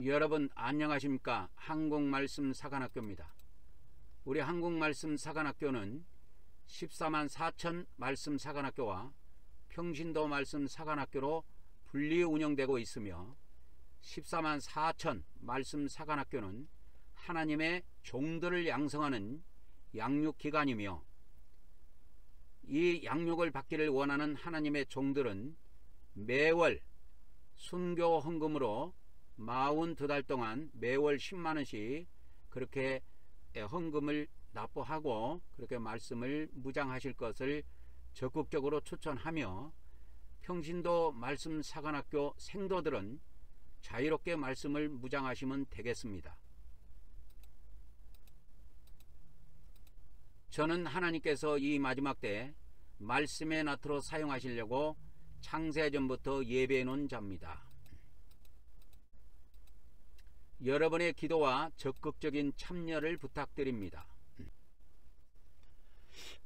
여러분 안녕하십니까? 한국말씀사관학교입니다. 우리 한국말씀사관학교는 14만 4천 말씀사관학교와 평신도 말씀사관학교로 분리 운영되고 있으며 14만 4천 말씀사관학교는 하나님의 종들을 양성하는 양육기관이며 이 양육을 받기를 원하는 하나님의 종들은 매월 순교 헌금으로 42달 동안 매월 10만원씩 그렇게 헌금을 납부하고 그렇게 말씀을 무장하실 것을 적극적으로 추천하며 평신도 말씀사관학교 생도들은 자유롭게 말씀을 무장하시면 되겠습니다. 저는 하나님께서 이 마지막 때 말씀의 나트로 사용하시려고 창세전부터 예배해 놓은 자입니다. 여러분의 기도와 적극적인 참여를 부탁드립니다.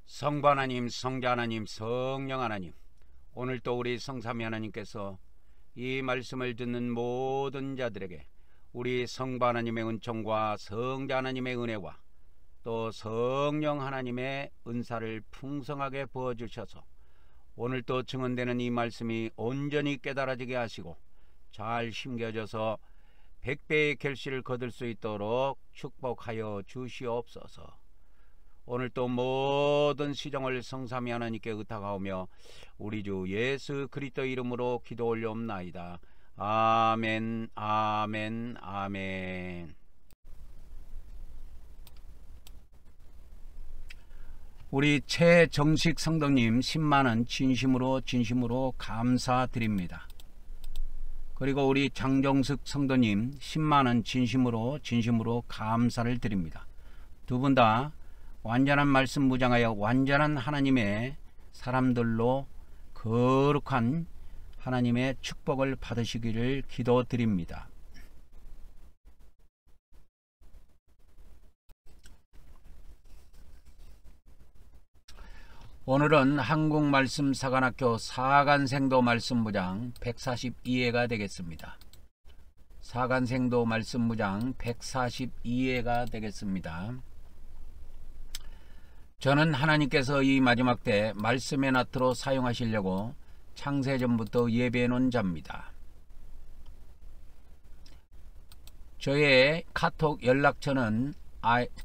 성부 하나님, 성자 하나님, 성령 하나님, 오늘 또 우리 성삼위 하나님께서 이 말씀을 듣는 모든 자들에게 우리 성부 하나님의 은총과 성자 하나님의 은혜와 또 성령 하나님의 은사를 풍성하게 부어주셔서 오늘 또 증언되는 이 말씀이 온전히 깨달아지게 하시고 잘 심겨져서 100배의 결실을 거둘 수 있도록 축복하여 주시옵소서. 오늘 또 모든 시정을 성삼위 하나님께 의탁하오며 우리 주 예수 그리스도 이름으로 기도 올려옵나이다. 아멘, 아멘, 아멘. 우리 최정식 성도님 10만원 진심으로 감사드립니다. 그리고 우리 장정숙 성도님 10만원 진심으로 감사를 드립니다. 두 분 다 완전한 말씀 무장하여 완전한 하나님의 사람들로 거룩한 하나님의 축복을 받으시기를 기도드립니다. 오늘은 한국말씀사관학교 사간생도 말씀무장 142회가 되겠습니다. 사간생도 말씀무장 142회가 되겠습니다. 저는 하나님께서 이 마지막 때 말씀의 나트로 사용하시려고 창세전부터 예배해 놓은 자입니다. 저의 카톡 연락처는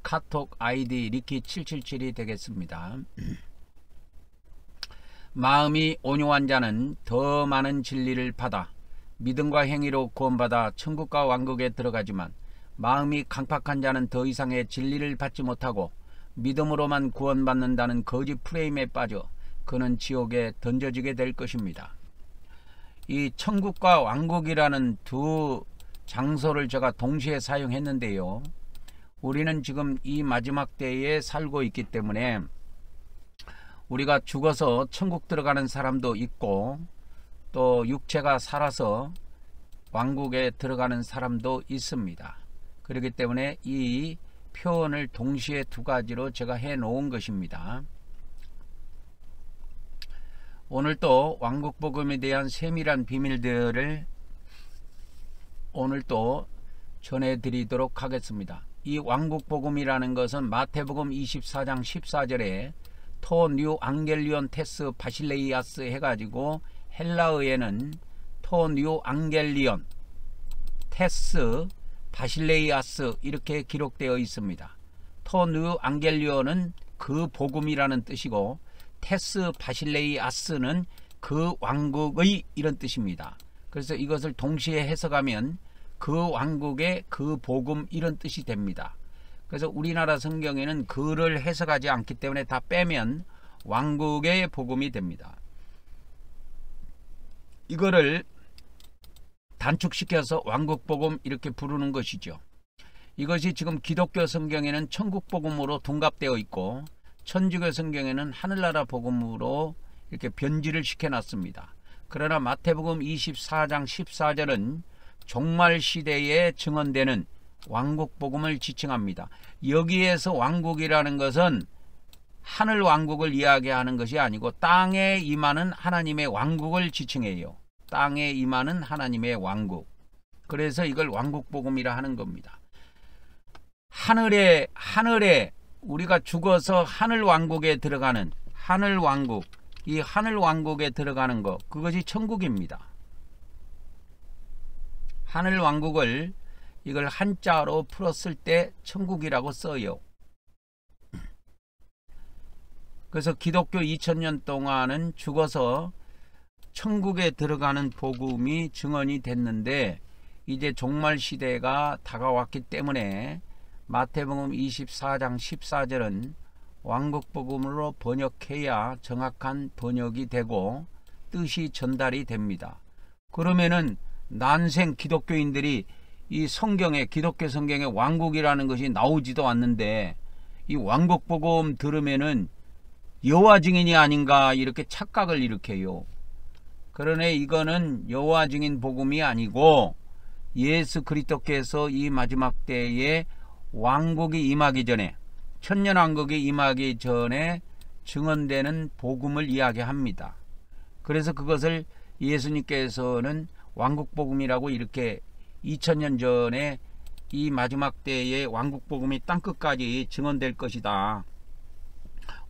카톡 아이디 리키777이 되겠습니다. 마음이 온유한 자는 더 많은 진리를 받아 믿음과 행위로 구원받아 천국과 왕국에 들어가지만 마음이 강팍한 자는 더 이상의 진리를 받지 못하고 믿음으로만 구원받는다는 거짓 프레임에 빠져 그는 지옥에 던져지게 될 것입니다. 이 천국과 왕국이라는 두 장소를 제가 동시에 사용했는데요. 우리는 지금 이 마지막 때에 살고 있기 때문에 우리가 죽어서 천국 들어가는 사람도 있고 또 육체가 살아서 왕국에 들어가는 사람도 있습니다. 그렇기 때문에 이 표현을 동시에 두 가지로 제가 해 놓은 것입니다. 오늘 또 왕국복음에 대한 세밀한 비밀들을 오늘 또 전해드리도록 하겠습니다. 이 왕국복음이라는 것은 마태복음 24장 14절에 토 뉴 앙겔리온 테스 바실레이아스 해가지고 헬라어에는 토 뉴 앙겔리온 테스 바실레이아스 이렇게 기록되어 있습니다. 토 뉴 앙겔리온은 그 복음이라는 뜻이고 테스 바실레이아스는 그 왕국의 이런 뜻입니다. 그래서 이것을 동시에 해석하면 그 왕국의 그 복음 이런 뜻이 됩니다. 그래서 우리나라 성경에는 그를 해석하지 않기 때문에 다 빼면 왕국의 복음이 됩니다. 이거를 단축시켜서 왕국복음 이렇게 부르는 것이죠. 이것이 지금 기독교 성경에는 천국복음으로 둔갑되어 있고 천주교 성경에는 하늘나라 복음으로 이렇게 변질을 시켜놨습니다. 그러나 마태복음 24장 14절은 종말시대에 증언되는 왕국복음을 지칭합니다. 여기에서 왕국이라는 것은 하늘 왕국을 이야기하는 것이 아니고 땅에 임하는 하나님의 왕국을 지칭해요. 땅에 임하는 하나님의 왕국. 그래서 이걸 왕국복음이라 하는 겁니다. 하늘에 우리가 죽어서 하늘왕국에 들어가는 하늘왕국, 이 하늘왕국에 들어가는 것, 그것이 천국입니다. 하늘왕국을 이걸 한자로 풀었을 때 천국이라고 써요. 그래서 기독교 2000년 동안은 죽어서 천국에 들어가는 복음이 증언이 됐는데, 이제 종말 시대가 다가왔기 때문에 마태복음 24장 14절은 왕국복음으로 번역해야 정확한 번역이 되고 뜻이 전달이 됩니다. 그러면은 난생 기독교인들이 이 성경에, 기독교 성경에 왕국이라는 것이 나오지도 않는데 이 왕국복음 들으면은 여호와 증인이 아닌가 이렇게 착각을 일으켜요. 그러네 이거는 여호와 증인 복음이 아니고 예수 그리스도께서 이 마지막 때에 왕국이 임하기 전에, 천년왕국이 임하기 전에 증언되는 복음을 이야기합니다. 그래서 그것을 예수님께서는 왕국복음이라고 이렇게 2000년 전에 이 마지막 때에 왕국복음이 땅끝까지 증언될 것이다,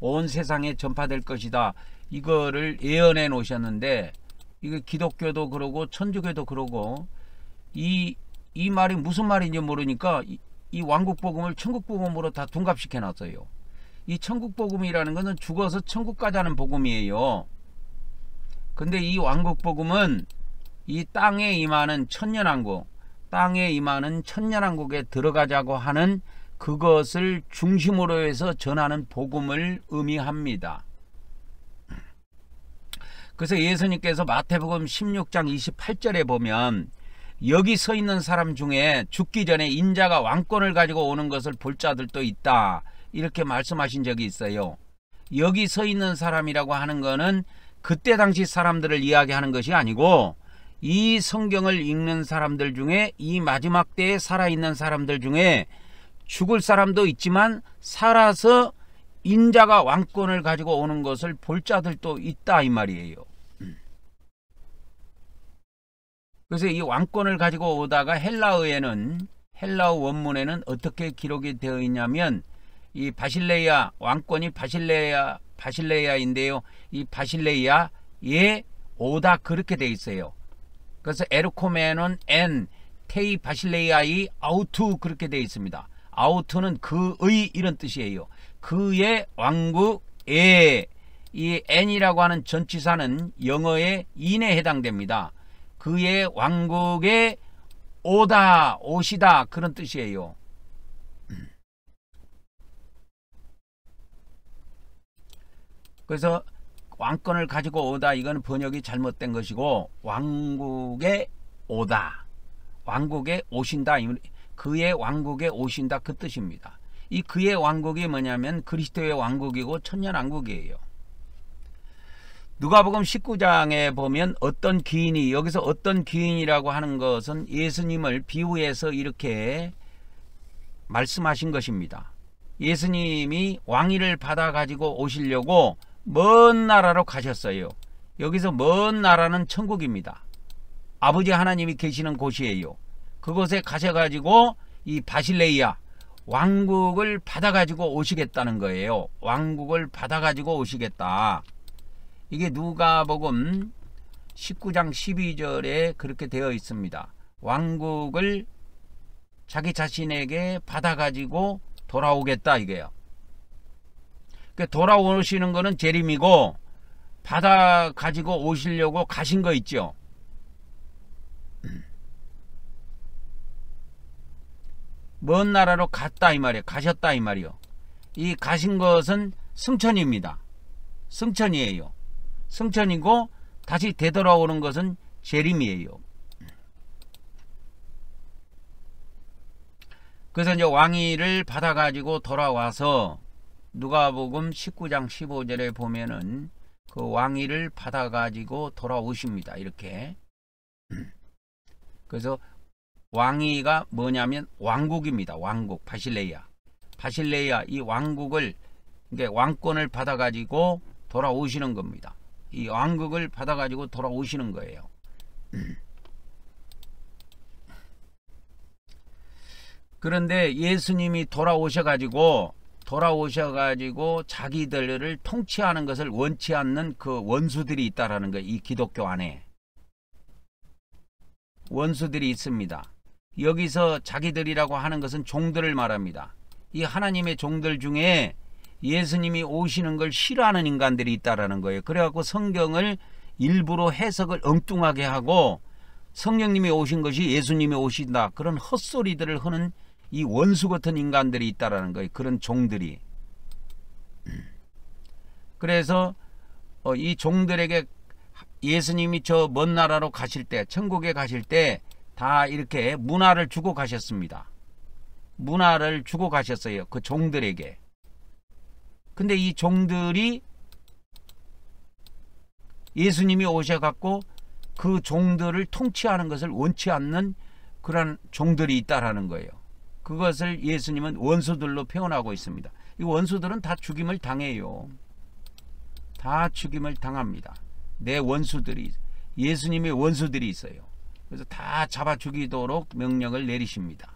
온 세상에 전파될 것이다, 이거를 예언해 놓으셨는데, 이거 기독교도 그러고 천주교도 그러고 이 말이 무슨 말인지 모르니까 이 왕국복음을 천국복음으로 다 둔갑시켜 놨어요. 이 천국복음이라는 것은 죽어서 천국 가자는 복음이에요. 근데 이 왕국복음은 이 땅에 임하는 천년왕국, 땅에 임하는 천년왕국에 들어가자고 하는 그것을 중심으로 해서 전하는 복음을 의미합니다. 그래서 예수님께서 마태복음 16장 28절에 보면 여기 서 있는 사람 중에 죽기 전에 인자가 왕권을 가지고 오는 것을 볼 자들도 있다, 이렇게 말씀하신 적이 있어요. 여기 서 있는 사람이라고 하는 거는 그때 당시 사람들을 이야기하는 것이 아니고 이 성경을 읽는 사람들 중에, 이 마지막 때에 살아있는 사람들 중에 죽을 사람도 있지만 살아서 인자가 왕권을 가지고 오는 것을 볼 자들도 있다, 이 말이에요. 그래서 이 왕권을 가지고 오다가 헬라어에는, 헬라어 원문에는 어떻게 기록이 되어 있냐면, 이 바실레이아 왕권이 바실레이아인데요, 이 바실레이아에 오다 그렇게 되어 있어요. 그래서 에르코메논 엔 테이 바실레이아이 아우투 그렇게 되어 있습니다. 아우투는 그의 이런 뜻이에요. 그의 왕국에, 이 n이라고 하는 전치사는 영어의 in에 해당됩니다. 그의 왕국에 오다, 오시다 그런 뜻이에요. 그래서 왕권을 가지고 오다, 이건 번역이 잘못된 것이고 왕국에 오다, 왕국에 오신다, 그의 왕국에 오신다 그 뜻입니다. 이 그의 왕국이 뭐냐면 그리스도의 왕국이고 천년왕국이에요. 누가복음 19장에 보면 어떤 귀인이, 여기서 어떤 귀인이라고 하는 것은 예수님을 비유해서 이렇게 말씀하신 것입니다. 예수님이 왕위를 받아 가지고 오시려고 먼 나라로 가셨어요. 여기서 먼 나라는 천국입니다. 아버지 하나님이 계시는 곳이에요. 그곳에 가셔가지고 이 바실레이아 왕국을 받아가지고 오시겠다는 거예요. 왕국을 받아가지고 오시겠다. 이게 누가복음 19장 12절에 그렇게 되어 있습니다. 왕국을 자기 자신에게 받아가지고 돌아오겠다, 이게요. 그러니까 돌아오시는 거는 재림이고, 받아가지고 오시려고 가신 거 있죠. 먼 나라로 갔다 이 말이에요. 가셨다 이 말이요. 이 가신 것은 승천입니다. 승천이에요. 승천이고 다시 되돌아오는 것은 재림이에요. 그래서 이제 왕위를 받아가지고 돌아와서 누가복음 19장 15절에 보면은 그 왕위를 받아가지고 돌아오십니다. 이렇게. 그래서 왕위가 뭐냐면 왕국입니다. 왕국, 바실레이아. 바실레이아, 이 왕국을, 그러니까 왕권을 받아가지고 돌아오시는 겁니다. 이 왕국을 받아가지고 돌아오시는 거예요. 그런데 예수님이 돌아오셔가지고 자기들을 통치하는 것을 원치 않는 그 원수들이 있다라는 거예요. 이 기독교 안에 원수들이 있습니다. 여기서 자기들이라고 하는 것은 종들을 말합니다. 이 하나님의 종들 중에 예수님이 오시는 걸 싫어하는 인간들이 있다라는 거예요. 그래갖고 성경을 일부러 해석을 엉뚱하게 하고 성령님이 오신 것이 예수님이 오신다, 그런 헛소리들을 하는 이 원수 같은 인간들이 있다라는 거예요. 그런 종들이. 그래서 이 종들에게 예수님이 저 먼 나라로 가실 때, 천국에 가실 때 다 이렇게 문화를 주고 가셨습니다. 문화를 주고 가셨어요. 그 종들에게. 근데 이 종들이 예수님이 오셔갖고 그 종들을 통치하는 것을 원치 않는 그런 종들이 있다라는 거예요. 그것을 예수님은 원수들로 표현하고 있습니다. 이 원수들은 다 죽임을 당해요. 다 죽임을 당합니다. 내 원수들이, 예수님의 원수들이 있어요. 그래서 다 잡아 죽이도록 명령을 내리십니다.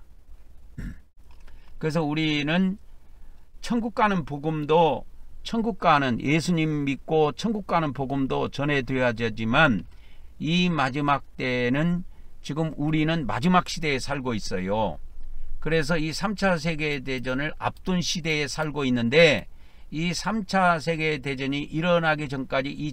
그래서 우리는 천국 가는 복음도, 천국 가는, 예수님 믿고 천국 가는 복음도 전해드려야 되지만 이 마지막 때는 지금 우리는 마지막 시대에 살고 있어요. 그래서 이 3차 세계대전을 앞둔 시대에 살고 있는데, 이 3차 세계대전이 일어나기 전까지 이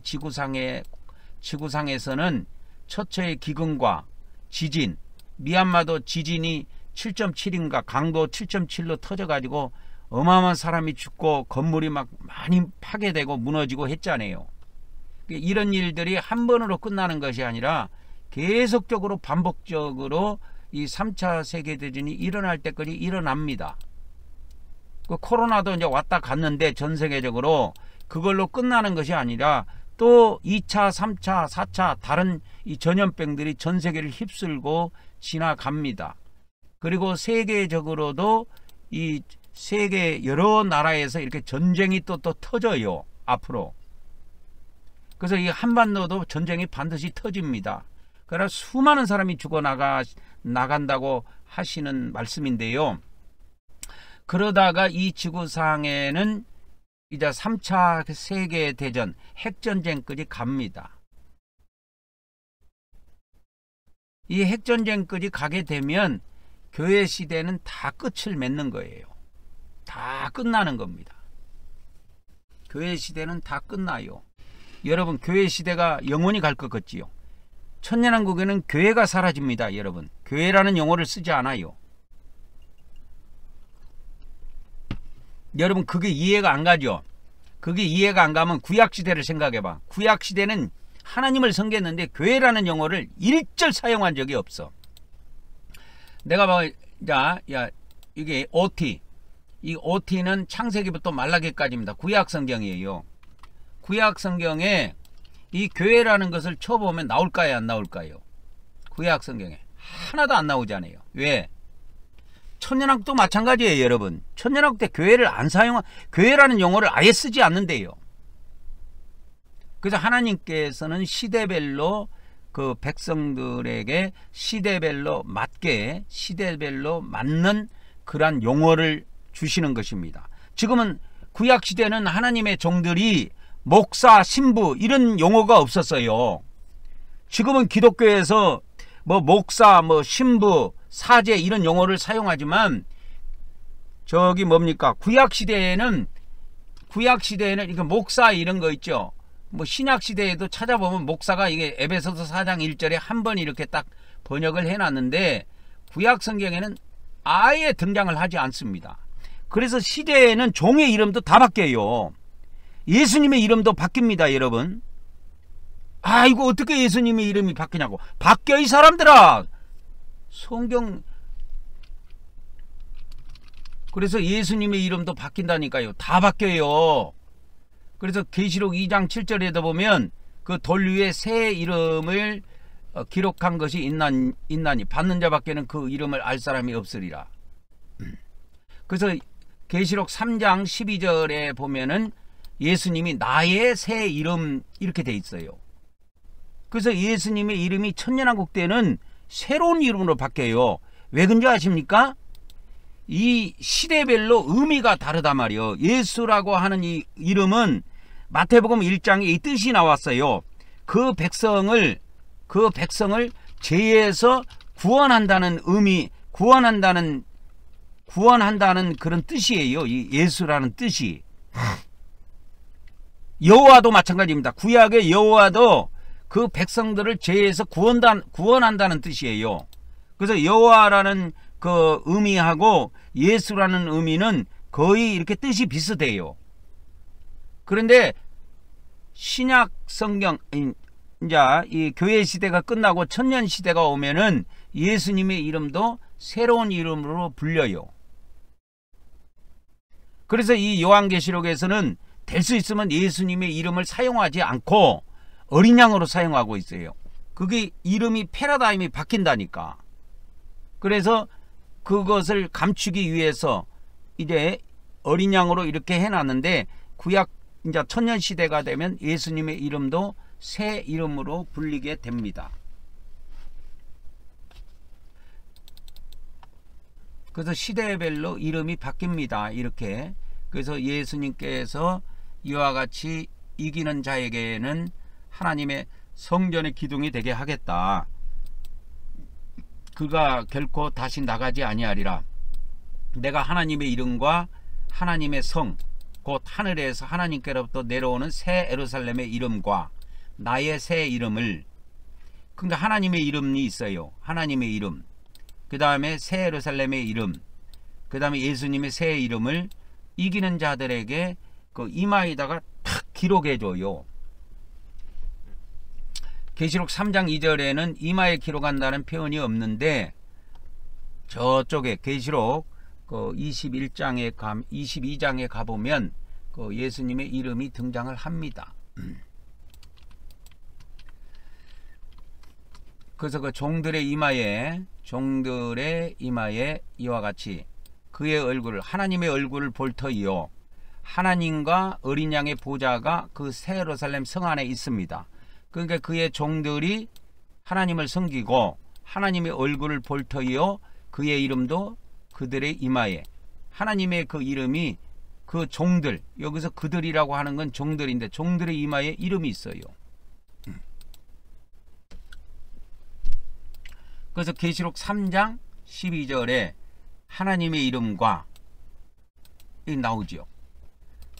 지구상에서는 처처의 기근과 지진, 미얀마도 지진이 7.7인가 강도 7.7로 터져가지고 어마어마한 사람이 죽고 건물이 막 많이 파괴되고 무너지고 했잖아요. 이런 일들이 한 번으로 끝나는 것이 아니라 계속적으로 반복적으로 이 3차 세계대전이 일어날 때까지 일어납니다. 그 코로나도 이제 왔다 갔는데 전 세계적으로 그걸로 끝나는 것이 아니라 또 2차, 3차, 4차 다른 이 전염병들이 전 세계를 휩쓸고 지나갑니다. 그리고 세계적으로도 이 세계 여러 나라에서 이렇게 전쟁이 또 터져요. 앞으로. 그래서 이 한반도도 전쟁이 반드시 터집니다. 그러나 수많은 사람이 나간다고 하시는 말씀인데요. 그러다가 이 지구상에는 이제 3차 세계대전, 핵전쟁까지 갑니다. 이 핵전쟁까지 가게 되면 교회 시대는 다 끝을 맺는 거예요. 다 끝나는 겁니다. 교회 시대는 다 끝나요. 여러분, 교회 시대가 영원히 갈 것 같지요? 천년왕국에는 교회가 사라집니다. 여러분, 교회라는 용어를 쓰지 않아요. 여러분, 그게 이해가 안 가죠? 그게 이해가 안 가면 구약시대를 생각해봐. 구약시대는 하나님을 섬겼는데 교회라는 용어를 일절 사용한 적이 없어. 내가 봐, 야, 이게 OT. 이 OT는 창세기부터 말라기까지입니다. 구약성경이에요. 구약성경에 이 교회라는 것을 쳐보면 나올까요, 안 나올까요? 구약성경에 하나도 안 나오잖아요. 왜? 천년왕국도 마찬가지예요. 여러분, 천년왕국 때 교회를 안 교회라는 용어를 아예 쓰지 않는데요. 그래서 하나님께서는 시대별로 그 백성들에게 시대별로 맞게, 시대별로 맞는 그러한 용어를 주시는 것입니다. 지금은 구약시대는 하나님의 종들이 목사, 신부 이런 용어가 없었어요. 지금은 기독교에서 뭐 목사, 뭐 신부, 사제 이런 용어를 사용하지만 저기 뭡니까? 구약시대에는 이렇게 목사 이런 거 있죠. 뭐 신약시대에도 찾아보면 목사가 이게 에베소서 4장 1절에 한 번 이렇게 딱 번역을 해놨는데 구약성경에는 아예 등장을 하지 않습니다. 그래서 시대에는 종의 이름도 다 바뀌어요. 예수님의 이름도 바뀝니다. 여러분, 이거 어떻게 예수님의 이름이 바뀌냐고. 바뀌어, 이 사람들아. 성경. 그래서 예수님의 이름도 바뀐다니까요. 다 바뀌어요. 그래서 계시록 2장 7절에도 보면 그 돌 위에 새 이름을 기록한 것이 있나니 받는 자밖에는 그 이름을 알 사람이 없으리라. 그래서 계시록 3장 12절에 보면은 예수님이 나의 새 이름 이렇게 돼 있어요. 그래서 예수님의 이름이 천년왕국 때는 새로운 이름으로 바뀌어요. 왜 그런지 아십니까? 이 시대별로 의미가 다르단 말이에요. 예수라고 하는 이 이름은 마태복음 1장에 이 뜻이 나왔어요. 그 백성을 죄에서 구원한다는 의미, 구원한다는 그런 뜻이에요. 이 예수라는 뜻이. 여호와도 마찬가지입니다. 구약의 여호와도 그 백성들을 죄에서 구원한다는 뜻이에요. 그래서 여호와라는 그 의미하고 예수라는 의미는 거의 이렇게 뜻이 비슷해요. 그런데 신약 성경, 이제 이 교회 시대가 끝나고 천년 시대가 오면은 예수님의 이름도 새로운 이름으로 불려요. 그래서 이 요한계시록에서는 될 수 있으면 예수님의 이름을 사용하지 않고 어린 양으로 사용하고 있어요. 그게 이름이 패러다임이 바뀐다니까. 그래서 그것을 감추기 위해서 이제 어린 양으로 이렇게 해놨는데, 구약 이제 천년 시대가 되면 예수님의 이름도 새 이름으로 불리게 됩니다. 그래서 시대별로 이름이 바뀝니다. 이렇게. 그래서 예수님께서 이와 같이 이기는 자에게는 하나님의 성전의 기둥이 되게 하겠다. 그가 결코 다시 나가지 아니하리라. 내가 하나님의 이름과 하나님의 성, 곧 하늘에서 하나님께로부터 내려오는 새 예루살렘의 이름과 나의 새 이름을, 그러니까 하나님의 이름이 있어요. 하나님의 이름, 그 다음에 새 예루살렘의 이름, 그 다음에 예수님의 새 이름을 이기는 자들에게 그 이마에다가 탁 기록해줘요. 계시록 3장 2절에는 이마에 기록한다는 표현이 없는데, 저쪽에 계시록 그 22장에 가보면 그 예수님의 이름이 등장을 합니다. 그래서 그 종들의 이마에 이와 같이 그의 얼굴을, 하나님의 얼굴을 볼 터이요, 하나님과 어린 양의 보좌가 그 새 예루살렘 성 안에 있습니다. 그러니까 그의 종들이 하나님을 섬기고 하나님의 얼굴을 볼 터이요, 그의 이름도 그들의 이마에, 하나님의 그 이름이 그 종들, 여기서 그들이라고 하는 건 종들인데 종들의 이마에 이름이 있어요. 그래서 계시록 3장 12절에 하나님의 이름과 나오죠.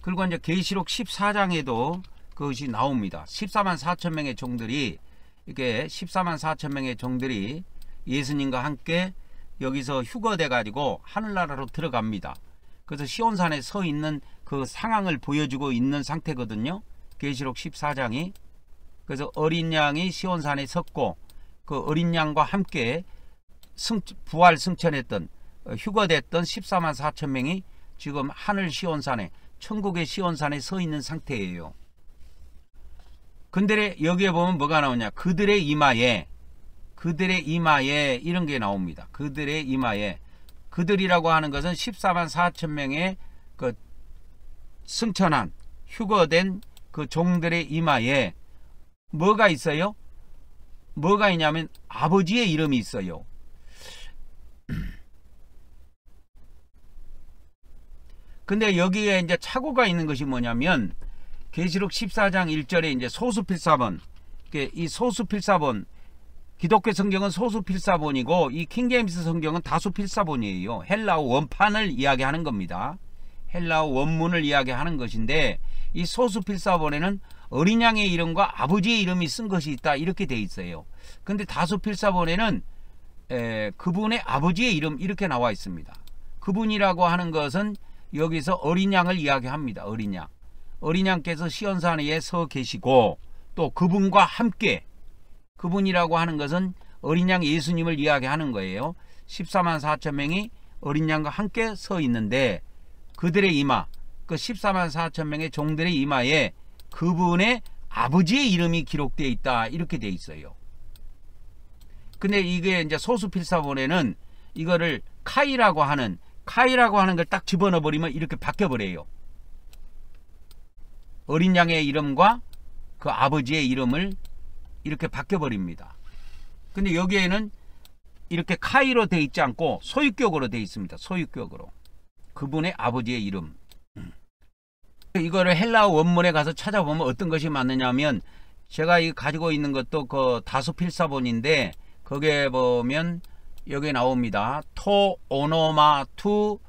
그리고 이제 계시록 14장에도 그것이 나옵니다. 14만 4천 명의 종들이, 이렇게 14만 4천 명의 종들이 예수님과 함께 여기서 휴거돼 가지고 하늘나라로 들어갑니다. 그래서 시온산에 서 있는 그 상황을 보여주고 있는 상태거든요. 계시록 14장이. 그래서 어린 양이 시온산에 섰고 그 어린 양과 함께 부활 승천했던, 휴거됐던 14만 4천 명이 지금 하늘 시온산에, 천국의 시온산에 서 있는 상태예요. 근데 여기에 보면 뭐가 나오냐, 그들의 이마에 이런 게 나옵니다. 그들의 이마에, 그들이라고 하는 것은 14만 4천 명의 그 승천한 휴거된 그 종들의 이마에 뭐가 있어요? 뭐가 있냐면 아버지의 이름이 있어요. 근데 여기에 이제 착오가 있는 것이 뭐냐면, 계시록 14장 1절에 이제 소수필사본, 이 소수필사본, 기독교 성경은 소수필사본이고 이 킹제임스 성경은 다수필사본이에요. 헬라어 원판을 이야기하는 겁니다. 헬라어 원문을 이야기하는 것인데, 이 소수필사본에는 어린 양의 이름과 아버지의 이름이 쓴 것이 있다, 이렇게 돼 있어요. 근데 다수필사본에는 그분의 아버지의 이름 이렇게 나와 있습니다. 그분이라고 하는 것은 여기서 어린 양을 이야기합니다. 어린 양, 어린 양께서 시온산에 서 계시고 또 그분과 함께, 그분이라고 하는 것은 어린 양 예수님을 이야기하는 거예요. 14만 4천 명이 어린 양과 함께 서 있는데, 그들의 이마, 그 14만 4천 명의 종들의 이마에 그분의 아버지의 이름이 기록되어 있다, 이렇게 되어 있어요. 근데 이게 이제 소수필사본에는 이거를 카이라고 하는 걸 딱 집어넣어 버리면 이렇게 바뀌어 버려요. 어린 양의 이름과 그 아버지의 이름을 이렇게 바뀌어 버립니다. 근데 여기에는 이렇게 카이로 돼 있지 않고 소유격으로 돼 있습니다. 소유격으로. 그분의 아버지의 이름. 이거를 헬라어 원문에 가서 찾아보면 어떤 것이 맞느냐면, 제가 이 가지고 있는 것도 그 다수필사본인데 거기에 보면 여기 나옵니다. 토 오노마 투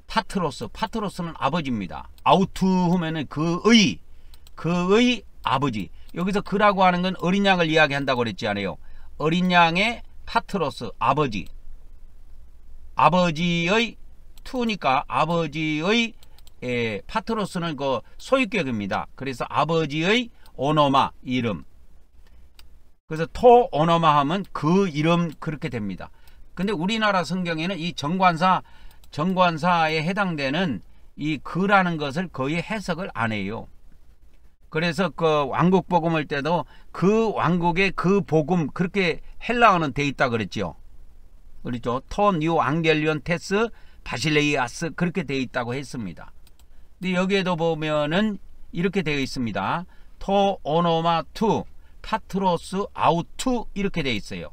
파트로스. 파트로스는 아버지입니다. 아우투 하면은 그의 아버지. 여기서 그라고 하는 건 어린 양을 이야기한다고 그랬지 않아요. 어린 양의 파트로스, 아버지. 아버지의 투니까 아버지의 파트로스는 그 소유격입니다. 그래서 아버지의 오노마, 이름. 그래서 토 오노마 하면 그 이름, 그렇게 됩니다. 근데 우리나라 성경에는 이 정관사에 해당되는 이 그라는 것을 거의 해석을 안 해요. 그래서 그 왕국복음을 때도 그 왕국의 그 복음, 그렇게 헬라어는 돼 있다 그랬죠. 그렇죠. 토 뉴 앙겔리온 테스 바실레이아스, 그렇게 돼 있다고 했습니다. 근데 여기에도 보면은 이렇게 되어 있습니다. 토 오노마 투 파트로스 아우투, 이렇게 되어 있어요.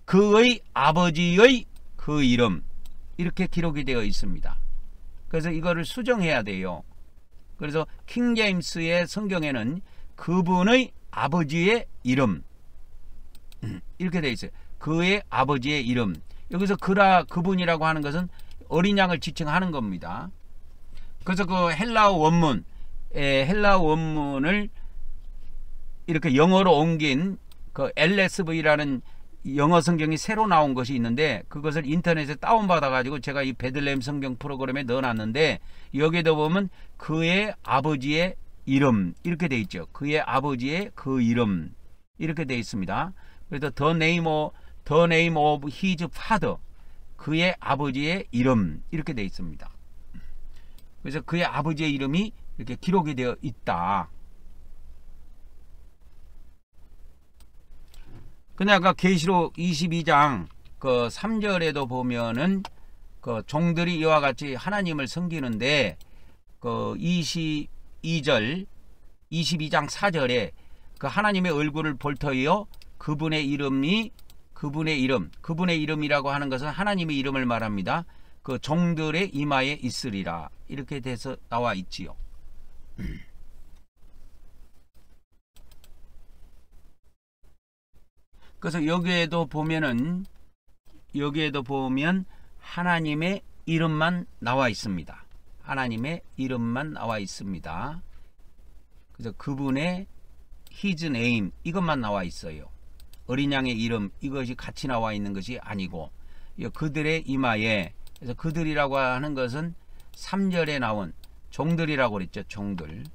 그의 아버지의 그 이름, 이렇게 기록이 되어 있습니다. 그래서 이거를 수정해야 돼요. 그래서 킹제임스의 성경에는 그분의 아버지의 이름, 이렇게 되어 있어요. 그의 아버지의 이름. 여기서 그분이라고 하는 것은 어린 양을 지칭하는 겁니다. 그래서 그 헬라어 원문을 이렇게 영어로 옮긴 그 LSV라는 영어 성경이 새로 나온 것이 있는데, 그것을 인터넷에 다운받아 가지고 제가 이 베들레헴 성경 프로그램에 넣어놨는데, 여기에도 보면 그의 아버지의 이름, 이렇게 돼 있죠. 그의 아버지의 그 이름, 이렇게 돼 있습니다. 그래서 the name of his father, 그의 아버지의 이름, 이렇게 돼 있습니다. 그래서 그의 아버지의 이름이 이렇게 기록이 되어 있다. 근데 아까 계시록 22장 그 3절에도 보면은 그 종들이 이와 같이 하나님을 섬기는데, 그 22장 4절에 그 하나님의 얼굴을 볼 터이요 그분의 이름이라고 하는 것은 하나님의 이름을 말합니다. 그 종들의 이마에 있으리라, 이렇게 돼서 나와 있지요. 그래서 여기에도 보면 하나님의 이름만 나와 있습니다. 하나님의 이름만 나와 있습니다. 그래서 그분의 his name, 이것만 나와 있어요. 어린 양의 이름, 이것이 같이 나와 있는 것이 아니고, 그들의 이마에, 그래서 그들이라고 하는 것은 3절에 나온 종들이라고 그랬죠. 종들.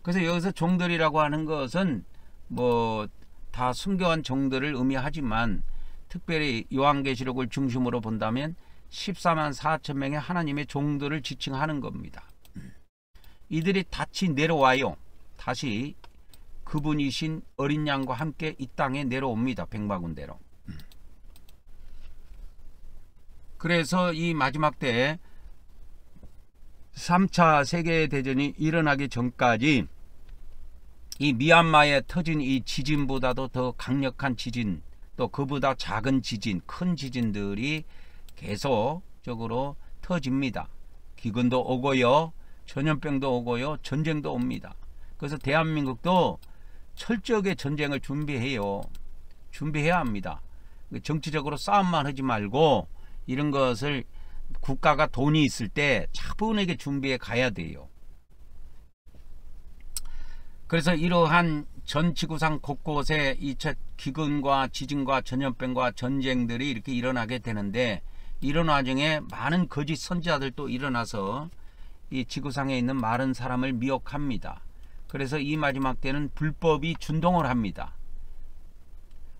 그래서 여기서 종들이라고 하는 것은 뭐 다 순교한 종들을 의미하지만, 특별히 요한계시록을 중심으로 본다면 14만 4천 명의 하나님의 종들을 지칭하는 겁니다. 이들이 다시 내려와요. 다시 그분이신 어린 양과 함께 이 땅에 내려옵니다. 백마군대로. 그래서 이 마지막 때 3차 세계대전이 일어나기 전까지 이 미얀마에 터진 이 지진보다도 더 강력한 지진, 또 그보다 작은 지진, 큰 지진들이 계속적으로 터집니다. 기근도 오고요, 전염병도 오고요, 전쟁도 옵니다. 그래서 대한민국도 철저하게 전쟁을 준비해야 합니다. 정치적으로 싸움만 하지 말고 이런 것을 국가가 돈이 있을 때 차분하게 준비해 가야 돼요. 그래서 이러한 전 지구상 곳곳에 이 기근과 지진과 전염병과 전쟁들이 이렇게 일어나게 되는데, 이런 와중에 많은 거짓 선지자들도 일어나서 이 지구상에 있는 많은 사람을 미혹합니다. 그래서 이 마지막 때는 불법이 준동을 합니다.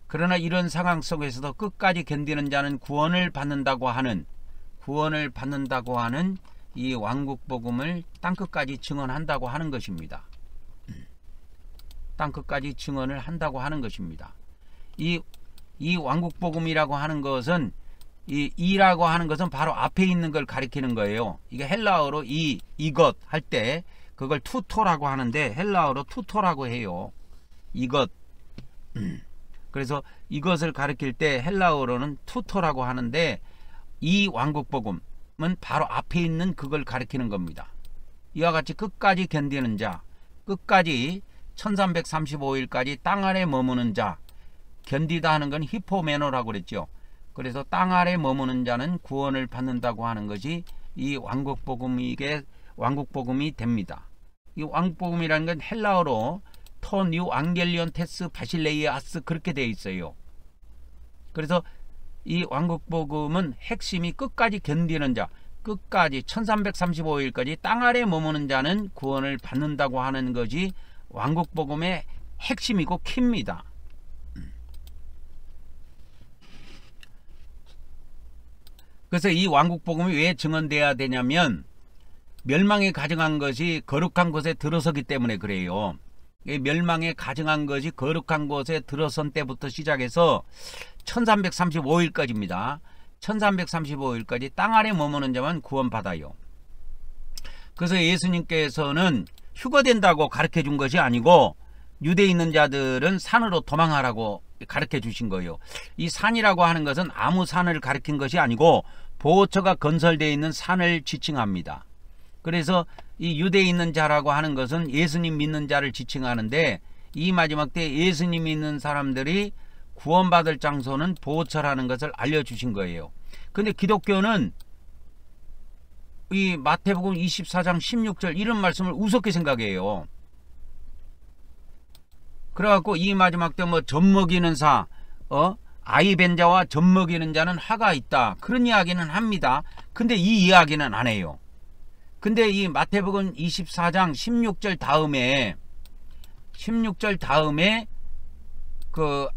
그러나 이런 상황 속에서도 끝까지 견디는 자는 구원을 받는다고 하는 이 왕국 복음을 땅끝까지 증언한다고 하는 것입니다. 땅끝까지 증언을 한다고 하는 것입니다. 이 왕국 복음이라고 하는 것은, 이라고 하는 것은 바로 앞에 있는 걸 가리키는 거예요. 이게 헬라어로 이것 할 때 그걸 투토라고 하는데, 헬라어로 투토라고 해요. 이것. 그래서 이것을 가리킬 때 헬라어로는 투터라고 하는데, 이 왕국복음은 바로 앞에 있는 그걸 가리키는 겁니다. 이와 같이 끝까지 견디는 자, 끝까지 1335일까지 땅 아래 머무는 자, 견디다 하는 건 히포메노라고 그랬죠. 그래서 땅 아래 머무는 자는 구원을 받는다고 하는 것이 이 왕국복음이 됩니다. 이 왕국복음이라는 건 헬라어로 토뉴 앙겔리온 테스 바실레이아스 그렇게 되어 있어요. 그래서 이 왕국복음은 핵심이 끝까지 견디는 자, 끝까지 1335일까지 땅 아래 머무는 자는 구원을 받는다고 하는 것이 왕국복음의 핵심이고 키입니다. 그래서 이 왕국복음이 왜 증언돼야 되냐면, 멸망에 가증한 것이 거룩한 곳에 들어서기 때문에 그래요. 멸망에 가증한 것이 거룩한 곳에 들어선 때부터 시작해서 1335일까지입니다. 1335일까지 땅 아래 머무는 자만 구원받아요. 그래서 예수님께서는 휴거된다고 가르쳐 준 것이 아니고, 유대에 있는 자들은 산으로 도망하라고 가르쳐 주신 거예요. 이 산이라고 하는 것은 아무 산을 가리킨 것이 아니고 보호처가 건설되어 있는 산을 지칭합니다. 그래서 이 유대에 있는 자라고 하는 것은 예수님 믿는 자를 지칭하는데, 이 마지막 때 예수님 믿는 사람들이 구원받을 장소는 보호처라는 것을 알려주신 거예요. 근데 기독교는 이 마태복음 24장 16절 이런 말씀을 우습게 생각해요. 그래갖고 이 마지막 때 뭐 젖먹이는 사, 아이 벤 자와 젖먹이는 자는 화가 있다, 그런 이야기는 합니다. 근데 이 이야기는 안 해요. 근데 이 마태복음 24장 16절 다음에 그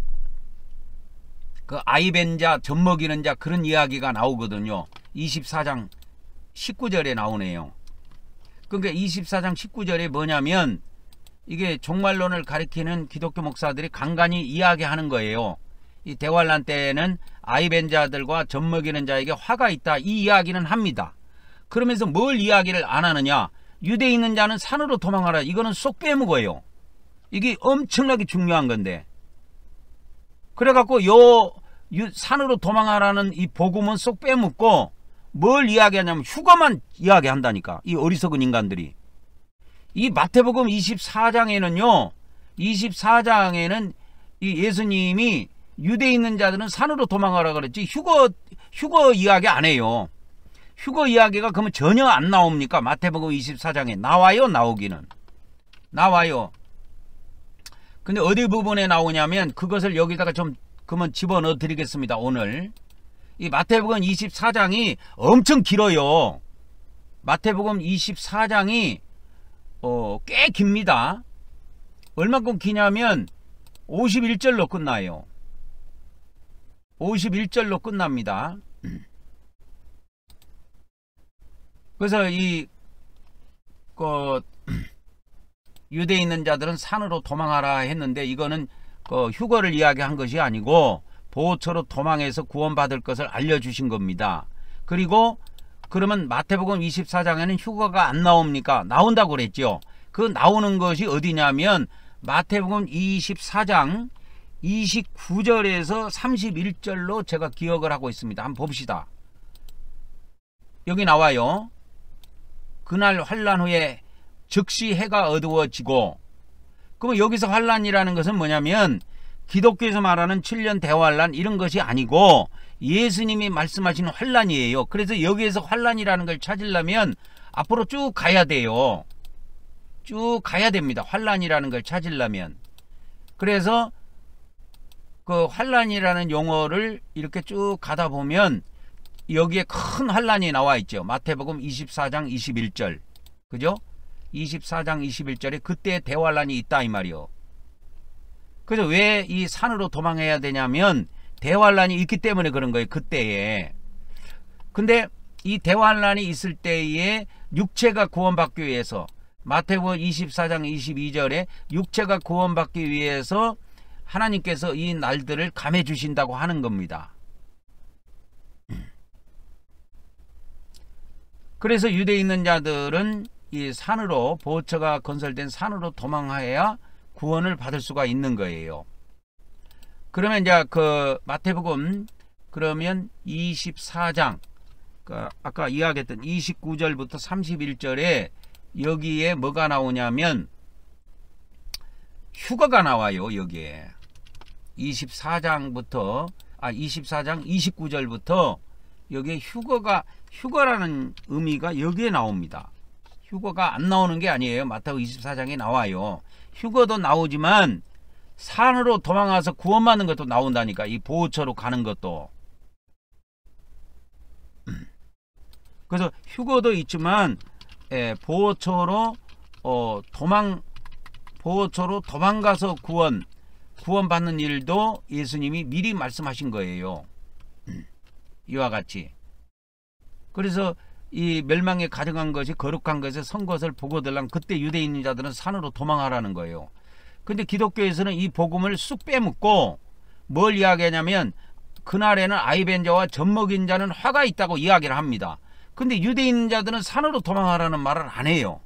아이 벤 자, 젖먹이는 자 그런 이야기가 나오거든요. 24장 19절에 나오네요. 그러니까 24장 19절에 뭐냐면, 이게 종말론을 가리키는 기독교 목사들이 간간히 이야기하는 거예요. 이 대환란 때에는 아이 벤 자들과 젖먹이는 자에게 화가 있다, 이 이야기는 합니다. 그러면서 뭘 이야기를 안 하느냐, 유대에 있는 자는 산으로 도망하라, 이거는 쏙 빼먹어요. 이게 엄청나게 중요한 건데, 그래갖고 산으로 도망하라는 이 복음은 쏙 빼먹고 뭘 이야기하냐면 휴거만 이야기한다니까, 이 어리석은 인간들이. 이 마태복음 24장에는요 24장에는 이 예수님이 유대에 있는 자들은 산으로 도망하라 그랬지 휴거 이야기 안 해요. 휴거 이야기가 그러면 전혀 안 나옵니까? 마태복음 24장에 나와요. 나오기는 나와요. 근데 어디 부분에 나오냐면, 그것을 여기다가 좀 그러면 집어넣어 드리겠습니다. 오늘 이 마태복음 24장이 엄청 길어요. 마태복음 24장이 꽤 깁니다. 얼마큼 기냐면 51절로 끝나요. 51절로 끝납니다. 그래서 유대에 있는 자들은 산으로 도망하라 했는데, 이거는 휴거를 이야기한 것이 아니고 보호처로 도망해서 구원받을 것을 알려주신 겁니다. 그리고 그러면 마태복음 24장에는 휴거가 안 나옵니까? 나온다고 그랬죠. 그 나오는 것이 어디냐면 마태복음 24장 29절에서 31절로 제가 기억을 하고 있습니다. 한번 봅시다. 여기 나와요. 그날 환란 후에 즉시 해가 어두워지고, 그러면 여기서 환란이라는 것은 뭐냐면 기독교에서 말하는 7년 대환란 이런 것이 아니고 예수님이 말씀하시는 환란이에요. 그래서 여기에서 환란이라는 걸 찾으려면 앞으로 쭉 가야 돼요. 쭉 가야 됩니다. 환란이라는 걸 찾으려면. 그래서 그 환란이라는 용어를 이렇게 쭉 가다 보면 여기에 큰 환란이 나와 있죠. 마태복음 24장 21절. 그죠? 24장 21절에 그때 대환란이 있다 이 말이요. 그래서 왜 이 산으로 도망해야 되냐면 대환란이 있기 때문에 그런 거예요. 그때에. 근데 이 대환란이 있을 때에 육체가 구원받기 위해서, 마태복음 24장 22절에 육체가 구원받기 위해서 하나님께서 이 날들을 감해 주신다고 하는 겁니다. 그래서 유대에 있는 자들은 이 산으로, 보호처가 건설된 산으로 도망하여야 구원을 받을 수가 있는 거예요. 그러면 이제 그 마태복음 그러면 24장 그 아까 이야기했던 29절부터 31절에 여기에 뭐가 나오냐면 휴거가 나와요. 여기에 24장 29절부터 여기에 휴거라는 의미가 여기에 나옵니다. 휴거가 안 나오는 게 아니에요. 마태복음 24장에 나와요. 휴거도 나오지만 산으로 도망가서 구원받는 것도 나온다니까. 이 보호처로 가는 것도. 그래서 휴거도 있지만 보호처로 도망가서 구원받는 일도 예수님이 미리 말씀하신 거예요. 이와 같이. 그래서 이 멸망에 가져간 것이 거룩한 것에 선 것을 보고들랑 그때 유대인 자들은 산으로 도망하라는 거예요. 근데 기독교에서는 이 복음을 쑥 빼먹고 뭘 이야기하냐면 그날에는 아이벤 자와 젖먹인 자는 화가 있다고 이야기를 합니다. 근데 유대인 자들은 산으로 도망하라는 말을 안 해요.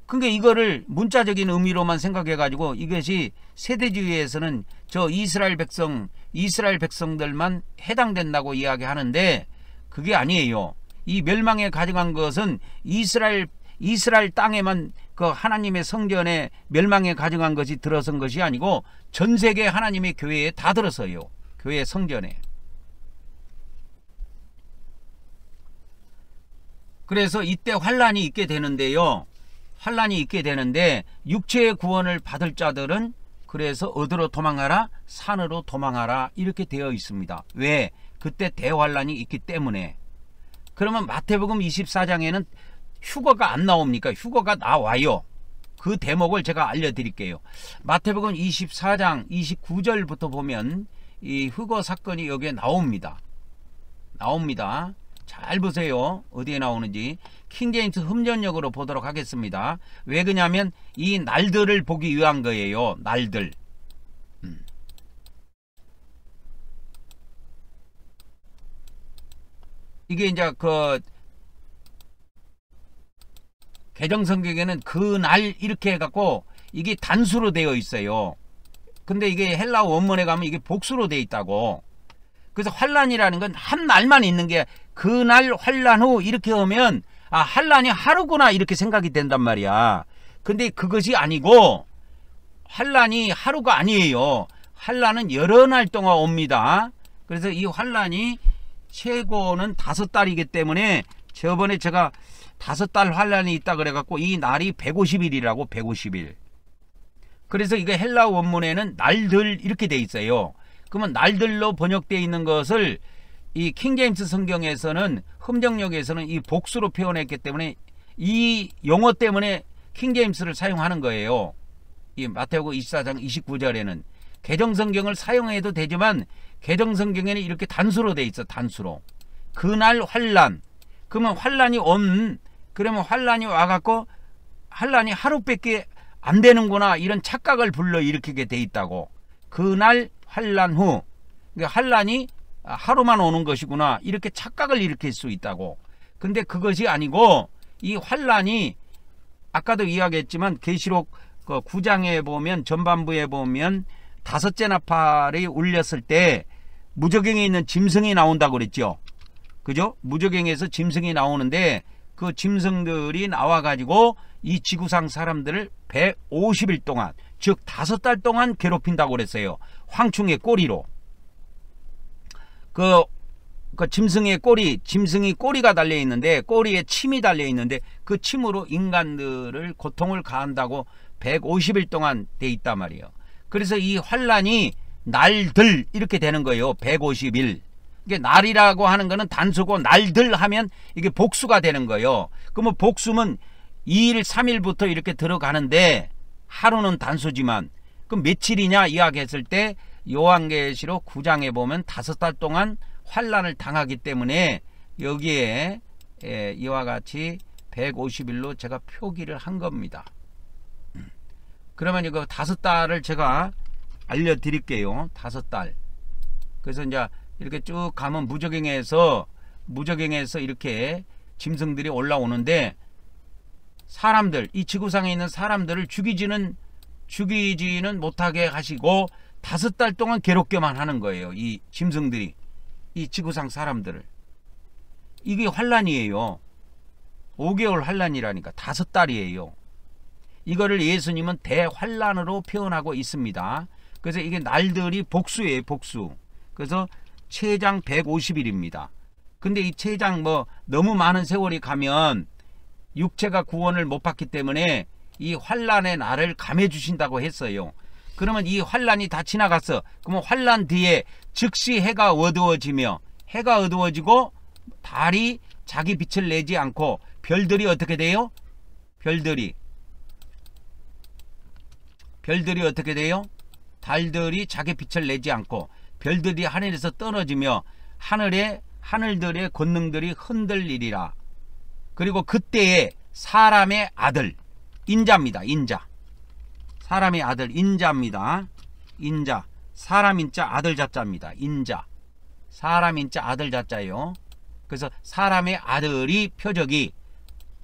그러니까 이거를 문자적인 의미로만 생각해 가지고 이것이 세대주의에서는 저 이스라엘 백성들만 해당된다고 이야기하는데 그게 아니에요. 이 멸망에 가져간 것은 이스라엘 땅에만 그 하나님의 성전에 멸망에 가져간 것이 들어선 것이 아니고 전 세계 하나님의 교회에 다 들어서요. 교회 성전에. 그래서 이때 환란이 있게 되는데요. 환란이 있게 되는데 육체의 구원을 받을 자들은 그래서 어디로 도망하라? 산으로 도망하라 이렇게 되어 있습니다. 왜? 그때 대환란이 있기 때문에. 그러면 마태복음 24장에는 휴거가 안 나옵니까? 휴거가 나와요. 그 대목을 제가 알려드릴게요. 마태복음 24장 29절부터 보면 이 휴거 사건이 여기에 나옵니다. 잘 보세요. 어디에 나오는지. 킹제임스 흠전역으로 보도록 하겠습니다. 왜 그러냐면 이 날들을 보기 위한 거예요. 날들. 이게 이제 그 개정성경에는 그 날 이렇게 해갖고 이게 단수로 되어 있어요. 근데 이게 헬라어 원문에 가면 이게 복수로 되어 있다고. 그래서 환란이라는 건 한 날만 있는 게 그날 환란 후 이렇게 하면 아 환란이 하루구나 이렇게 생각이 된단 말이야. 근데 그것이 아니고 환란이 하루가 아니에요. 환란은 여러 날 동안 옵니다. 그래서 이 환란이 최고는 5달이기 때문에 저번에 제가 5달 환란이 있다 그래갖고 이 날이 150일이라고 150일. 그래서 이게 헬라어 원문에는 날들 이렇게 돼 있어요. 그러면 날들로 번역되어 있는 것을 이 킹제임스 성경에서는 흠정역에서는 이 복수로 표현했기 때문에 이 용어 때문에 킹제임스를 사용하는 거예요. 이 마태복음 24장 29절에는 개정성경을 사용해도 되지만 개정성경에는 이렇게 단수로 돼 있어. 단수로. 그날 환란. 그러면 환란이 그러면 환란이 와갖고 환란이 하루밖에 안 되는구나 이런 착각을 불러일으키게 돼 있다고. 그날 환란 후. 그러니까 환란이 하루만 오는 것이구나 이렇게 착각을 일으킬 수 있다고. 근데 그것이 아니고 이 환란이 아까도 이야기했지만 계시록 9장에 보면 전반부에 보면 5째 나팔이 울렸을 때 무저갱에 있는 짐승이 나온다고 그랬죠. 그죠? 무저갱에서 짐승이 나오는데 그 짐승들이 나와가지고 이 지구상 사람들을 150일 동안 즉 5달 동안 괴롭힌다고 그랬어요. 황충의 꼬리로. 그 짐승의 짐승이 꼬리가 달려있는데 꼬리에 침이 달려있는데 그 침으로 인간들을 고통을 가한다고 150일 동안 돼 있단 말이에요. 그래서 이 환란이 날들 이렇게 되는 거예요. 150일. 이게 날이라고 하는 거는 단수고 날들 하면 이게 복수가 되는 거예요. 그러면 복수면 2일 3일부터 이렇게 들어가는데 하루는 단수지만 그럼 며칠이냐 이야기했을 때 요한계시록 9장에 보면 5달 동안 환란을 당하기 때문에 여기에 이와 같이 150일로 제가 표기를 한 겁니다. 그러면 이거 5달을 제가 알려드릴게요. 5달. 그래서 이제 이렇게 쭉 가면 무저갱에서 이렇게 짐승들이 올라오는데 사람들, 이 지구상에 있는 사람들을 죽이지는 못하게 하시고 5달 동안 괴롭게만 하는 거예요. 이 짐승들이, 이 지구상 사람들을. 이게 환란이에요. 5개월 환란이라니까. 5달이에요. 이거를 예수님은 대환란으로 표현하고 있습니다. 그래서 이게 날들이 복수예요. 복수. 그래서 최장 150일입니다. 근데 이 최장 너무 많은 세월이 가면 육체가 구원을 못 받기 때문에 이 환란의 날을 감해 주신다고 했어요. 그러면 이 환란이 다 지나갔어. 그러면 환란 뒤에 즉시 해가 어두워지며, 해가 어두워지고 달이 자기 빛을 내지 않고 별들이 어떻게 돼요? 별들이 어떻게 돼요? 달들이 자기 빛을 내지 않고 별들이 하늘에서 떨어지며 하늘들의 권능들이 흔들리리라. 그리고 그때에 사람의 아들, 인자입니다. 인자. 사람의 아들, 인자입니다. 인자. 사람 인자, 아들 자자입니다. 인자. 사람 인자, 아들 자자예요. 그래서 사람의 아들이 표적이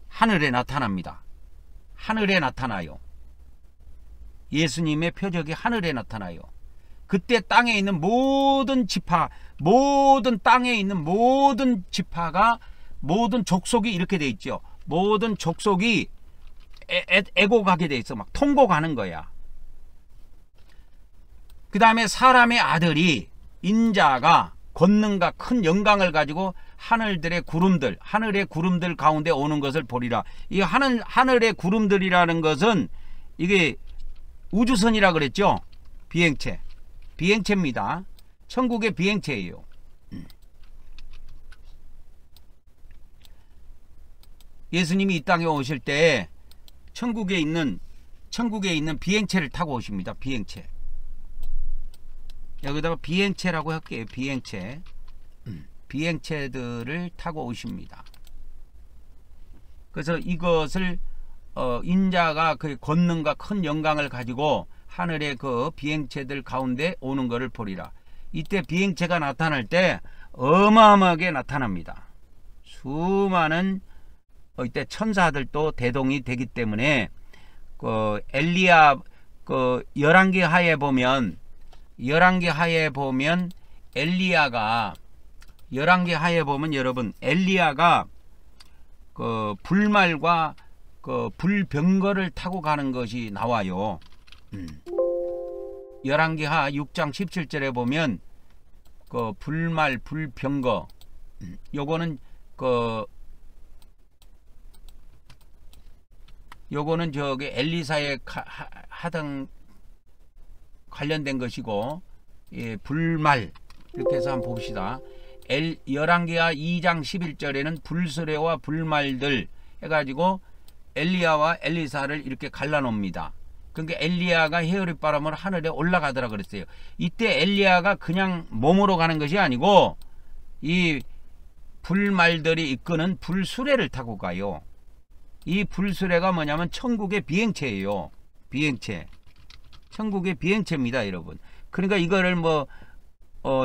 하늘에 나타납니다. 하늘에 나타나요. 예수님의 표적이 하늘에 나타나요. 그때 땅에 있는 모든 지파, 모든 땅에 있는 모든 지파가, 모든 족속이 이렇게 돼 있죠. 모든 족속이 애곡하게 돼 있어. 막 통곡하는 거야. 그 다음에 사람의 아들이, 인자가 권능과 큰 영광을 가지고 하늘의 구름들 가운데 오는 것을 보리라. 이 하늘의 구름들이라는 것은 이게 우주선이라 그랬죠. 비행체입니다. 천국의 비행체예요. 예수님이 이 땅에 오실 때 천국에 있는 비행체를 타고 오십니다. 비행체. 여기다가 비행체라고 할게요. 비행체들을 타고 오십니다. 그래서 이것을 인자가 그 권능과 큰 영광을 가지고 하늘의 그 비행체들 가운데 오는 것을 보리라. 이때 비행체가 나타날 때 어마어마하게 나타납니다. 수많은 이때 천사들도 대동이 되기 때문에 엘리야 열왕기 하에 보면 엘리야가 열왕기 하에 보면 여러분 엘리야가 불말과 불병거를 타고 가는 것이 나와요. 열왕기하 6장 17절에 보면 불말 불병거 요거는 저기 엘리사의 하던 관련된 것이고, 예, 불말 이렇게 해서 한번 봅시다. 열왕기하 2장 11절에는 불수레와 불말들 해가지고 엘리야와 엘리사를 이렇게 갈라놓습니다. 그러니까 엘리야가 헤어릿바람으로 하늘에 올라가더라 그랬어요. 이때 엘리야가 그냥 몸으로 가는 것이 아니고 이 불말들이 이끄는 불수레를 타고 가요. 이 불수레가 뭐냐면 천국의 비행체예요. 비행체. 천국의 비행체입니다, 여러분. 그러니까 이거를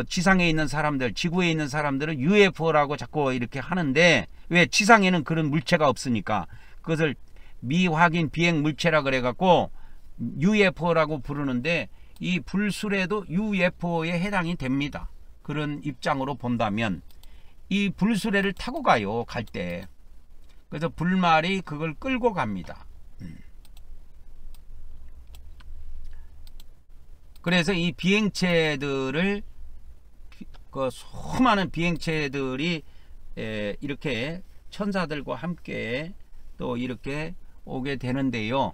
지상에 있는 사람들, 지구에 있는 사람들은 UFO라고 자꾸 이렇게 하는데, 왜? 지상에는 그런 물체가 없으니까. 그것을 미확인 비행 물체라 그래갖고 UFO라고 부르는데, 이 불수레도 UFO에 해당이 됩니다. 그런 입장으로 본다면 이 불수레를 타고 가요, 갈 때. 그래서 불말이 그걸 끌고 갑니다. 그래서 이 비행체들을 수많은 비행체들이 이렇게 천사들과 함께 또 이렇게 오게 되는데요.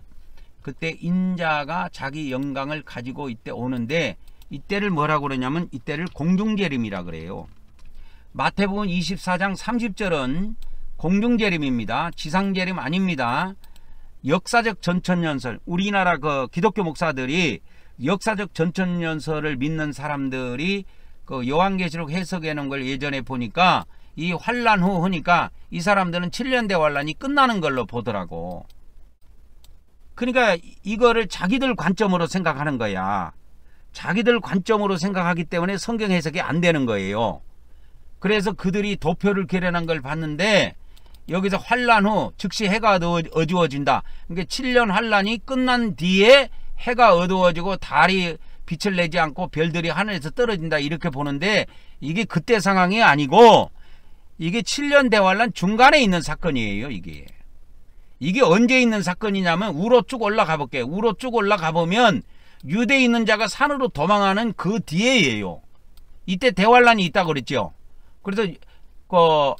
그때 인자가 자기 영광을 가지고 이때 오는데, 이때를 뭐라고 그러냐면 이때를 공중재림이라 그래요. 마태복음 24장 30절은 공중재림입니다. 지상재림 아닙니다. 역사적 전천연설, 우리나라 기독교 목사들이 역사적 전천연설을 믿는 사람들이 요한계시록 해석해 놓은 걸 예전에 보니까 이 환란 후 하니까 이 사람들은 7년대 환란이 끝나는 걸로 보더라고. 그러니까 이거를 자기들 관점으로 생각하는 거야. 자기들 관점으로 생각하기 때문에 성경 해석이 안 되는 거예요. 그래서 그들이 도표를 개련한 걸 봤는데, 여기서 환란 후 즉시 해가 어두워진다. 그러니까 7년 환란이 끝난 뒤에 해가 어두워지고 달이 빛을 내지 않고 별들이 하늘에서 떨어진다 이렇게 보는데, 이게 그때 상황이 아니고 이게 7년 대환란 중간에 있는 사건이에요. 이게 언제 있는 사건이냐면, 우로 쭉 올라가 볼게요. 우로 쭉 올라가 보면 유대에 있는 자가 산으로 도망하는 그 뒤에예요. 이때 대환란이 있다고 그랬죠. 그래서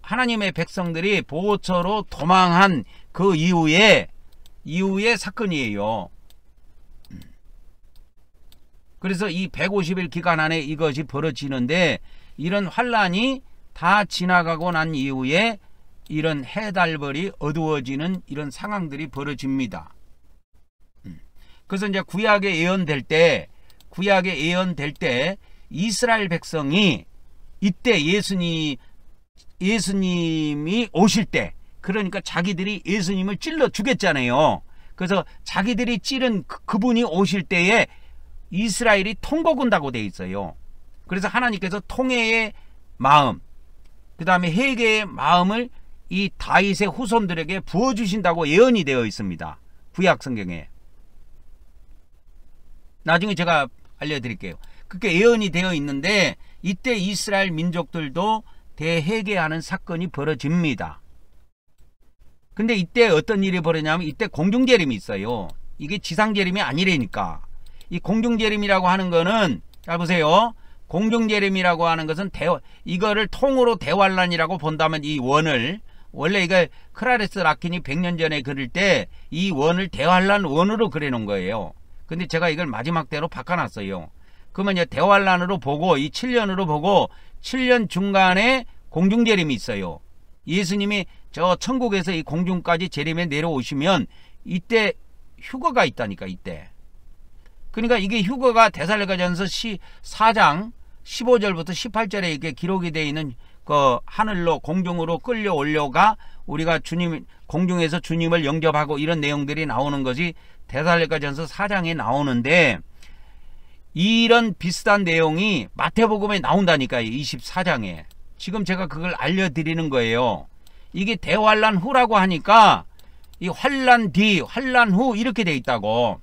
하나님의 백성들이 보호처로 도망한 그 이후에 사건이에요. 그래서 이 150일 기간 안에 이것이 벌어지는데, 이런 환란이 다 지나가고 난 이후에 이런 해달벌이 어두워지는 이런 상황들이 벌어집니다. 그래서 이제 구약에 예언될 때 이스라엘 백성이 이때 예수님이 오실 때, 그러니까 자기들이 예수님을 찔러 죽였잖아요. 그래서 자기들이 찌른 그분이 오실 때에 이스라엘이 통곡한다고 돼 있어요. 그래서 하나님께서 통회의 마음, 그 다음에 회개의 마음을 이 다윗의 후손들에게 부어주신다고 예언이 되어 있습니다. 구약 성경에. 나중에 제가 알려드릴게요. 그렇게 예언이 되어 있는데, 이때 이스라엘 민족들도 대회개하는 사건이 벌어집니다. 근데 이때 어떤 일이 벌어지냐면, 이때 공중재림이 있어요. 이게 지상재림이 아니라니까. 이 공중재림이라고 하는 거는, 잘 보세요. 공중재림이라고 하는 것은 이거를 통으로 대환란이라고 본다면, 이 원을, 원래 이거 크라레스 라킨이 100년 전에 그릴 때 이 원을 대환란 원으로 그려놓은 거예요. 근데 제가 이걸 마지막 대로 바꿔놨어요. 그러면 이제 대환란으로 보고, 이 7년으로 보고, 7년 중간에 공중재림이 있어요. 예수님이 저 천국에서 이 공중까지 재림에 내려오시면 이때 휴거가 있다니까, 이때. 그러니까 이게 휴거가 데살로니가전서 4장 15절부터 18절에 이게 기록이 되어 있는 그 하늘로 공중으로 끌려 올려가 우리가 공중에서 주님을 영접하고 이런 내용들이 나오는 것이 데살로니가전서 4장에 나오는데, 이런 비슷한 내용이 마태복음에 나온다니까요. 24장에. 지금 제가 그걸 알려드리는 거예요. 이게 대환란 후라고 하니까 이 환란 뒤, 환란 후 이렇게 돼 있다고.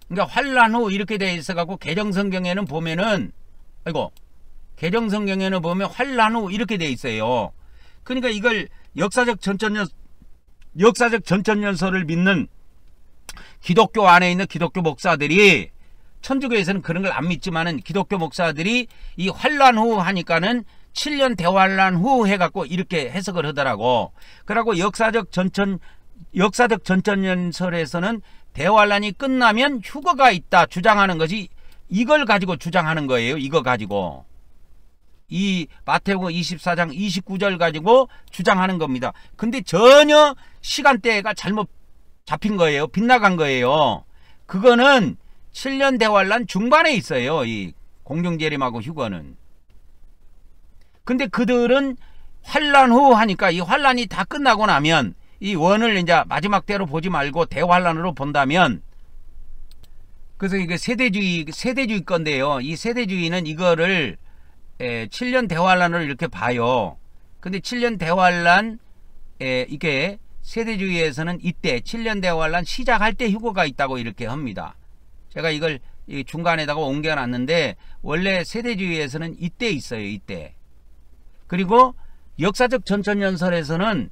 그러니까 환란 후 이렇게 돼 있어갖고 개정성경에는 보면은, 개정성경에는 보면 환란 후 이렇게 돼 있어요. 그러니까 이걸 역사적 전천년서를 믿는 기독교 안에 있는 기독교 목사들이, 천주교에서는 그런 걸 안 믿지만은 기독교 목사들이 이 환란 후 하니까는 7년 대환란 후 해갖고 이렇게 해석을 하더라고. 그러고 역사적 전천년설에서는 대환란이 끝나면 휴거가 있다 주장하는 것이, 이걸 가지고 주장하는 거예요. 이거 가지고. 이 마태복음 24장 29절 가지고 주장하는 겁니다. 근데 전혀 시간대가 잘못 잡힌 거예요. 빗나간 거예요. 그거는 7년 대환란 중반에 있어요. 이 공중재림하고 휴거는. 근데 그들은 환란 후 하니까, 이 환란이 다 끝나고 나면 이 원을 이제 마지막 때로 보지 말고 대환란으로 본다면, 그래서 이게 세대주의 건데요. 이 세대주의는 이거를 7년 대환란으로 이렇게 봐요. 근데 7년 대환란, 이게 세대주의에서는 이때 7년 대환란 시작할 때 휴거가 있다고 이렇게 합니다. 제가 이걸 중간에다가 옮겨놨는데, 원래 세대주의에서는 이때 있어요. 이때. 그리고 역사적 전천년설에서는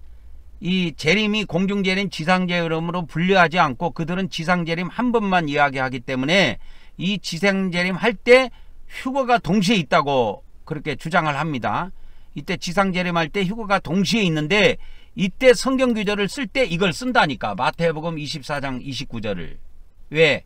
이 재림이 공중재림, 지상재림으로 분류하지 않고, 그들은 지상재림 한 번만 이야기하기 때문에 이 지상재림 할 때 휴거가 동시에 있다고 그렇게 주장을 합니다. 이때 지상재림 할 때 휴거가 동시에 있는데, 이때 성경 규절을 쓸 때 이걸 쓴다니까. 마태복음 24장 29절을. 왜?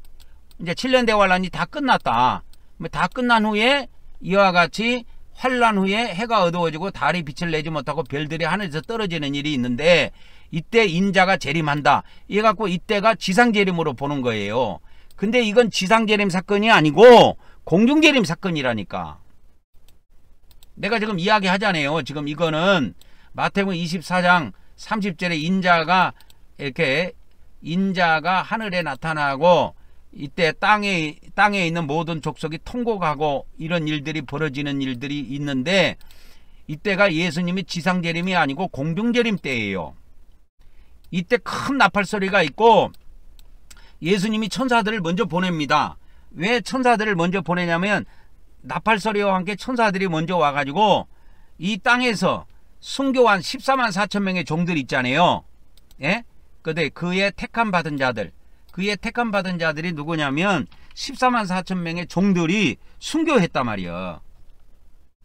이제 7년 대환란이 다 끝났다. 다 끝난 후에 이와 같이 환란 후에 해가 어두워지고 달이 빛을 내지 못하고 별들이 하늘에서 떨어지는 일이 있는데, 이때 인자가 재림한다. 이래 갖고 이때가 지상재림으로 보는 거예요. 근데 이건 지상재림 사건이 아니고 공중재림 사건이라니까. 내가 지금 이야기하잖아요. 지금 이거는 마태복음 24장 30절에 인자가 하늘에 나타나고, 이때 땅에 있는 모든 족속이 통곡하고 이런 일들이 벌어지는 일들이 있는데, 이때가 예수님이 지상재림이 아니고 공중재림 때예요. 이때 큰 나팔 소리가 있고 예수님이 천사들을 먼저 보냅니다. 왜 천사들을 먼저 보내냐면 나팔소리와 함께 천사들이 먼저 와가지고 이 땅에서 순교한 14만 4천 명의 종들 있잖아요. 예? 근데 그의 택함 받은 자들, 그의 택함 받은 자들이 누구냐면 14만 4천 명의 종들이 순교했단 말이야.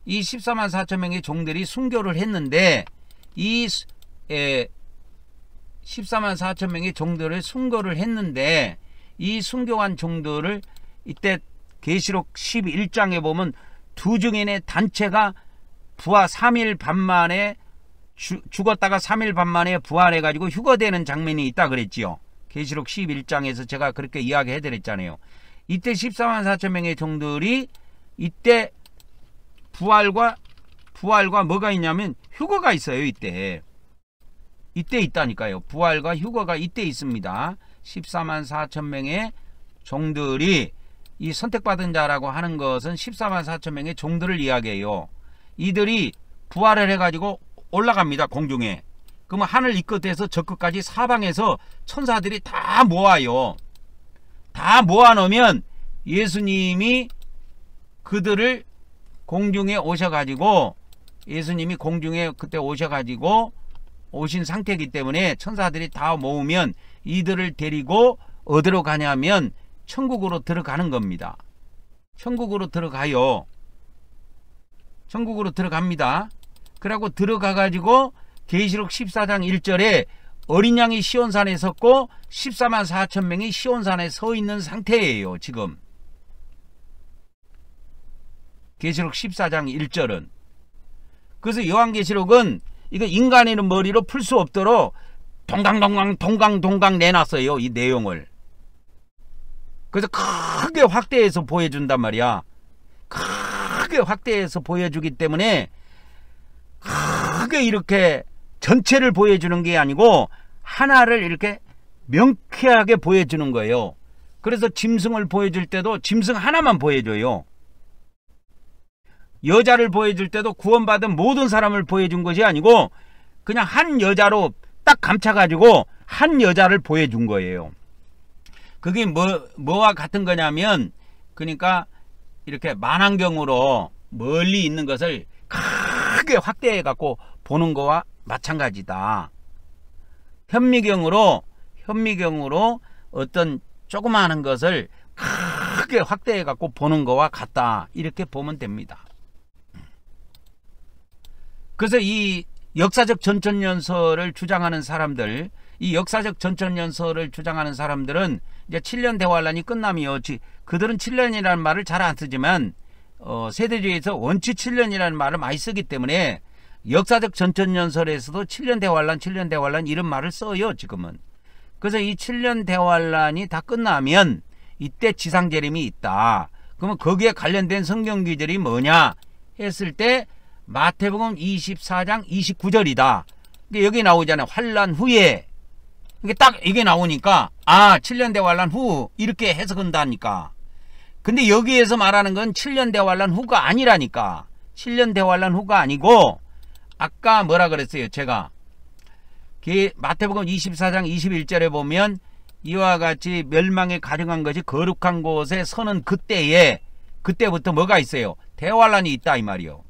이 14만 4천 명의 종들이 순교를 했는데 이 14만 4천 명의 종들을 순교를 했는데 이 순교한 종들을 이때 계시록 11장에 보면 두 증인의 단체가 부활 3일 반 만에 죽었다가 3일 반 만에 부활해가지고 휴거되는 장면이 있다 그랬지요. 계시록 11장에서 제가 그렇게 이야기해 드렸잖아요. 이때 14만 4천 명의 종들이 이때 부활과 뭐가 있냐면 휴거가 있어요. 이때 있다니까요. 부활과 휴거가 이때 있습니다. 14만 4천 명의 종들이 이 선택받은 자라고 하는 것은 14만 4천 명의 종들을 이야기해요. 이들이 부활을 해가지고 올라갑니다. 공중에. 그러면 하늘 이 끝에서 저 끝까지 사방에서 천사들이 다 모아요. 다 모아놓으면 예수님이 그들을 공중에 오셔가지고 예수님이 공중에 그때 오셔가지고 오신 상태이기 때문에 천사들이 다 모으면 이들을 데리고 어디로 가냐면 천국으로 들어가는 겁니다. 천국으로 들어가요. 천국으로 들어갑니다. 그러고 들어가가지고 계시록 14장 1절에 어린 양이 시온산에 섰고 14만 4천 명이 시온산에 서 있는 상태예요. 지금 계시록 14장 1절은. 그래서 요한계시록은 이거 인간의 머리로 풀 수 없도록 동강 내놨어요. 이 내용을. 그래서 크게 확대해서 보여준단 말이야. 크게 확대해서 보여주기 때문에 크게 이렇게 전체를 보여주는 게 아니고 하나를 이렇게 명쾌하게 보여주는 거예요. 그래서 짐승을 보여줄 때도 짐승 하나만 보여줘요. 여자를 보여줄 때도 구원받은 모든 사람을 보여준 것이 아니고 그냥 한 여자로 딱 감춰가지고 한 여자를 보여준 거예요. 그게 뭐와 같은 거냐면 그러니까 이렇게 만안경으로 멀리 있는 것을 크게 확대해 갖고 보는 거와 마찬가지다. 현미경으로 어떤 조그마한 것을 크게 확대해 갖고 보는 거와 같다. 이렇게 보면 됩니다. 그래서 이 역사적 전천연설을 주장하는 사람들, 이 역사적 전천연설을 주장하는 사람들은 이제 7년 대환란이 끝나면 그들은 7년이라는 말을 잘 안 쓰지만 세대주의에서 원치 7년이라는 말을 많이 쓰기 때문에 역사적 전천연설에서도 7년 대환란 이런 말을 써요. 지금은. 그래서 이 7년 대환란이 다 끝나면 이때 지상재림이 있다. 그러면 거기에 관련된 성경 구절이 뭐냐 했을 때 마태복음 24장 29절이다. 여기 나오잖아요. 환란 후에. 이게 딱 이게 나오니까 7년 대환란 후 이렇게 해석한다니까. 근데 여기에서 말하는 건 7년 대환란 후가 아니라니까. 7년 대환란 후가 아니고 아까 뭐라 그랬어요? 제가 마태복음 24장 21절에 보면 이와 같이 멸망에 가증한 것이 거룩한 곳에 서는 그때부터 뭐가 있어요? 대환란이 있다 이 말이요.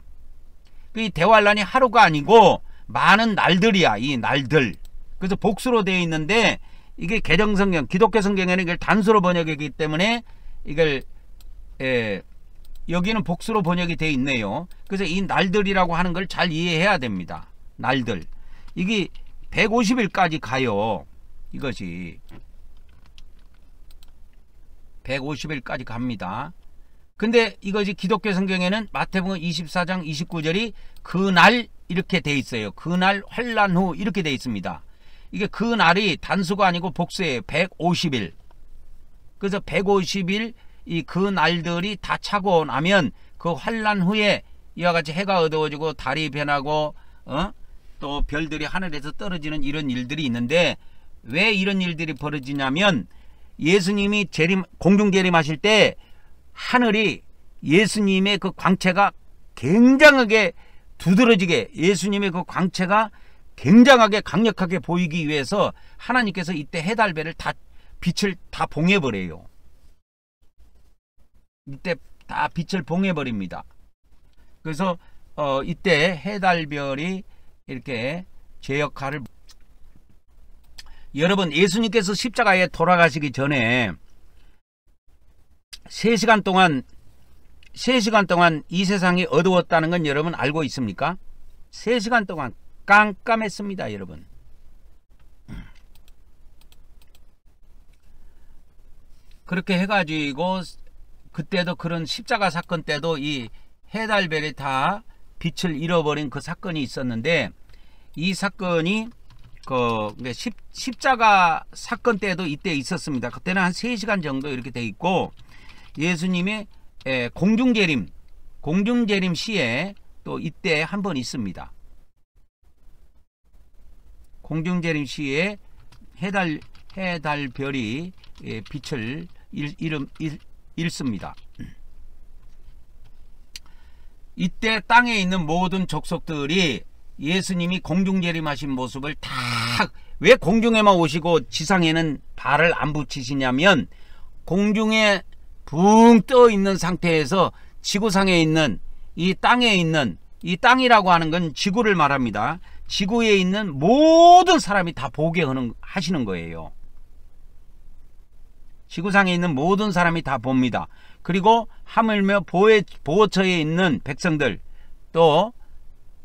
이 대환란이 하루가 아니고 많은 날들이야. 이 날들. 그래서 복수로 되어 있는데 이게 개정성경 기독교 성경에는 이걸 단수로 번역이기 때문에 이걸 여기는 복수로 번역이 되어 있네요. 그래서 이 날들이라고 하는 걸 잘 이해해야 됩니다. 날들. 이게 150일까지 가요. 이것이 150일까지 갑니다. 근데 이것이 기독교 성경에는 마태복음 24장 29절이 그날 이렇게 돼 있어요. 그날 환란 후 이렇게 돼 있습니다. 이게 그날이 단수가 아니고 복수예요. 150일. 그래서 150일 이 그날들이 다 차고 나면 그 환란 후에 이와 같이 해가 어두워지고 달이 변하고 또 별들이 하늘에서 떨어지는 이런 일들이 있는데 왜 이런 일들이 벌어지냐면 예수님이 공중 재림하실 때 하늘이 예수님의 그 광채가 굉장하게 두드러지게 예수님의 그 광채가 굉장하게 강력하게 보이기 위해서 하나님께서 이때 해달배를 다 빛을 다 봉해버려요. 이때 다 빛을 봉해버립니다. 그래서 이때 해달별이 이렇게 제 역할을, 여러분 예수님께서 십자가에 돌아가시기 전에 3시간 동안 이 세상이 어두웠다는 건 여러분 알고 있습니까? 3시간 동안 깜깜했습니다, 여러분. 그렇게 해가지고 그때도 그런 십자가 사건 때도 이 해달별이 다 빛을 잃어버린 그 사건이 있었는데, 이 사건이 십자가 사건 때도 이때 있었습니다. 그때는 한 3시간 정도 이렇게 돼 있고, 예수님의 공중재림 시에 또 이때 한 번 있습니다. 공중재림 시에 해달별이 빛을 잃습니다. 이때 땅에 있는 모든 족속들이 예수님이 공중재림하신 모습을 다, 왜 공중에만 오시고 지상에는 발을 안 붙이시냐면, 공중에 붕 떠 있는 상태에서 지구상에 있는 이 땅에 있는, 이 땅이라고 하는 건 지구를 말합니다. 지구에 있는 모든 사람이 다 보게 하시는 거예요. 지구상에 있는 모든 사람이 다 봅니다. 그리고 하물며 보호처에 있는 백성들, 또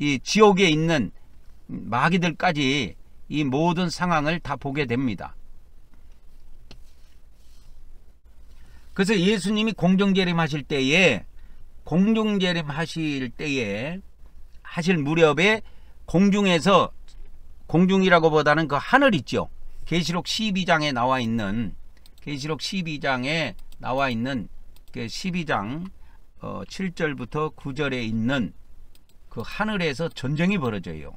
이 지옥에 있는 마귀들까지 이 모든 상황을 다 보게 됩니다. 그래서 예수님이 공중재림 하실 때에 하실 무렵에 공중에서, 공중이라고 보다는 그 하늘 있죠. 계시록 12장에 나와 있는 그 12장 7절부터 9절에 있는 그 하늘에서 전쟁이 벌어져요.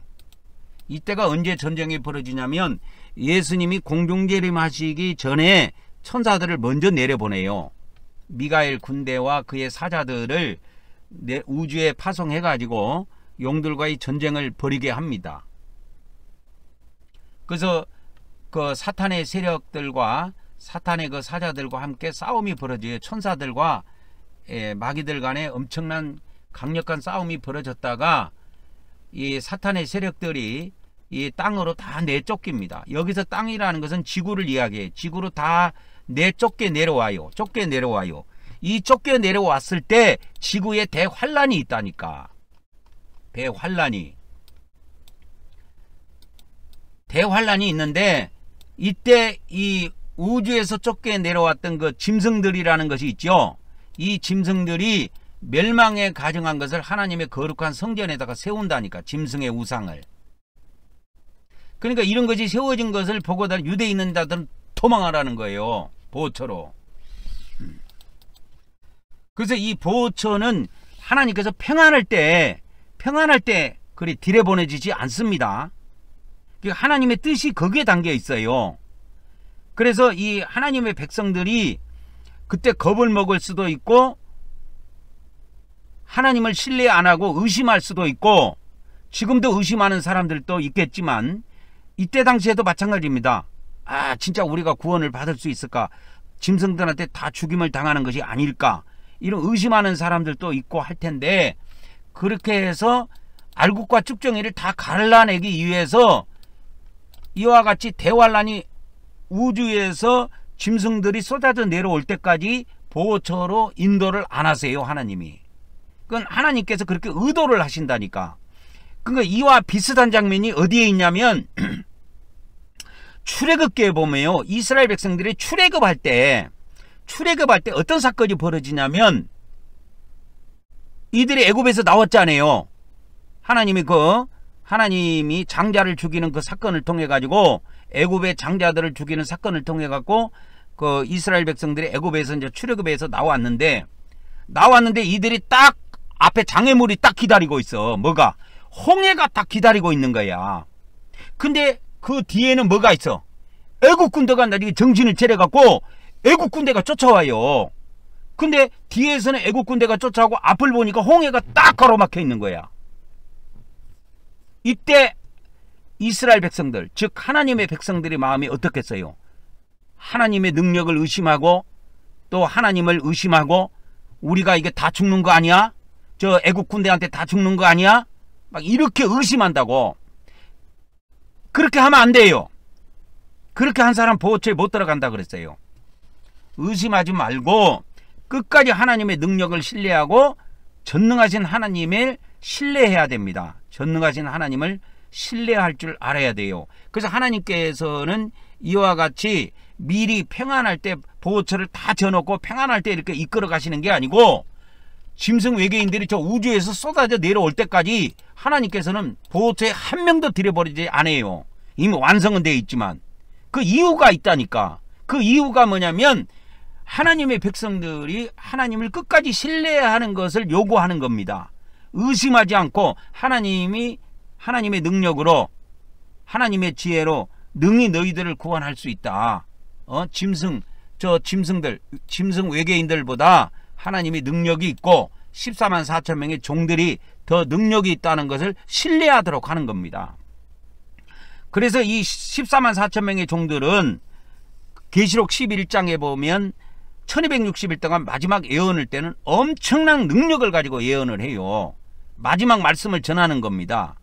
이때가 언제 전쟁이 벌어지냐면, 예수님이 공중재림 하시기 전에 천사들을 먼저 내려보내요. 미가엘 군대와 그의 사자들을 우주에 파송해 가지고 용들과의 전쟁을 벌이게 합니다. 그래서 그 사탄의 세력들과 사탄의 그 사자들과 함께 싸움이 벌어져요. 천사들과 마귀들 간에 엄청난 강력한 싸움이 벌어졌다가 이 사탄의 세력들이 이 땅으로 다 내쫓깁니다. 여기서 땅이라는 것은 지구를 이야기해요. 지구로 다 쫓겨 내려와요. 이 쫓겨 내려왔을 때 지구에 대환란이 있다니까. 대환란이 있는데, 이때 이 우주에서 쫓겨 내려왔던 그 짐승들이라는 것이 있죠. 이 짐승들이 멸망에 가증한 것을 하나님의 거룩한 성전에다가 세운다니까, 짐승의 우상을. 그러니까 이런 것이 세워진 것을 보고 유대에 있는 자들은 도망하라는 거예요, 보호처로. 그래서 이 보호처는 하나님께서 평안할 때 그리 들여보내지지 않습니다. 하나님의 뜻이 거기에 담겨 있어요. 그래서 이 하나님의 백성들이 그때 겁을 먹을 수도 있고, 하나님을 신뢰 안 하고 의심할 수도 있고, 지금도 의심하는 사람들도 있겠지만, 이때 당시에도 마찬가지입니다. 아, 진짜 우리가 구원을 받을 수 있을까? 짐승들한테 다 죽임을 당하는 것이 아닐까? 이런 의심하는 사람들도 있고 할 텐데, 그렇게 해서 알곡과 쭉정이를 다 갈라내기 위해서 이와 같이 대환란이 우주에서 짐승들이 쏟아져 내려올 때까지 보호처로 인도를 안 하세요, 하나님이. 그건 하나님께서 그렇게 의도를 하신다니까. 그러니까 이와 비슷한 장면이 어디에 있냐면 출애굽기에 보면요, 이스라엘 백성들이 출애굽할 때 어떤 사건이 벌어지냐면, 이들이 애굽에서 나왔잖아요. 하나님이 장자를 죽이는 그 사건을 통해 가지고, 애굽의 장자들을 죽이는 사건을 통해 갖고 그 이스라엘 백성들이 애굽에서 이제 출애굽에서 나왔는데 이들이 딱 앞에 장애물이 딱 기다리고 있어. 뭐가? 홍해가 딱 기다리고 있는 거야. 근데 그 뒤에는 뭐가 있어? 애국 군대가 나중에 정신을 차려 갖고 애국 군대가 쫓아와요. 근데 뒤에서는 애국 군대가 쫓아오고 앞을 보니까 홍해가 딱 가로막혀 있는 거야. 이때 이스라엘 백성들, 즉 하나님의 백성들의 마음이 어떻겠어요? 하나님의 능력을 의심하고, 또 하나님을 의심하고, 우리가 이게 다 죽는 거 아니야? 저 애국 군대한테 다 죽는 거 아니야? 막 이렇게 의심한다고. 그렇게 하면 안 돼요. 그렇게 한 사람 보호처에 못 들어간다 그랬어요. 의심하지 말고 끝까지 하나님의 능력을 신뢰하고 전능하신 하나님을 신뢰해야 됩니다. 전능하신 하나님을 신뢰할 줄 알아야 돼요. 그래서 하나님께서는 이와 같이 미리 평안할 때 보호처를 다 져놓고 평안할 때 이렇게 이끌어 가시는 게 아니고 짐승 외계인들이 저 우주에서 쏟아져 내려올 때까지 하나님께서는 보호처에 한 명도 들여버리지 않아요. 이미 완성은 되어 있지만 그 이유가 있다니까. 그 이유가 뭐냐면 하나님의 백성들이 하나님을 끝까지 신뢰하는 것을 요구하는 겁니다. 의심하지 않고 하나님의 능력으로 하나님의 지혜로 능히 너희들을 구원할 수 있다. 짐승 외계인들보다 하나님의 능력이 있고 14만 4천 명의 종들이 더 능력이 있다는 것을 신뢰하도록 하는 겁니다. 그래서 이 14만 4천 명의 종들은 계시록 11장에 보면 1260일 동안 마지막 예언을 때는 엄청난 능력을 가지고 예언을 해요. 마지막 말씀을 전하는 겁니다.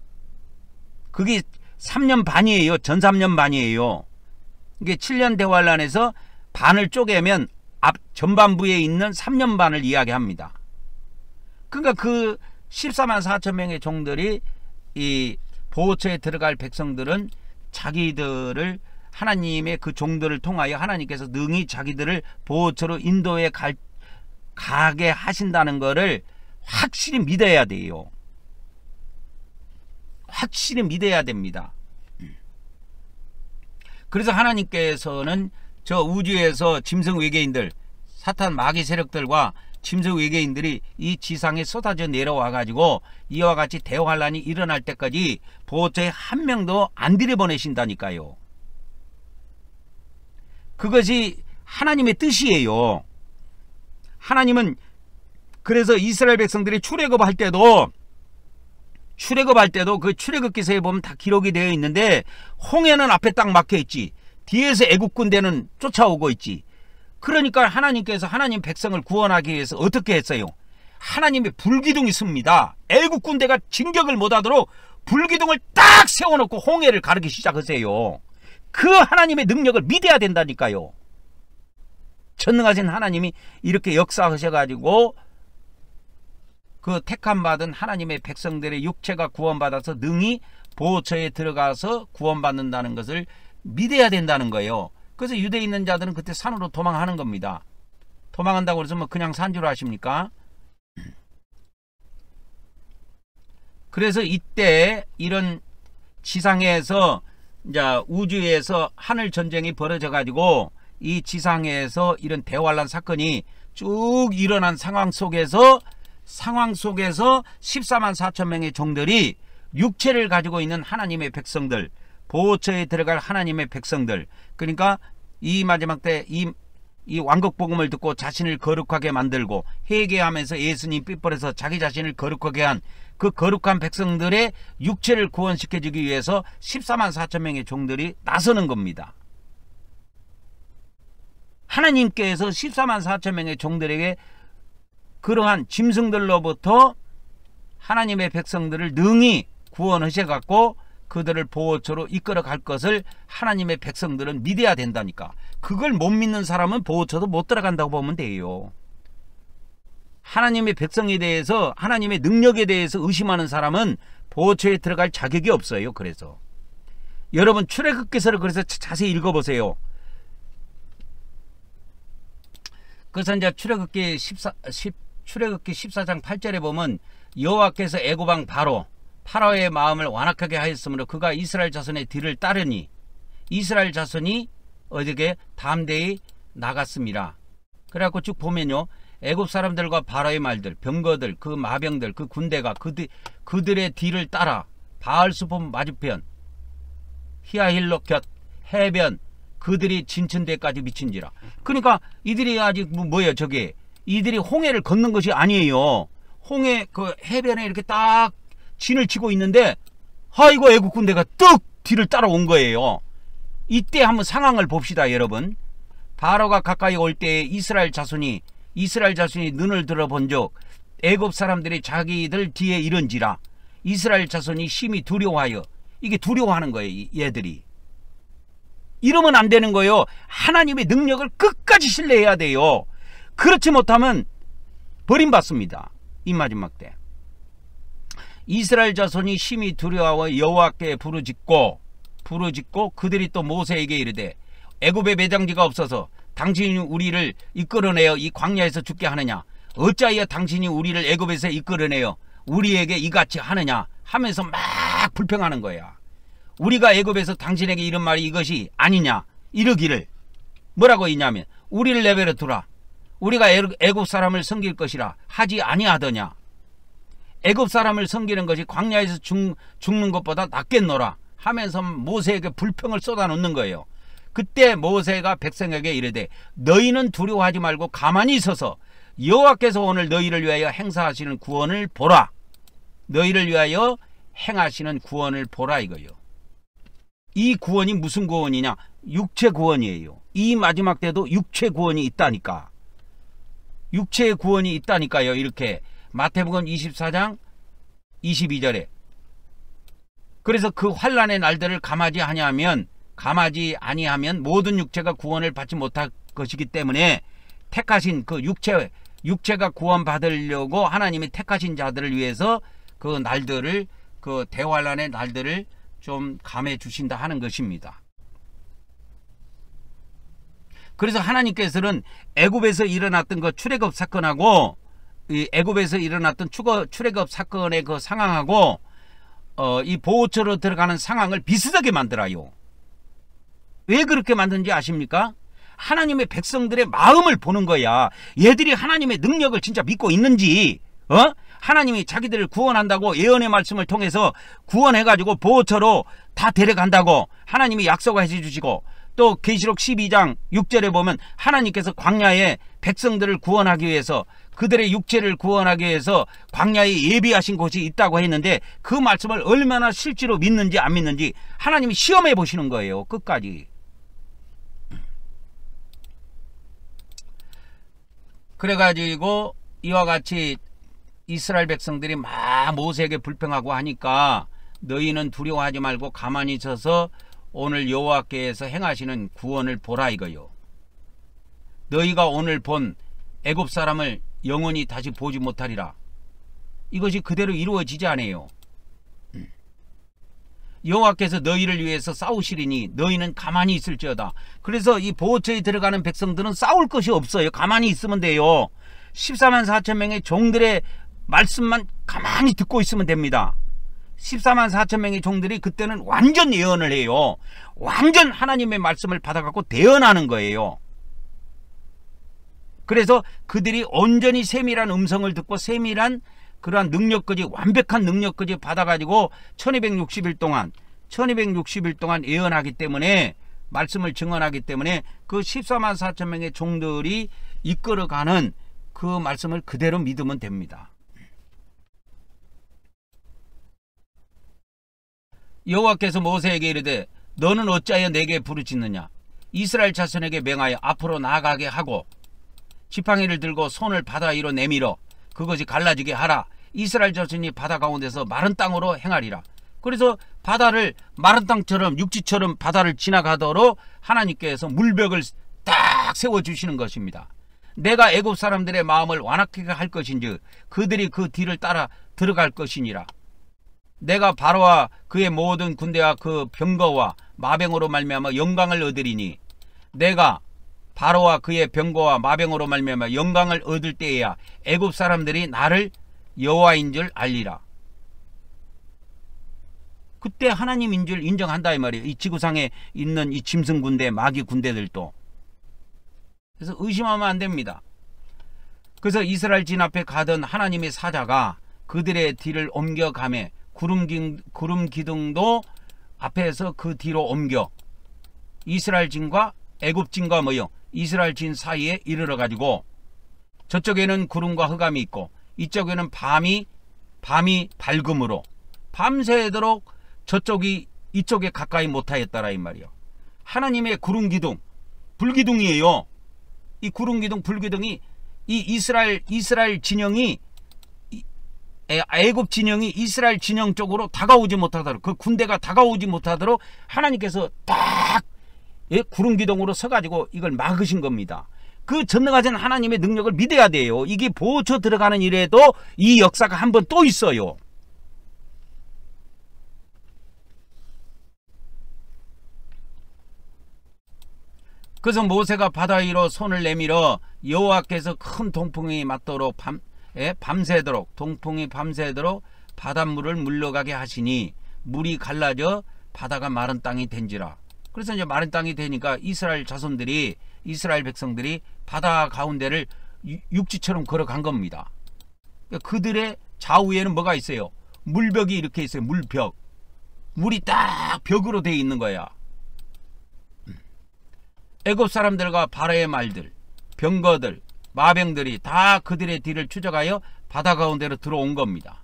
그게 3년 반이에요. 전 3년 반이에요. 이게 7년 대환란에서 반을 쪼개면 앞 전반부에 있는 3년 반을 이야기합니다. 그러니까 그 14만 4천 명의 종들이 이 보호처에 들어갈 백성들은 자기들을 하나님의 그 종들을 통하여 하나님께서 능히 자기들을 보호처로 인도에 가게 하신다는 것을 확실히 믿어야 돼요. 확실히 믿어야 됩니다. 그래서 하나님께서는 저 우주에서 짐승 외계인들, 사탄 마귀 세력들과 짐승 외계인들이 이 지상에 쏟아져 내려와 가지고 이와 같이 대환란이 일어날 때까지 보호처에 한 명도 안 들여보내신다니까요. 그것이 하나님의 뜻이에요. 하나님은 그래서 이스라엘 백성들이 출애굽할 때도 그 출애굽기서에 보면 다 기록이 되어 있는데 홍해는 앞에 딱 막혀 있지. 뒤에서 애국 군대는 쫓아오고 있지. 그러니까 하나님께서 하나님 백성을 구원하기 위해서 어떻게 했어요? 하나님의 불기둥이 씁니다. 애국 군대가 진격을 못하도록 불기둥을 딱 세워놓고 홍해를 가르기 시작하세요. 그 하나님의 능력을 믿어야 된다니까요. 전능하신 하나님이 이렇게 역사하셔가지고 그 택함받은 하나님의 백성들의 육체가 구원받아서 능히 보호처에 들어가서 구원받는다는 것을 믿어야 된다는 거예요. 그래서 유대에 있는 자들은 그때 산으로 도망하는 겁니다. 도망한다고 해서 뭐 그냥 산 줄 아십니까? 그래서 이때 이런 지상에서 이제 우주에서 하늘 전쟁이 벌어져 가지고 이 지상에서 이런 대환란 사건이 쭉 일어난 상황 속에서 14만 4천 명의 종들이 육체를 가지고 있는 하나님의 백성들, 보호처에 들어갈 하나님의 백성들, 그러니까 이 마지막 때 이 왕국 복음을 듣고 자신을 거룩하게 만들고 회개하면서 예수님 삐뿔에서 자기 자신을 거룩하게 한 그 거룩한 백성들의 육체를 구원시켜주기 위해서 14만 4천 명의 종들이 나서는 겁니다. 하나님께서 14만 4천 명의 종들에게 그러한 짐승들로부터 하나님의 백성들을 능히 구원하셔갖고 그들을 보호처로 이끌어 갈 것을 하나님의 백성들은 믿어야 된다니까. 그걸 못 믿는 사람은 보호처도 못 들어간다고 보면 돼요. 하나님의 백성에 대해서, 하나님의 능력에 대해서 의심하는 사람은 보호처에 들어갈 자격이 없어요. 그래서 여러분 출애굽기서를 그래서 자세히 읽어보세요. 그래서 이제 출애굽기 14장 8절에 보면 여호와께서 애굽 왕 파라오의 마음을 완악하게 하였으므로 그가 이스라엘 자손의 뒤를 따르니 이스라엘 자손이 어디게 담대히 나갔습니다. 그래갖고 쭉 보면요, 애굽 사람들과 바로의 말들, 병거들, 그 마병들, 그 군대가 그들의 뒤를 따라 바알수폰 맞은편 히아힐로 곁 해변 그들이 진천대까지 미친지라. 그러니까 이들이 아직 뭐예요? 저게 이들이 홍해를 걷는 것이 아니에요. 홍해 그 해변에 이렇게 딱 진을 치고 있는데 아이고 애국 군대가 뚝 뒤를 따라온 거예요. 이때 한번 상황을 봅시다. 여러분, 바로가 가까이 올 때 이스라엘 자손이 이스라엘 자손이 눈을 들어본즉 애굽 사람들이 자기들 뒤에 이른지라. 이스라엘 자손이 심히 두려워하여. 이게 두려워하는 거예요. 얘들이. 이러면 안 되는 거예요. 하나님의 능력을 끝까지 신뢰해야 돼요. 그렇지 못하면 버림받습니다. 이 마지막 때. 이스라엘 자손이 심히 두려워하여 여호와께 부르짖고 그들이 또 모세에게 이르되 애굽에 매장지가 없어서 당신이 우리를 이끌어내어 이 광야에서 죽게 하느냐. 어찌하여 당신이 우리를 애굽에서 이끌어내어 우리에게 이같이 하느냐 하면서 막 불평하는 거야. 우리가 애굽에서 당신에게 이런 말이 이것이 아니냐. 이르기를 뭐라고 있냐면 우리를 내버려 두라. 우리가 애굽 사람을 섬길 것이라 하지 아니하더냐. 애굽 사람을 섬기는 것이 광야에서 죽는 것보다 낫겠노라 하면서 모세에게 불평을 쏟아놓는 거예요. 그때 모세가 백성에게 이르되 너희는 두려워하지 말고 가만히 있어서 여호와께서 오늘 너희를 위하여 행사하시는 구원을 보라. 너희를 위하여 행하시는 구원을 보라 이거예요. 이 구원이 무슨 구원이냐? 육체 구원이에요. 이 마지막 때도 육체 구원이 있다니까. 육체의 구원이 있다니까요. 이렇게 마태복음 24장 22절에 그래서 그 환난의 날들을 감하지 아니하면 모든 육체가 구원을 받지 못할 것이기 때문에 택하신 그 육체가 구원받으려고 하나님이 택하신 자들을 위해서 그 날들을 그 대환난의 날들을 좀 감해 주신다 하는 것입니다. 그래서 하나님께서는 애굽에서 일어났던 그 출애굽 사건하고 이 애굽에서 일어났던 출애굽 사건의 그 상황하고 이 보호처로 들어가는 상황을 비슷하게 만들어요. 왜 그렇게 만든지 아십니까? 하나님의 백성들의 마음을 보는 거야. 얘들이 하나님의 능력을 진짜 믿고 있는지, 하나님이 자기들을 구원한다고 예언의 말씀을 통해서 구원해가지고 보호처로 다 데려간다고 하나님이 약속을 해주시고, 또 계시록 12장 6절에 보면 하나님께서 광야에 백성들을 구원하기 위해서 그들의 육체를 구원하기 위해서 광야에 예비하신 곳이 있다고 했는데 그 말씀을 얼마나 실제로 믿는지 안 믿는지 하나님이 시험해 보시는 거예요. 끝까지. 그래가지고 이와 같이 이스라엘 백성들이 막 모세에게 불평하고 하니까 너희는 두려워하지 말고 가만히 서서 오늘 여호와께서 행하시는 구원을 보라 이거요. 너희가 오늘 본 애굽 사람을 영원히 다시 보지 못하리라. 이것이 그대로 이루어지지 않아요. 여호와께서 너희를 위해서 싸우시리니 너희는 가만히 있을지어다. 그래서 이 보호처에 들어가는 백성들은 싸울 것이 없어요. 가만히 있으면 돼요. 14만 4천 명의 종들의 말씀만 가만히 듣고 있으면 됩니다. 14만 4천 명의 종들이 그때는 완전 예언을 해요. 완전 하나님의 말씀을 받아갖고 대언하는 거예요. 그래서 그들이 온전히 세밀한 음성을 듣고 세밀한 그러한 능력까지, 완벽한 능력까지 받아가지고 1260일 동안 예언하기 때문에, 말씀을 증언하기 때문에 그 14만 4천 명의 종들이 이끌어가는 그 말씀을 그대로 믿으면 됩니다. 여호와께서 모세에게 이르되 너는 어찌하여 내게 부르짖느냐. 이스라엘 자손에게 명하여 앞으로 나아가게 하고 지팡이를 들고 손을 바다 위로 내밀어 그것이 갈라지게 하라. 이스라엘 자손이 바다 가운데서 마른 땅으로 행하리라. 그래서 바다를 마른 땅처럼, 육지처럼 바다를 지나가도록 하나님께서 물벽을 딱 세워주시는 것입니다. 내가 애굽 사람들의 마음을 완악하게 할 것인즉 그들이 그 뒤를 따라 들어갈 것이니라. 내가 바로와 그의 모든 군대와 그 병거와 마병으로 말미암아 영광을 얻으리니, 내가 바로와 그의 병거와 마병으로 말미암아 영광을 얻을 때에야 애굽 사람들이 나를 여호와인 줄 알리라. 그때 하나님인 줄 인정한다 이 말이에요. 이 지구상에 있는 이 짐승 군대, 마귀 군대들도. 그래서 의심하면 안 됩니다. 그래서 이스라엘 진 앞에 가던 하나님의 사자가 그들의 뒤를 옮겨가매 구름 기둥도 앞에서 그 뒤로 옮겨 이스라엘 진과 애굽 진과 모여 이스라엘 진 사이에 이르러 가지고, 저쪽에는 구름과 흑암이 있고 이쪽에는 밤이 밝음으로 밤새도록 저쪽이 이쪽에 가까이 못하였더라 이 말이요. 하나님의 구름 기둥, 불기둥이에요. 이 구름 기둥, 불기둥이 이 이스라엘 진영이 애굽 진영이 이스라엘 진영 쪽으로 다가오지 못하도록, 그 군대가 다가오지 못하도록 하나님께서 딱 구름 기둥으로 서가지고 이걸 막으신 겁니다. 그 전능하신 하나님의 능력을 믿어야 돼요. 이게 보초 들어가는 일에도 이 역사가 한 번 또 있어요. 그래서 모세가 바다 위로 손을 내밀어 여호와께서 큰 동풍이 맞도록 밤새도록, 동풍이 밤새도록 바닷물을 물러가게 하시니 물이 갈라져 바다가 마른 땅이 된지라. 그래서 이제 마른 땅이 되니까 이스라엘 백성들이 바다 가운데를 육지처럼 걸어간 겁니다. 그들의 좌우에는 뭐가 있어요? 물벽이 이렇게 있어요. 물벽. 물이 딱 벽으로 되어 있는 거야. 애굽 사람들과 바로의 말들, 병거들, 마병들이 다 그들의 뒤를 추적하여 바다 가운데로 들어온 겁니다.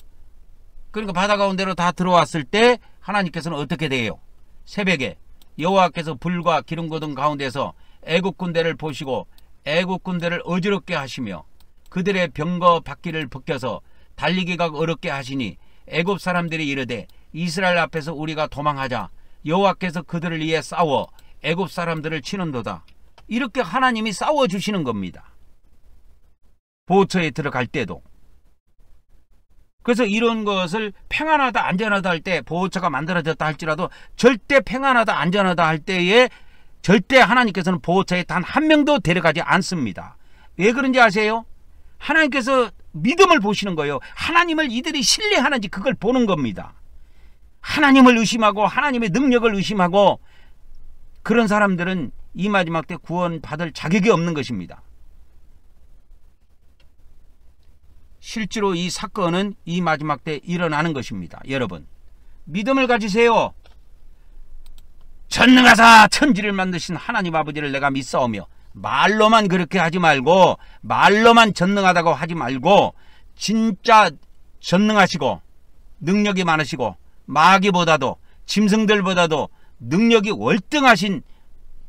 그러니까 바다 가운데로 다 들어왔을 때 하나님께서는 어떻게 돼요? 새벽에 여호와께서 불과 기름 거둔 가운데서 애굽 군대를 보시고 애굽 군대를 어지럽게 하시며 그들의 병거 바퀴를 벗겨서 달리기가 어렵게 하시니 애굽 사람들이 이르되 이스라엘 앞에서 우리가 도망하자. 여호와께서 그들을 위해 싸워 애굽 사람들을 치는도다. 이렇게 하나님이 싸워주시는 겁니다. 보초에 들어갈 때도. 그래서 이런 것을 평안하다 안전하다 할 때, 보호처가 만들어졌다 할지라도 절대 평안하다 안전하다 할 때에 절대 하나님께서는 보호처에 단 한 명도 데려가지 않습니다. 왜 그런지 아세요? 하나님께서 믿음을 보시는 거예요. 하나님을 이들이 신뢰하는지 그걸 보는 겁니다. 하나님을 의심하고 하나님의 능력을 의심하고 그런 사람들은 이 마지막 때 구원받을 자격이 없는 것입니다. 실제로 이 사건은 이 마지막 때 일어나는 것입니다. 여러분, 믿음을 가지세요. 전능하사 천지를 만드신 하나님 아버지를 내가 믿사오며, 말로만 그렇게 하지 말고, 말로만 전능하다고 하지 말고, 진짜 전능하시고 능력이 많으시고 마귀보다도 짐승들보다도 능력이 월등하신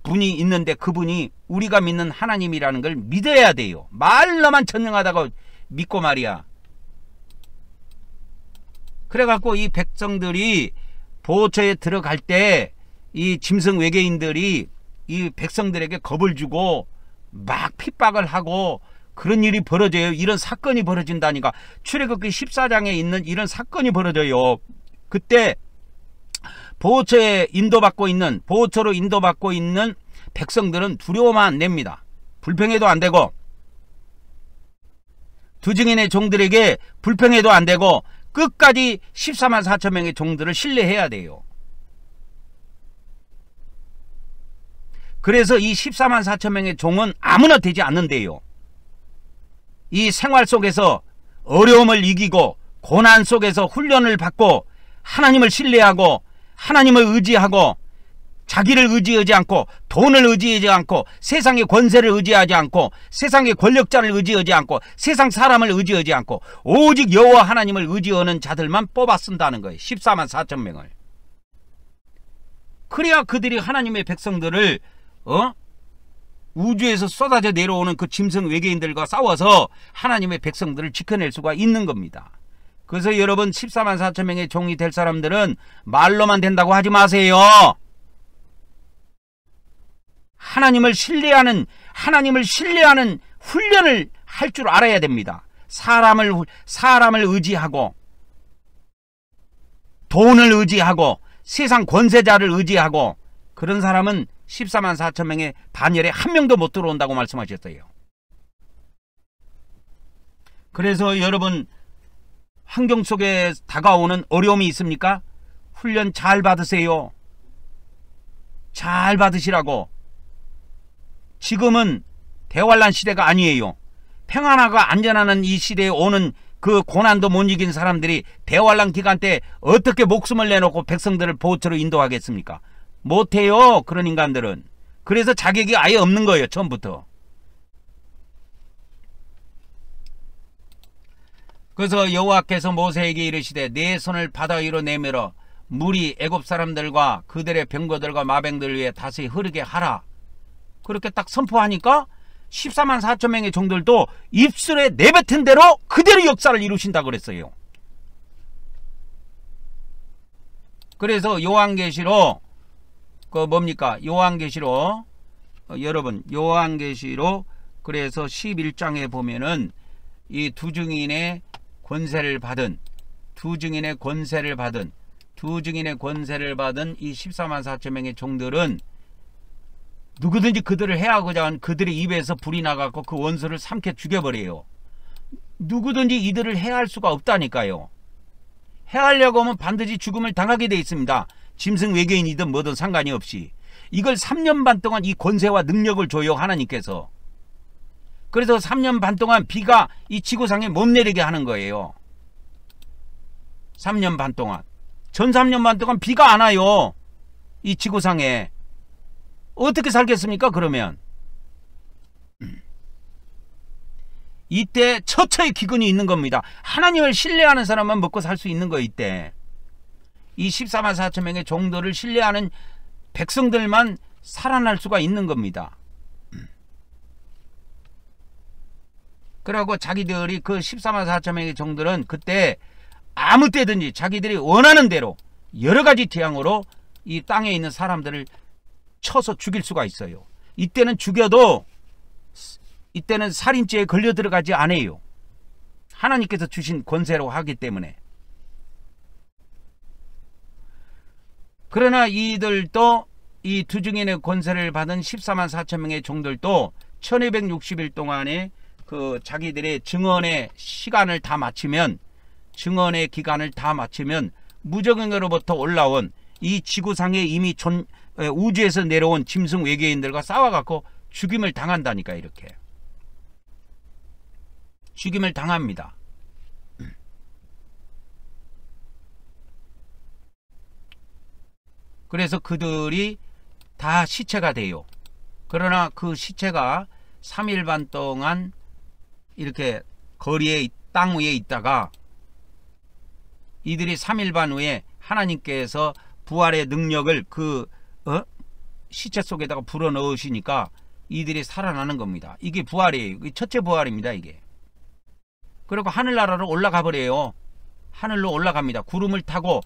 분이 있는데, 그분이 우리가 믿는 하나님이라는 걸 믿어야 돼요. 말로만 전능하다고 믿고 말이야. 그래갖고 이 백성들이 보호처에 들어갈 때 이 짐승 외계인들이 이 백성들에게 겁을 주고 막 핍박을 하고 그런 일이 벌어져요. 이런 사건이 벌어진다니까. 출애굽기 14장에 있는 이런 사건이 벌어져요. 그때 보호처로 인도받고 있는 백성들은 두려워만 안 냅니다. 불평해도 안 되고, 두 증인의 종들에게 불평해도 안 되고, 끝까지 14만 4천 명의 종들을 신뢰해야 돼요. 그래서 이 14만 4천 명의 종은 아무나 되지 않는데요. 이 생활 속에서 어려움을 이기고 고난 속에서 훈련을 받고 하나님을 신뢰하고 하나님을 의지하고 자기를 의지하지 않고 돈을 의지하지 않고 세상의 권세를 의지하지 않고 세상의 권력자를 의지하지 않고 세상 사람을 의지하지 않고 오직 여호와 하나님을 의지하는 자들만 뽑아 쓴다는 거예요. 14만 4천 명을. 그래야 그들이 하나님의 백성들을 우주에서 쏟아져 내려오는 그 짐승 외계인들과 싸워서 하나님의 백성들을 지켜낼 수가 있는 겁니다. 그래서 여러분, 14만 4천 명의 종이 될 사람들은 말로만 된다고 하지 마세요. 하나님을 신뢰하는 훈련을 할 줄 알아야 됩니다. 사람을 의지하고 돈을 의지하고 세상 권세자를 의지하고 그런 사람은 14만 4천 명의 반열에 한 명도 못 들어온다고 말씀하셨어요. 그래서 여러분, 환경 속에 다가오는 어려움이 있습니까? 훈련 잘 받으세요. 잘 받으시라고. 지금은 대환란 시대가 아니에요. 평안하고 안전하는 이 시대에 오는 그 고난도 못 이긴 사람들이 대환란 기간 때 어떻게 목숨을 내놓고 백성들을 보호처로 인도하겠습니까? 못해요, 그런 인간들은. 그래서 자격이 아예 없는 거예요, 처음부터. 그래서 여호와께서 모세에게 이르시되 내 손을 바다 위로 내밀어 물이 애굽 사람들과 그들의 병거들과 마병들을 위해 다시 흐르게 하라. 그렇게 딱 선포하니까 14만 4천 명의 종들도 입술에 내뱉은 대로 그대로 역사를 이루신다 그랬어요. 그래서 요한계시록 그 뭡니까? 요한계시록 여러분 요한계시록 그래서 11장에 보면은 이 두 증인의 권세를 받은 이 14만 4천 명의 종들은 누구든지 그들을 해하고자 하는 그들의 입에서 불이 나갖고 그 원수를 삼켜 죽여버려요. 누구든지 이들을 해할 수가 없다니까요. 해하려고 하면 반드시 죽음을 당하게 돼 있습니다. 짐승 외계인이든 뭐든 상관이 없이. 이걸 3년 반 동안 이 권세와 능력을 줘요, 하나님께서. 그래서 3년 반 동안 비가 이 지구상에 못 내리게 하는 거예요. 3년 반 동안. 전 3년 반 동안 비가 안 와요. 이 지구상에. 어떻게 살겠습니까, 그러면? 이때 처처의 기근이 있는 겁니다. 하나님을 신뢰하는 사람만 먹고 살 수 있는 거 이때. 이 14만 4천 명의 종들을 신뢰하는 백성들만 살아날 수가 있는 겁니다. 그러고 자기들이 그 14만 4천 명의 종들은 그때 아무 때든지 자기들이 원하는 대로 여러 가지 태양으로 이 땅에 있는 사람들을 쳐서 죽일 수가 있어요. 이때는 죽여도 이때는 살인죄에 걸려 들어가지 않아요. 하나님께서 주신 권세로 하기 때문에. 그러나 이들도 이 두 증인의 권세를 받은 14만 4천 명의 종들도 1260일 동안에 그 자기들의 증언의 시간을 다 마치면, 증언의 기간을 다 마치면 무적행으로부터 올라온 이 지구상에 이미 우주에서 내려온 짐승 외계인들과 싸워갖고 죽임을 당한다니까. 이렇게 죽임을 당합니다. 그래서 그들이 다 시체가 돼요. 그러나 그 시체가 3일 반 동안 이렇게 거리에 땅 위에 있다가 이들이 3일 반 후에 하나님께서 부활의 능력을 그 시체 속에다가 불어넣으시니까 이들이 살아나는 겁니다. 이게 부활이에요. 첫째 부활입니다, 이게. 그리고 하늘나라로 올라가 버려요. 하늘로 올라갑니다. 구름을 타고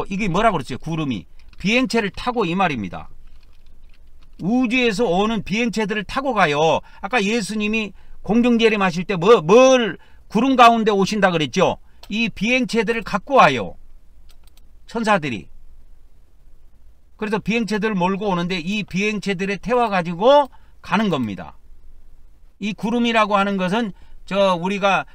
이게 뭐라고 그랬어요? 구름이 비행체를 타고 이 말입니다. 우주에서 오는 비행체들을 타고 가요. 아까 예수님이 공중재림하실 때 뭘 구름 가운데 오신다 그랬죠? 이 비행체들을 갖고 와요, 천사들이. 그래서 비행체들을 몰고 오는데 이 비행체들에 태워가지고 가는 겁니다. 이 구름이라고 하는 것은 우리가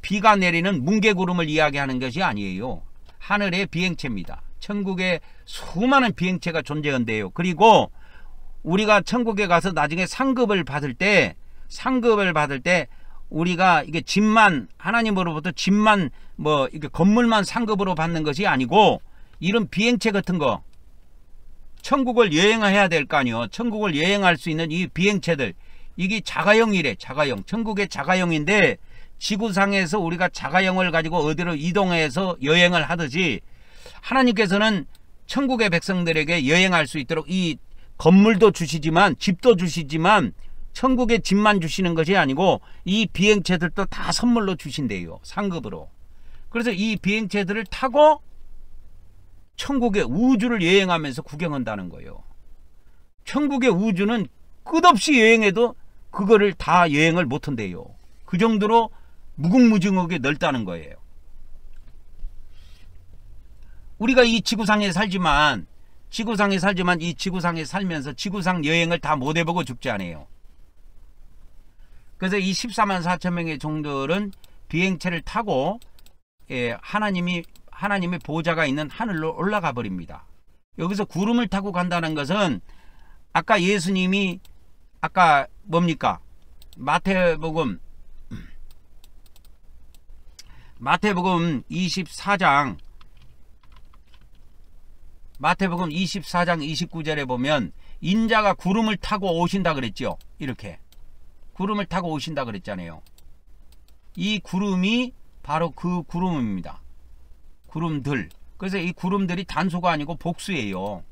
비가 내리는 뭉게구름을 이야기하는 것이 아니에요. 하늘의 비행체입니다. 천국에 수많은 비행체가 존재한대요. 그리고 우리가 천국에 가서 나중에 상급을 받을 때 우리가 이게 집만, 하나님으로부터 집만 이렇게 건물만 상급으로 받는 것이 아니고 이런 비행체 같은 거, 천국을 여행해야 될 거 아니요. 천국을 여행할 수 있는 이 비행체들, 이게 자가용이래. 자가용. 천국의 자가용인데 지구상에서 우리가 자가용을 가지고 어디로 이동해서 여행을 하듯이 하나님께서는 천국의 백성들에게 여행할 수 있도록 이 건물도 주시지만, 집도 주시지만 천국의 집만 주시는 것이 아니고 이 비행체들도 다 선물로 주신대요, 상급으로. 그래서 이 비행체들을 타고 천국의 우주를 여행하면서 구경한다는 거예요. 천국의 우주는 끝없이 여행해도 그거를 다 여행을 못한대요. 그 정도로 무궁무진하게 넓다는 거예요. 우리가 이 지구상에 살지만 이 지구상에 살면서 지구상 여행을 다 못 해보고 죽지 않아요. 그래서 이 14만 4천 명의 종들은 비행체를 타고 하나님의 보좌가 있는 하늘로 올라가 버립니다. 여기서 구름을 타고 간다는 것은 아까 예수님이 아까 뭡니까? 마태복음 24장 29절에 보면 인자가 구름을 타고 오신다 그랬죠. 이렇게 구름을 타고 오신다 그랬잖아요. 이 구름이 바로 그 구름입니다. 구름들. 그래서 이 구름들이 단수가 아니고 복수예요.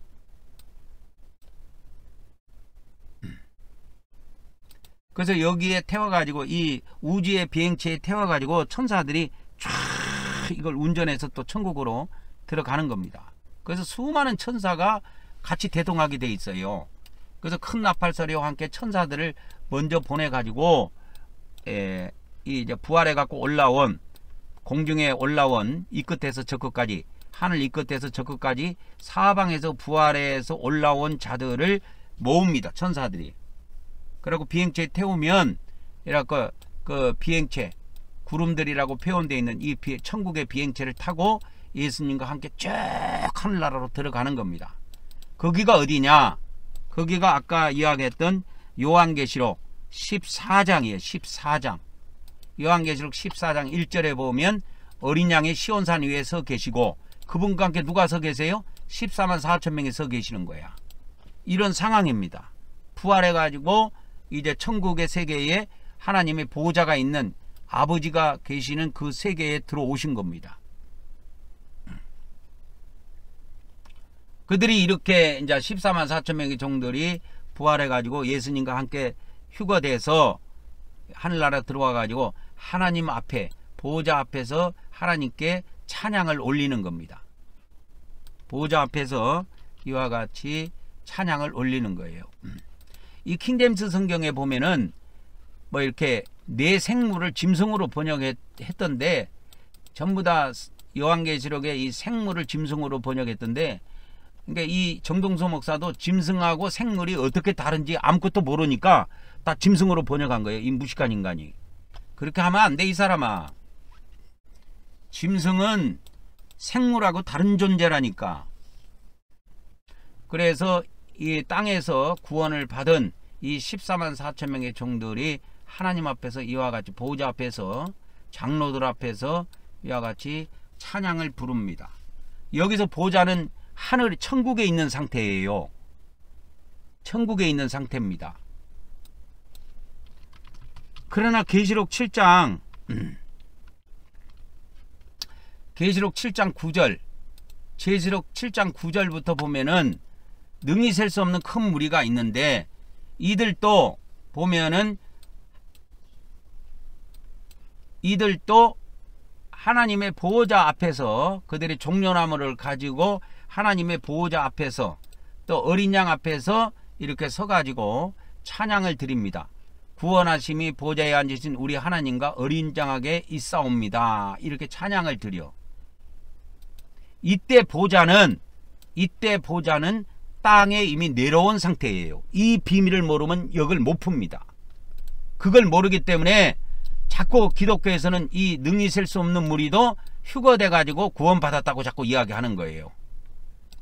그래서 여기에 태워가지고 이 우주의 비행체에 태워가지고 천사들이 쫙 이걸 운전해서 또 천국으로 들어가는 겁니다. 그래서 수많은 천사가 같이 대동하게 돼 있어요. 그래서 큰 나팔 소리와 함께 천사들을 먼저 보내가지고 이제 부활해 갖고 올라온, 공중에 올라온 이 끝에서 저 끝까지, 하늘 이 끝에서 저 끝까지 사방에서 부활해서 올라온 자들을 모읍니다. 천사들이. 그리고 비행체에 태우면 이라고 그 비행체, 구름들이라고 표현되어 있는 이 천국의 비행체를 타고 예수님과 함께 쭉 하늘나라로 들어가는 겁니다. 거기가 어디냐? 거기가 아까 이야기했던 요한계시록 14장이에요. 14장. 요한계시록 14장 1절에 보면 어린 양이 시온산 위에 서 계시고 그분과 함께 누가 서 계세요? 14만 4천 명이 서 계시는 거야. 이런 상황입니다. 부활해가지고 이제 천국의 세계에 하나님의 보호자가 있는 아버지가 계시는 그 세계에 들어오신 겁니다. 그들이 이렇게 이제 14만 4천 명의 종들이 부활해가지고 예수님과 함께 휴거돼서 하늘나라 들어와가지고 하나님 앞에, 보호자 앞에서 하나님께 찬양을 올리는 겁니다. 보호자 앞에서 이와 같이 찬양을 올리는 거예요. 이 킹제임스 성경에 보면은 뭐 이렇게 네 생물을 짐승으로 번역했던데, 전부 다 요한계시록에 이 생물을 짐승으로 번역했던데, 그러니까 이 정동수 목사도 짐승하고 생물이 어떻게 다른지 아무것도 모르니까 다 짐승으로 번역한 거예요. 이 무식한 인간이. 그렇게 하면 안 돼, 이 사람아. 짐승은 생물하고 다른 존재라니까. 그래서 이 땅에서 구원을 받은 이 14만 4천 명의 종들이 하나님 앞에서 이와 같이, 보호자 앞에서, 장로들 앞에서 이와 같이 찬양을 부릅니다. 여기서 보호자는 하늘, 천국에 있는 상태예요. 천국에 있는 상태입니다. 그러나 계시록 7장 계시록 7장 9절 계시록 7장 9절부터 보면은 능히 셀 수 없는 큰 무리가 있는데, 이들도 보면은 이들도 하나님의 보호자 앞에서, 그들의 종려나무를 가지고 하나님의 보호자 앞에서, 또 어린 양 앞에서 이렇게 서가지고 찬양을 드립니다. 구원하심이 보호자에 앉으신 우리 하나님과 어린 양에게 있사옵니다. 이렇게 찬양을 드려. 이때 보호자는 땅에 이미 내려온 상태예요. 이 비밀을 모르면 역을 못 풉니다. 그걸 모르기 때문에 자꾸 기독교에서는 이 능히 셀 수 없는 무리도 휴거돼 가지고 구원받았다고 자꾸 이야기하는 거예요.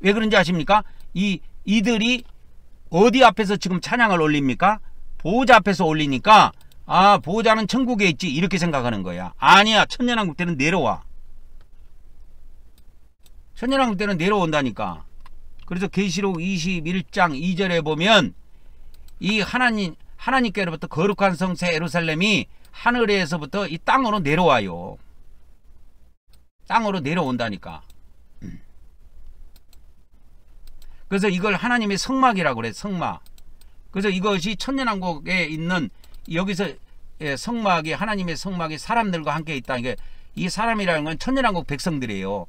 왜 그런지 아십니까? 이들이 어디 앞에서 지금 찬양을 올립니까? 보호자 앞에서 올리니까, 아, 보호자는 천국에 있지, 이렇게 생각하는 거야. 아니야, 천년왕국 때는 내려와. 천년왕국 때는 내려온다니까. 그래서 계시록 21장 2절에 보면 이 하나님께로부터 거룩한 성새 예루살렘이 하늘에서부터 이 땅으로 내려와요. 땅으로 내려온다니까. 그래서 이걸 하나님의 성막이라고 그래, 성막. 그래서 이것이 천년왕국에 있는, 여기서 성막이, 하나님의 성막이 사람들과 함께 있다. 이 사람이라는 건 천년왕국 백성들이에요.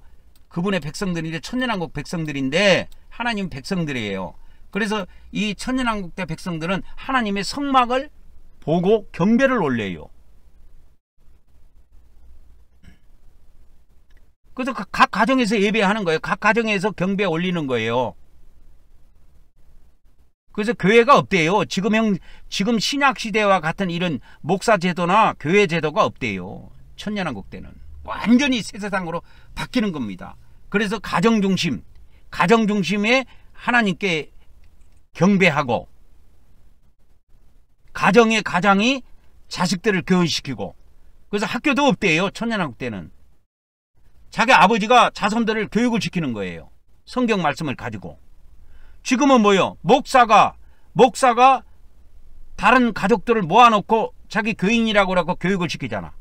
그분의 백성들인데, 천년왕국 백성들인데 하나님 백성들이에요. 그래서 이 천년왕국 때 백성들은 하나님의 성막을 보고 경배를 올려요. 그래서 각 가정에서 예배하는 거예요. 각 가정에서 경배 올리는 거예요. 그래서 교회가 없대요. 지금 신약시대와 같은 이런 목사제도나 교회제도가 없대요. 천년왕국 때는. 완전히 새 세상으로 바뀌는 겁니다. 그래서 가정중심에 하나님께 경배하고, 가장이 자식들을 교육시키고, 그래서 학교도 없대요. 천년왕국 때는. 자기 아버지가 자손들을 교육을 시키는 거예요. 성경 말씀을 가지고. 지금은 뭐요? 목사가 다른 가족들을 모아놓고 자기 교인이라고 하고 교육을 시키잖아.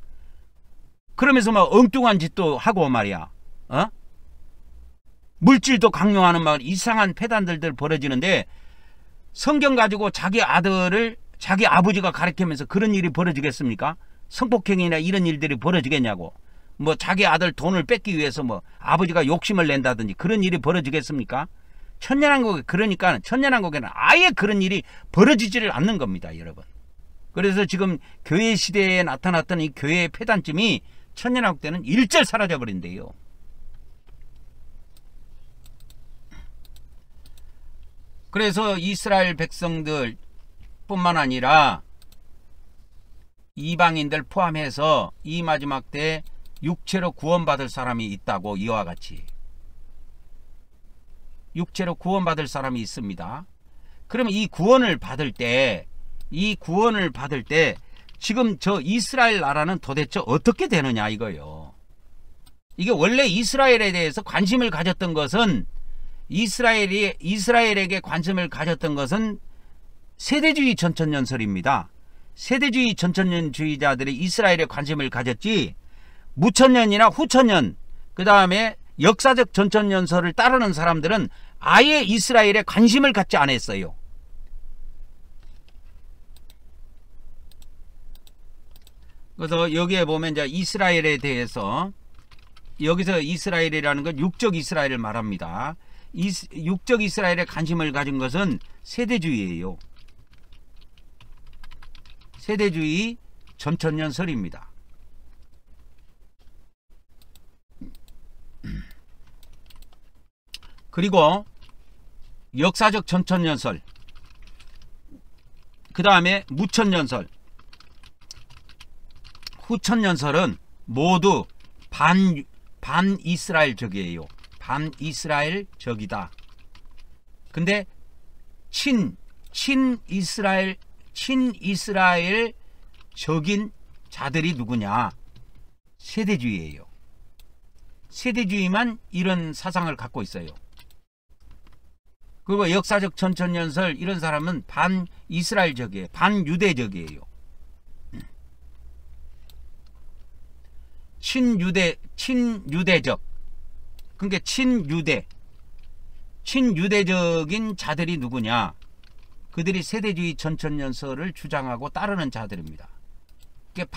그러면서 막 엉뚱한 짓도 하고 말이야. 물질도 강요하는 막 이상한 폐단들들 벌어지는데, 성경 가지고 자기 아들을 자기 아버지가 가르치면서 그런 일이 벌어지겠습니까? 성폭행이나 이런 일들이 벌어지겠냐고. 뭐 자기 아들 돈을 뺏기 위해서 뭐 아버지가 욕심을 낸다든지 그런 일이 벌어지겠습니까? 천년왕국에, 그러니까 천년왕국에는 아예 그런 일이 벌어지지를 않는 겁니다, 여러분. 그래서 지금 교회 시대에 나타났던 이 교회의 폐단점이 천년왕국 때는 일절 사라져 버린대요. 그래서 이스라엘 백성들 뿐만 아니라 이방인들 포함해서 이 마지막 때 육체로 구원받을 사람이 있다고. 이와 같이 육체로 구원받을 사람이 있습니다. 그러면 이 구원을 받을 때 지금 저 이스라엘 나라는 도대체 어떻게 되느냐 이거요. 이게 원래 이스라엘에 대해서 관심을 가졌던 것은 이스라엘에게 관심을 가졌던 것은 세대주의 전천년설입니다. 세대주의 전천년주의자들이 이스라엘에 관심을 가졌지, 무천년이나 후천년, 그 다음에 역사적 전천년설을 따르는 사람들은 아예 이스라엘에 관심을 갖지 않았어요. 그래서 여기에 보면 이제 이스라엘에 대해서, 여기서 이스라엘이라는 건 육적 이스라엘을 말합니다. 육적 이스라엘에 관심을 가진 것은 세대주의예요. 세대주의 전천년설입니다. 그리고 역사적 전천년설, 그 다음에 무천년설, 후천년설은 모두 반이스라엘적이에요. 반이스라엘적이다. 근데 친이스라엘적인 자들이 누구냐? 세대주의예요. 세대주의만 이런 사상을 갖고 있어요. 그리고 역사적 전천년설, 이런 사람은 반이스라엘적이에요. 반유대적이에요. 친유대적. 그러니까 친유대적인 자들이 누구냐? 그들이 세대주의 전천년설을 주장하고 따르는 자들입니다. 그러니까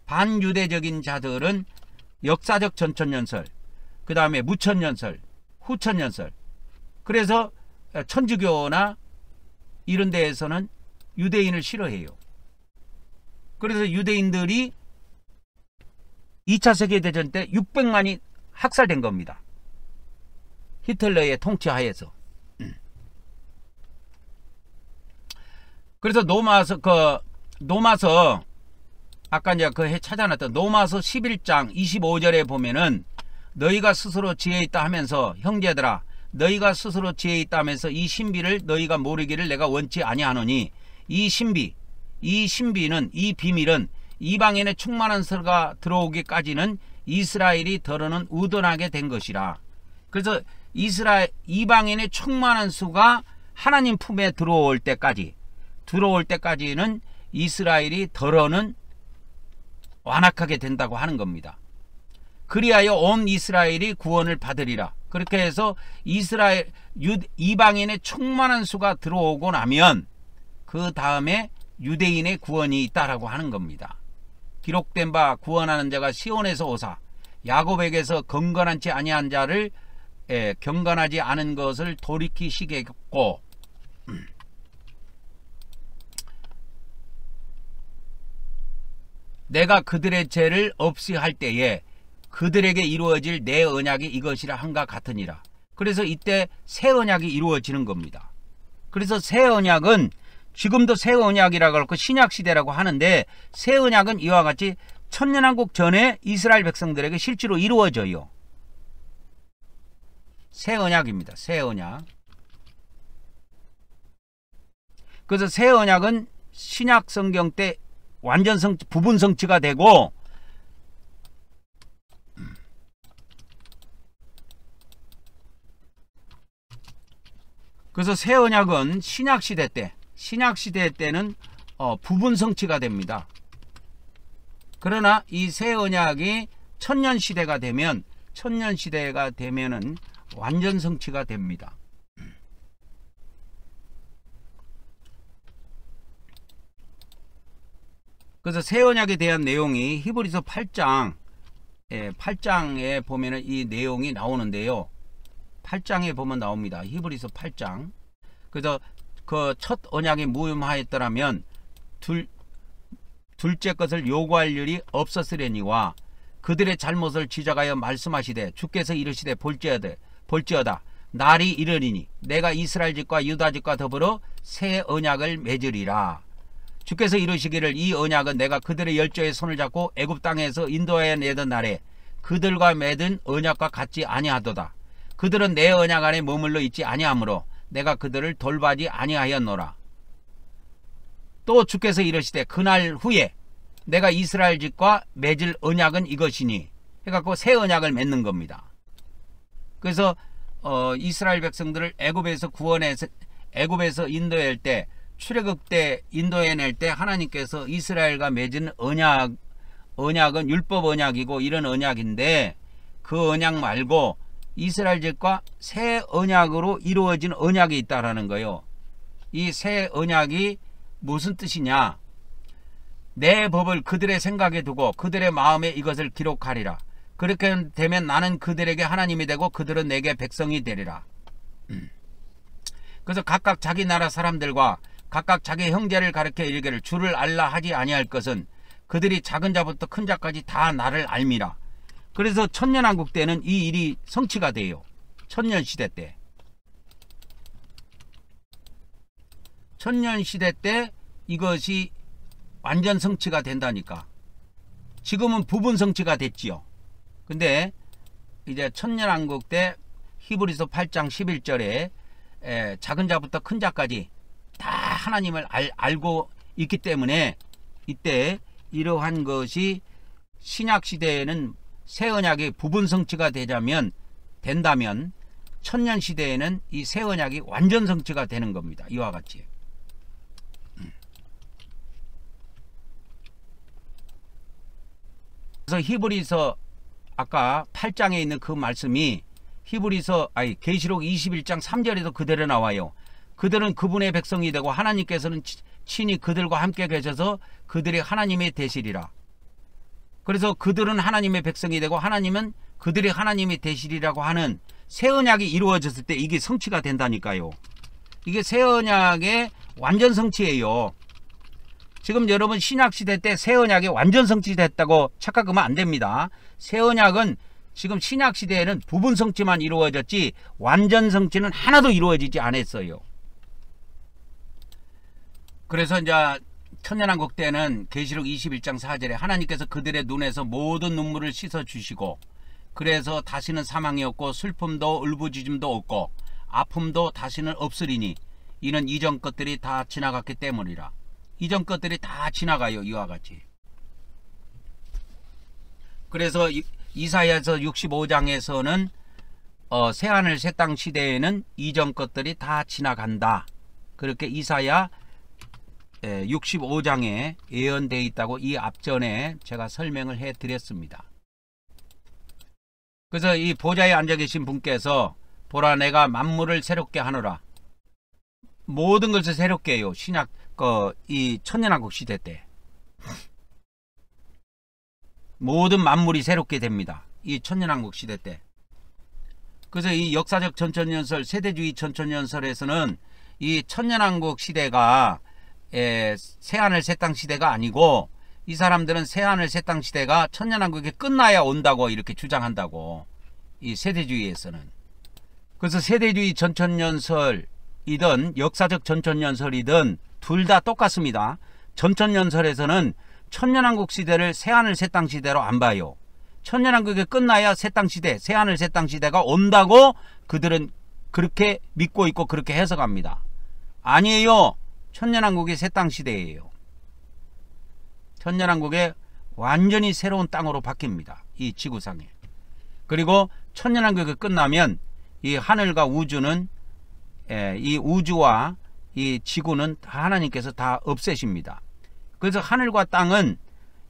반유대적인 자들은 역사적 전천년설, 그 다음에 무천년설, 후천년설. 그래서 천주교나 이런 데에서는 유대인을 싫어해요. 그래서 유대인들이 2차 세계대전 때 600만이 학살된 겁니다. 히틀러의 통치하에서. 그래서 노마서 아까 이제 그 찾아놨던 노마서 11장 25절에 보면은, 너희가 스스로 지혜 있다 하면서, 형제들아 너희가 스스로 지혜 있다 하면서 이 신비를 너희가 모르기를 내가 원치 아니하노니, 이 신비는, 이 비밀은 이방인의 충만한 서가 들어오기까지는 이스라엘이 더러는 우둔하게 된 것이라. 그래서 이방인의 충만한 수가 하나님 품에 들어올 때까지는 이스라엘이 더러는 완악하게 된다고 하는 겁니다. 그리하여 온 이스라엘이 구원을 받으리라. 그렇게 해서 이방인의 충만한 수가 들어오고 나면 그 다음에 유대인의 구원이 있다라고 하는 겁니다. 기록된 바 구원하는 자가 시온에서 오사 야곱에게서 경건하지 아니한 자를 경건하지 않은 것을 돌이키시겠고, 내가 그들의 죄를 없이 할 때에 그들에게 이루어질 내 언약이 이것이라 한가 같으니라. 그래서 이때 새 언약이 이루어지는 겁니다. 그래서 새 언약은 지금도 새 언약이라고 하고 신약시대라고 하는데, 새 언약은 이와 같이 천년왕국 전에 이스라엘 백성들에게 실제로 이루어져요. 새 언약입니다. 새 언약. 그래서 새 언약은 신약 성경 때 완전 부분 성취가 되고, 그래서 새 언약은 신약시대 때는 부분 성취가 됩니다. 그러나 이 새 언약이 천년시대가 되면은 완전 성취가 됩니다. 그래서 새 언약에 대한 내용이 히브리서 8장 8장에 보면은 이 내용이 나오는데요. 8장에 보면 나옵니다. 히브리서 8장. 그래서 그 첫 언약이 무효하였더라면 둘째 것을 요구할 일이 없었으려니와 그들의 잘못을 지적하여 말씀하시되 주께서 이르시되 볼지어다 날이 이르리니 내가 이스라엘 집과 유다 집과 더불어 새 언약을 맺으리라. 주께서 이르시기를 이 언약은 내가 그들의 열조의 손을 잡고 애굽 땅에서 인도하여 내던 날에 그들과 맺은 언약과 같지 아니하도다. 그들은 내 언약 안에 머물러 있지 아니하므로 내가 그들을 돌보지 아니하였노라. 또 주께서 이르시되 그날 후에 내가 이스라엘 집과 맺을 언약은 이것이니 해갖고 새 언약을 맺는 겁니다. 그래서 이스라엘 백성들을 애굽에서 인도할 때 출애굽 때 인도해낼 때 하나님께서 이스라엘과 맺은 언약은 율법 언약이고 이런 언약인데 그 언약 말고 이스라엘 집과 새 언약으로 이루어진 언약이 있다라는 거예요. 이 새 언약이 무슨 뜻이냐? 내 법을 그들의 생각에 두고 그들의 마음에 이것을 기록하리라. 그렇게 되면 나는 그들에게 하나님이 되고 그들은 내게 백성이 되리라. 그래서 각각 자기 나라 사람들과 각각 자기 형제를 가르쳐 이르기를 주를 알라 하지 아니할 것은 그들이 작은 자부터 큰 자까지 다 나를 알미라. 그래서 천년왕국 때는 이 일이 성취가 돼요. 천년시대 때. 천년시대 때 이것이 완전 성취가 된다니까. 지금은 부분 성취가 됐지요. 근데 이제 천년왕국 때 히브리서 8장 11절에 작은 자부터 큰 자까지 다 하나님을 알고 있기 때문에 이때 이러한 것이 신약시대에는 새 언약이 부분 성취가 된다면 천년시대에는 이 새 언약이 완전 성취가 되는 겁니다. 이와 같이. 그래서 히브리서 아까 8장에 있는 그 말씀이 계시록 21장 3절에도 그대로 나와요. 그들은 그분의 백성이 되고 하나님께서는 친히 그들과 함께 계셔서 그들이 하나님이 되시리라. 그래서 그들은 하나님의 백성이 되고 하나님은 그들이 하나님이 되시리라고 하는 새 언약이 이루어졌을 때 이게 성취가 된다니까요. 이게 새 언약의 완전 성취예요. 지금 여러분 신약시대 때 새 언약이 완전 성취됐다고 착각하면 안 됩니다. 새 언약은 지금 신약시대에는 부분 성취만 이루어졌지 완전 성취는 하나도 이루어지지 않았어요. 그래서 이제 천년왕국 때는 계시록 21장 4절에 하나님께서 그들의 눈에서 모든 눈물을 씻어주시고 그래서 다시는 사망이 없고 슬픔도 울부짖음도 없고 아픔도 다시는 없으리니 이는 이전 것들이 다 지나갔기 때문이라. 이전 것들이 다 지나가요. 이와 같이. 그래서 이사야서 65장에서는 새하늘 새 땅 시대에는 이전 것들이 다 지나간다. 그렇게 이사야 65장에 예언되어 있다고 이 앞전에 제가 설명을 해 드렸습니다. 그래서 이 보좌에 앉아 계신 분께서 보라 내가 만물을 새롭게 하노라. 모든 것을 새롭게 해요. 이 천년왕국 시대 때 모든 만물이 새롭게 됩니다. 이 천년왕국 시대 때. 그래서 이 역사적 전천연설, 세대주의 전천연설에서는 이 천년왕국 시대가 새하늘 새 땅 시대가 아니고 이 사람들은 새하늘 새 땅 시대가 천년왕국이 끝나야 온다고 이렇게 주장한다고. 이 세대주의에서는. 그래서 세대주의 전천연설이든 역사적 전천연설이든 둘 다 똑같습니다. 전천연설에서는 천년왕국 시대를 새하늘 새 땅 시대로 안 봐요. 천년왕국이 끝나야 새 땅 시대, 새하늘 새 땅 시대가 온다고 그들은 그렇게 믿고 있고 그렇게 해석합니다. 아니에요. 천년왕국이 새 땅 시대예요. 천년왕국에 완전히 새로운 땅으로 바뀝니다. 이 지구상에. 그리고 천년왕국이 끝나면 이 하늘과 우주는 이 우주와 이 지구는 다 하나님께서 다 없애십니다. 그래서 하늘과 땅은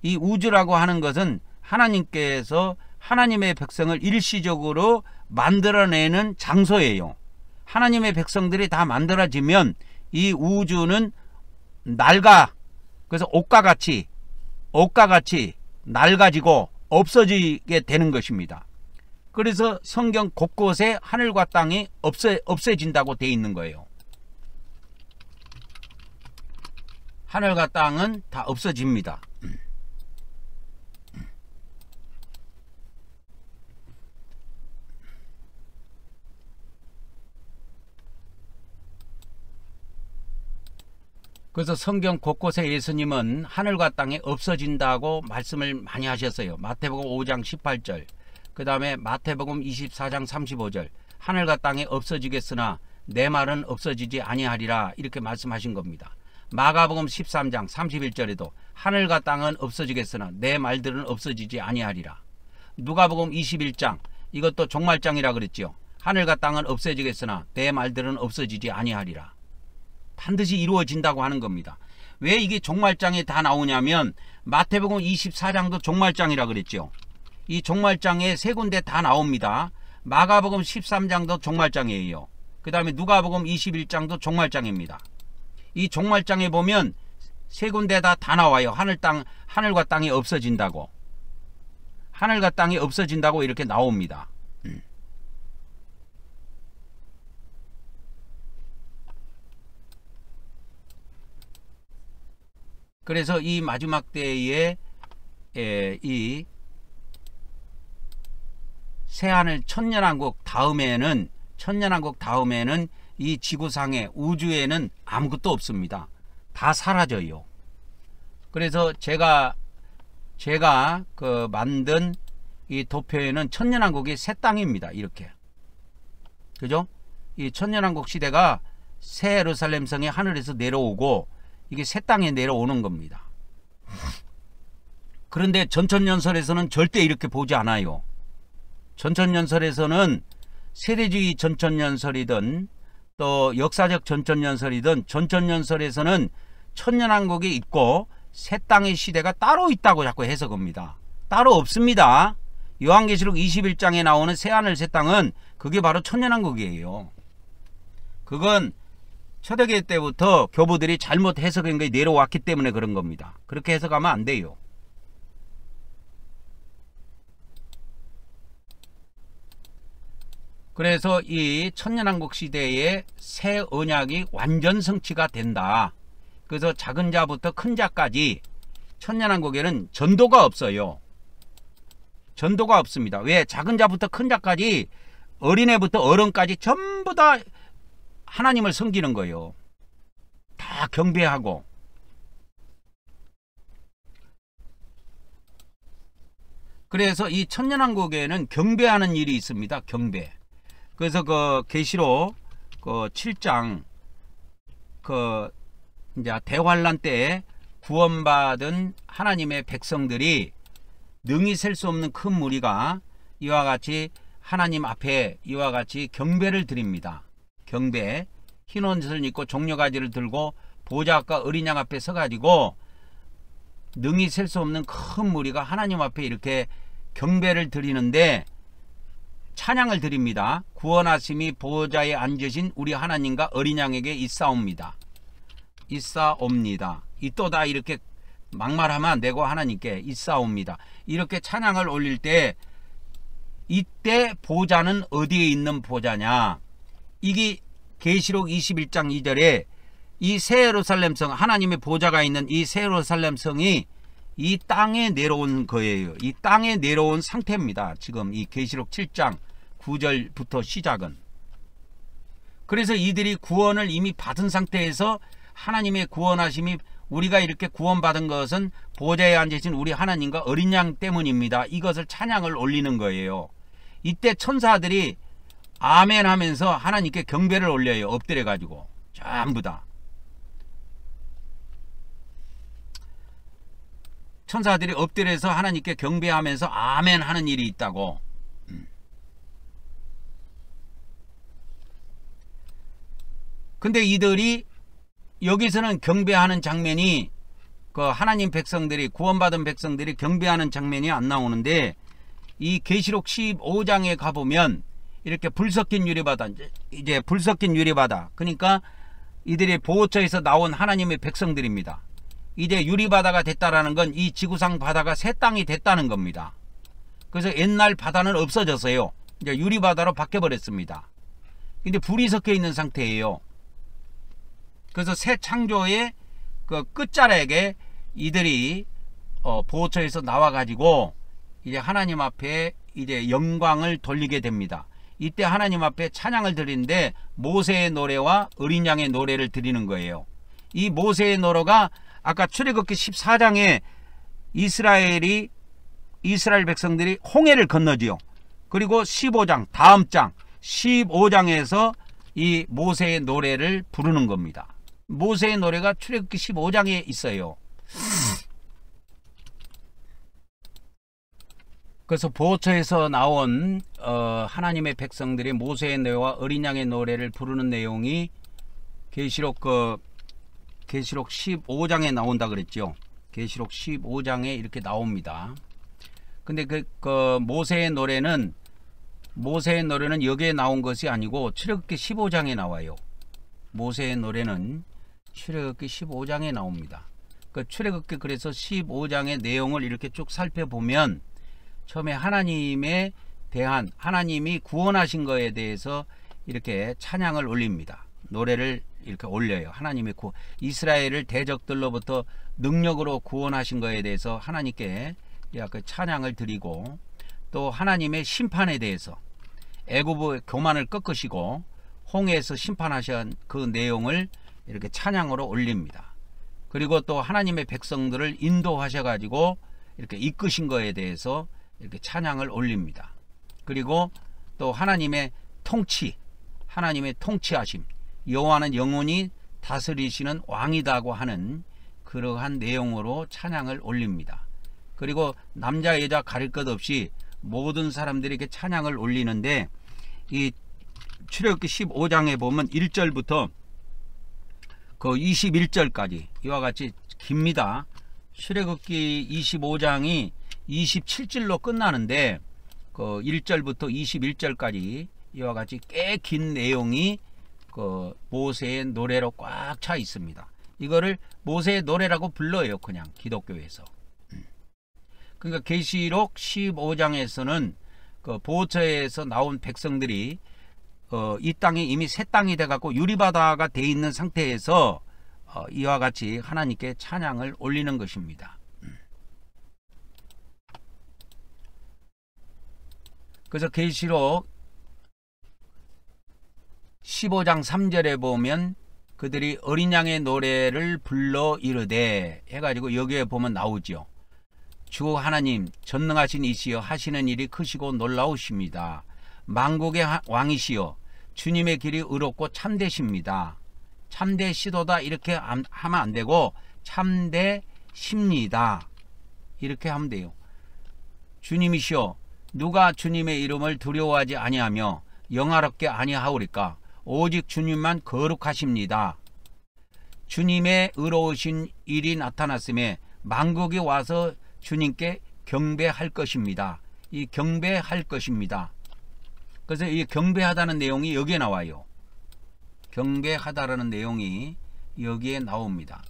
이 우주라고 하는 것은 하나님께서 하나님의 백성을 일시적으로 만들어내는 장소예요. 하나님의 백성들이 다 만들어지면 이 우주는 낡아. 그래서 옷과 같이 옷과 같이 낡아지고 없어지게 되는 것입니다. 그래서 성경 곳곳에 하늘과 땅이 없어진다고 되어 있는 거예요. 하늘과 땅은 다 없어집니다. 그래서 성경 곳곳에 예수님은 하늘과 땅이 없어진다고 말씀을 많이 하셨어요. 마태복음 5장 18절, 그 다음에 마태복음 24장 35절, 하늘과 땅이 없어지겠으나 내 말은 없어지지 아니하리라, 이렇게 말씀하신 겁니다. 마가복음 13장 31절에도 하늘과 땅은 없어지겠으나 내 말들은 없어지지 아니하리라. 누가복음 21장, 이것도 종말장이라 그랬죠. 하늘과 땅은 없어지겠으나 내 말들은 없어지지 아니하리라. 반드시 이루어진다고 하는 겁니다. 왜 이게 종말장에 다 나오냐면 마태복음 24장도 종말장이라 그랬죠. 이 종말장에 세 군데 다 나옵니다. 마가복음 13장도 종말장이에요. 그 다음에 누가복음 21장도 종말장입니다. 이 종말장에 보면 세 군데 다 나와요. 하늘과 땅이 없어진다고. 하늘과 땅이 없어진다고 이렇게 나옵니다. 그래서 이 마지막 때에 이 새하늘 천년왕국 다음에는 이 지구상에, 우주에는 아무것도 없습니다. 다 사라져요. 그래서 제가 그 만든 이 도표에는 천년왕국이 새 땅입니다. 이렇게. 그죠? 이 천년왕국 시대가 새 예루살렘 성이 하늘에서 내려오고 이게 새 땅에 내려오는 겁니다. 그런데 전천연설에서는 절대 이렇게 보지 않아요. 전천연설에서는 세대주의 전천연설이든 또 역사적 전천연설이든 전천연설에서는 천년왕국이 있고 새 땅의 시대가 따로 있다고 자꾸 해석합니다. 따로 없습니다. 요한계시록 21장에 나오는 새하늘 새 땅은 그게 바로 천년왕국이에요. 그건 초대교회 때부터 교부들이 잘못 해석한 게 내려왔기 때문에 그런 겁니다. 그렇게 해석하면 안 돼요. 그래서 이 천년왕국 시대에 새 언약이 완전 성취가 된다. 그래서 작은 자부터 큰 자까지 천년왕국에는 전도가 없어요. 전도가 없습니다. 왜? 작은 자부터 큰 자까지, 어린애부터 어른까지 전부 다 하나님을 섬기는 거예요. 다 경배하고. 그래서 이 천년왕국에는 경배하는 일이 있습니다. 경배. 그래서 그 계시록 그 7장 그 이제 대환란 때에 구원받은 하나님의 백성들이 능히 셀 수 없는 큰 무리가 이와 같이 하나님 앞에 이와 같이 경배를 드립니다. 경배, 흰 옷을 입고 종려가지를 들고 보좌 앞과 어린 양 앞에 서가지고 능히 셀 수 없는 큰 무리가 하나님 앞에 이렇게 경배를 드리는데 찬양을 드립니다. 구원하심이 보좌에 앉으신 우리 하나님과 어린 양에게 있사옵니다. 있도다 이렇게 막말하면 안 되고 하나님께 있사옵니다. 이렇게 찬양을 올릴 때 이때 보좌는 어디에 있는 보좌냐? 이게 계시록 21장 2절에 이 새 예루살렘 성, 하나님의 보좌가 있는 이 새 예루살렘 성이 이 땅에 내려온 거예요. 이 땅에 내려온 상태입니다. 지금 이 계시록 7장 9절부터 시작은. 그래서 이들이 구원을 이미 받은 상태에서 하나님의 구원하심이, 우리가 이렇게 구원받은 것은 보좌에 앉으신 우리 하나님과 어린 양 때문입니다. 이것을 찬양을 올리는 거예요. 이때 천사들이 아멘 하면서 하나님께 경배를 올려요. 엎드려 가지고 전부 다. 천사들이 엎드려서 하나님께 경배하면서 아멘 하는 일이 있다고. 근데 이들이 여기서는 경배하는 장면이, 그 하나님 백성들이, 구원받은 백성들이 경배하는 장면이 안 나오는데, 이 계시록 15장에 가보면 이렇게 불 섞인 유리바다, 이제 불 섞인 유리바다, 그러니까 이들이 보호처에서 나온 하나님의 백성들입니다. 이제 유리바다가 됐다라는 건 이 지구상 바다가 새 땅이 됐다는 겁니다. 그래서 옛날 바다는 없어졌어요. 이제 유리바다로 바뀌어버렸습니다. 근데 불이 섞여 있는 상태예요. 그래서 새 창조의 그 끝자락에 이들이 보호처에서 나와가지고 이제 하나님 앞에 이제 영광을 돌리게 됩니다. 이때 하나님 앞에 찬양을 드리는데 모세의 노래와 어린 양의 노래를 드리는 거예요. 이 모세의 노래가 아까 출애굽기 14장에 이스라엘 백성들이 홍해를 건너지요. 그리고 15장 다음 장 15장에서 이 모세의 노래를 부르는 겁니다. 모세의 노래가 출애굽기 15장에 있어요. 그래서 보호처에서 나온 하나님의 백성들이 모세의 노래와 어린 양의 노래를 부르는 내용이 계시록 15장에 나온다 그랬죠. 계시록 15장에 이렇게 나옵니다. 근데 그 모세의 노래는 여기에 나온 것이 아니고 출애굽기 15장에 나와요. 모세의 노래는 출애굽기 15장에 나옵니다. 그 출애굽기 그래서 15장의 내용을 이렇게 쭉 살펴보면 처음에 하나님에 대한 하나님이 구원하신 거에 대해서 이렇게 찬양을 올립니다. 노래를 이렇게 올려요. 하나님의 이스라엘을 대적들로부터 능력으로 구원하신 거에 대해서 하나님께 이렇게 찬양을 드리고, 또 하나님의 심판에 대해서 애굽의 교만을 꺾으시고 홍해에서 심판하신 그 내용을 이렇게 찬양으로 올립니다. 그리고 또 하나님의 백성들을 인도하셔 가지고 이렇게 이끄신 거에 대해서 이렇게 찬양을 올립니다. 그리고 또 하나님의 통치하심, 여호와는 영원히 다스리시는 왕이다고 하는 그러한 내용으로 찬양을 올립니다. 그리고 남자 여자 가릴 것 없이 모든 사람들이 이렇게 찬양을 올리는데, 이 출애굽기 15장에 보면 1절부터 그 21절까지 이와 같이 깁니다. 출애굽기 25장이 27절로 끝나는데 그 1절부터 21절까지 이와 같이 꽤 긴 내용이 그 모세의 노래로 꽉 차 있습니다. 이거를 모세의 노래라고 불러요, 그냥 기독교에서. 그러니까 계시록 15장에서는 그 보호처에서 나온 백성들이 이 땅이 이미 새 땅이 돼 갖고 유리바다가 돼 있는 상태에서 이와 같이 하나님께 찬양을 올리는 것입니다. 그래서 계시록 15장 3절에 보면 그들이 어린 양의 노래를 불러 이르되 해가지고 여기에 보면 나오죠. 주 하나님 전능하신 이시여 하시는 일이 크시고 놀라우십니다. 만국의 왕이시여 주님의 길이 의롭고 참되십니다. 참되시도다 이렇게 하면 안 되고 참되십니다 이렇게 하면 돼요. 주님이시여 누가 주님의 이름을 두려워하지 아니하며 영화롭게 아니하오리까? 오직 주님만 거룩하십니다. 주님의 의로우신 일이 나타났음에 만국이 와서 주님께 경배할 것입니다. 이 경배할 것입니다. 그래서 이 경배하다는 내용이 여기에 나와요. 경배하다라는 내용이 여기에 나옵니다.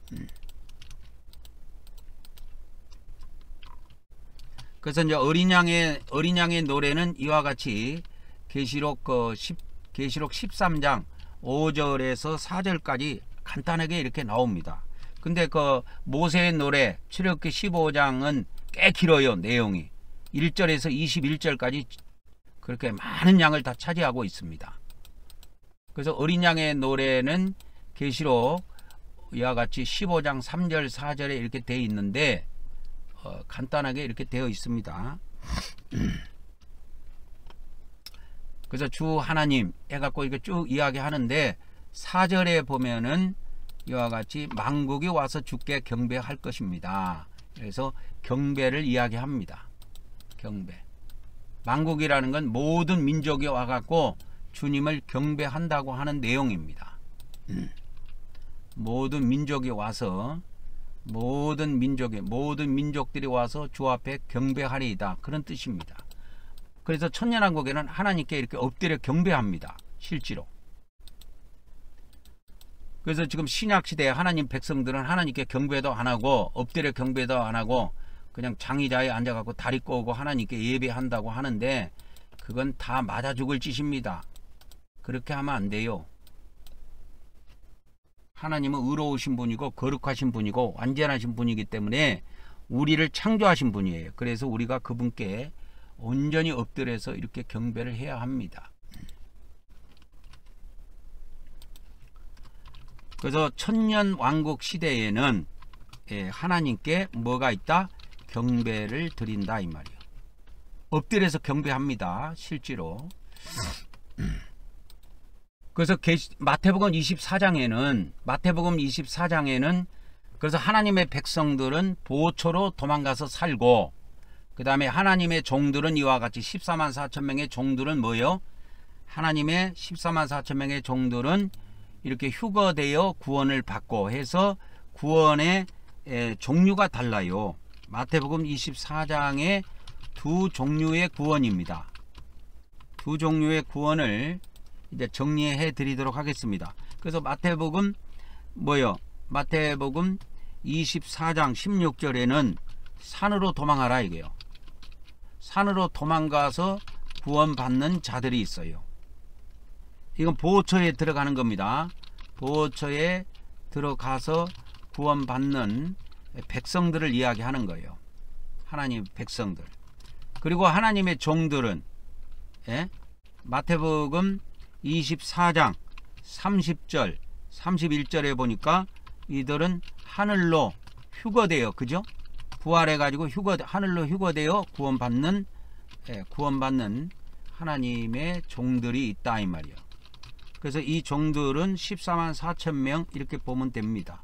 그래서 이제 어린 양의 노래는 이와 같이 계시록 13장 5절에서 4절까지 간단하게 이렇게 나옵니다. 근데 그 모세의 노래 출애굽기 15장은 꽤 길어요. 내용이 1절에서 21절까지 그렇게 많은 양을 다 차지하고 있습니다. 그래서 어린 양의 노래는 계시록 이와 같이 15장 3절 4절에 이렇게 되어 있는데 간단하게 이렇게 되어 있습니다. 그래서 주 하나님 해갖고 이렇게 쭉 이야기하는데 4절에 보면은 이와 같이 만국이 와서 주께 경배할 것입니다. 그래서 경배를 이야기합니다. 경배. 만국이라는 건 모든 민족이 와갖고 주님을 경배한다고 하는 내용입니다. 모든 민족이 와서 모든 민족들이 와서 주 앞에 경배하리이다 그런 뜻입니다. 그래서 천년왕국에는 하나님께 이렇게 엎드려 경배합니다. 실제로. 그래서 지금 신약시대에 하나님 백성들은 하나님께 경배도 안하고 엎드려 경배도 안하고 그냥 장의자에 앉아갖고 다리 꼬고 하나님께 예배한다고 하는데 그건 다 맞아 죽을 짓입니다. 그렇게 하면 안 돼요. 하나님은 의로우신 분이고 거룩하신 분이고 완전하신 분이기 때문에 우리를 창조하신 분이에요. 그래서 우리가 그분께 온전히 엎드려서 이렇게 경배를 해야 합니다. 그래서 천년왕국 시대에는 하나님께 뭐가 있다? 경배를 드린다 이 말이에요. 엎드려서 경배합니다. 실제로. 그래서 마태복음 24장에는 그래서 하나님의 백성들은 보초로 도망가서 살고 그 다음에 하나님의 종들은 이와 같이 14만 4천 명의 종들은 뭐예요? 하나님의 14만 4천 명의 종들은 이렇게 휴거되어 구원을 받고 해서 구원의 종류가 달라요. 마태복음 24장에 두 종류의 구원입니다. 두 종류의 구원을 이제 정리해 드리도록 하겠습니다. 그래서 마태복음 뭐요? 마태복음 24장 16절에는 산으로 도망하라 이게요. 산으로 도망가서 구원받는 자들이 있어요. 이건 보호처에 들어가는 겁니다. 보호처에 들어가서 구원받는 백성들을 이야기하는 거예요. 하나님 백성들. 그리고 하나님의 종들은 마태복음 24장 30절 31절에 보니까 이들은 하늘로 휴거되어 그죠? 부활해 가지고 하늘로 휴거되어 구원받는 하나님의 종들이 있다 이 말이에요. 그래서 이 종들은 14만 4천 명 이렇게 보면 됩니다.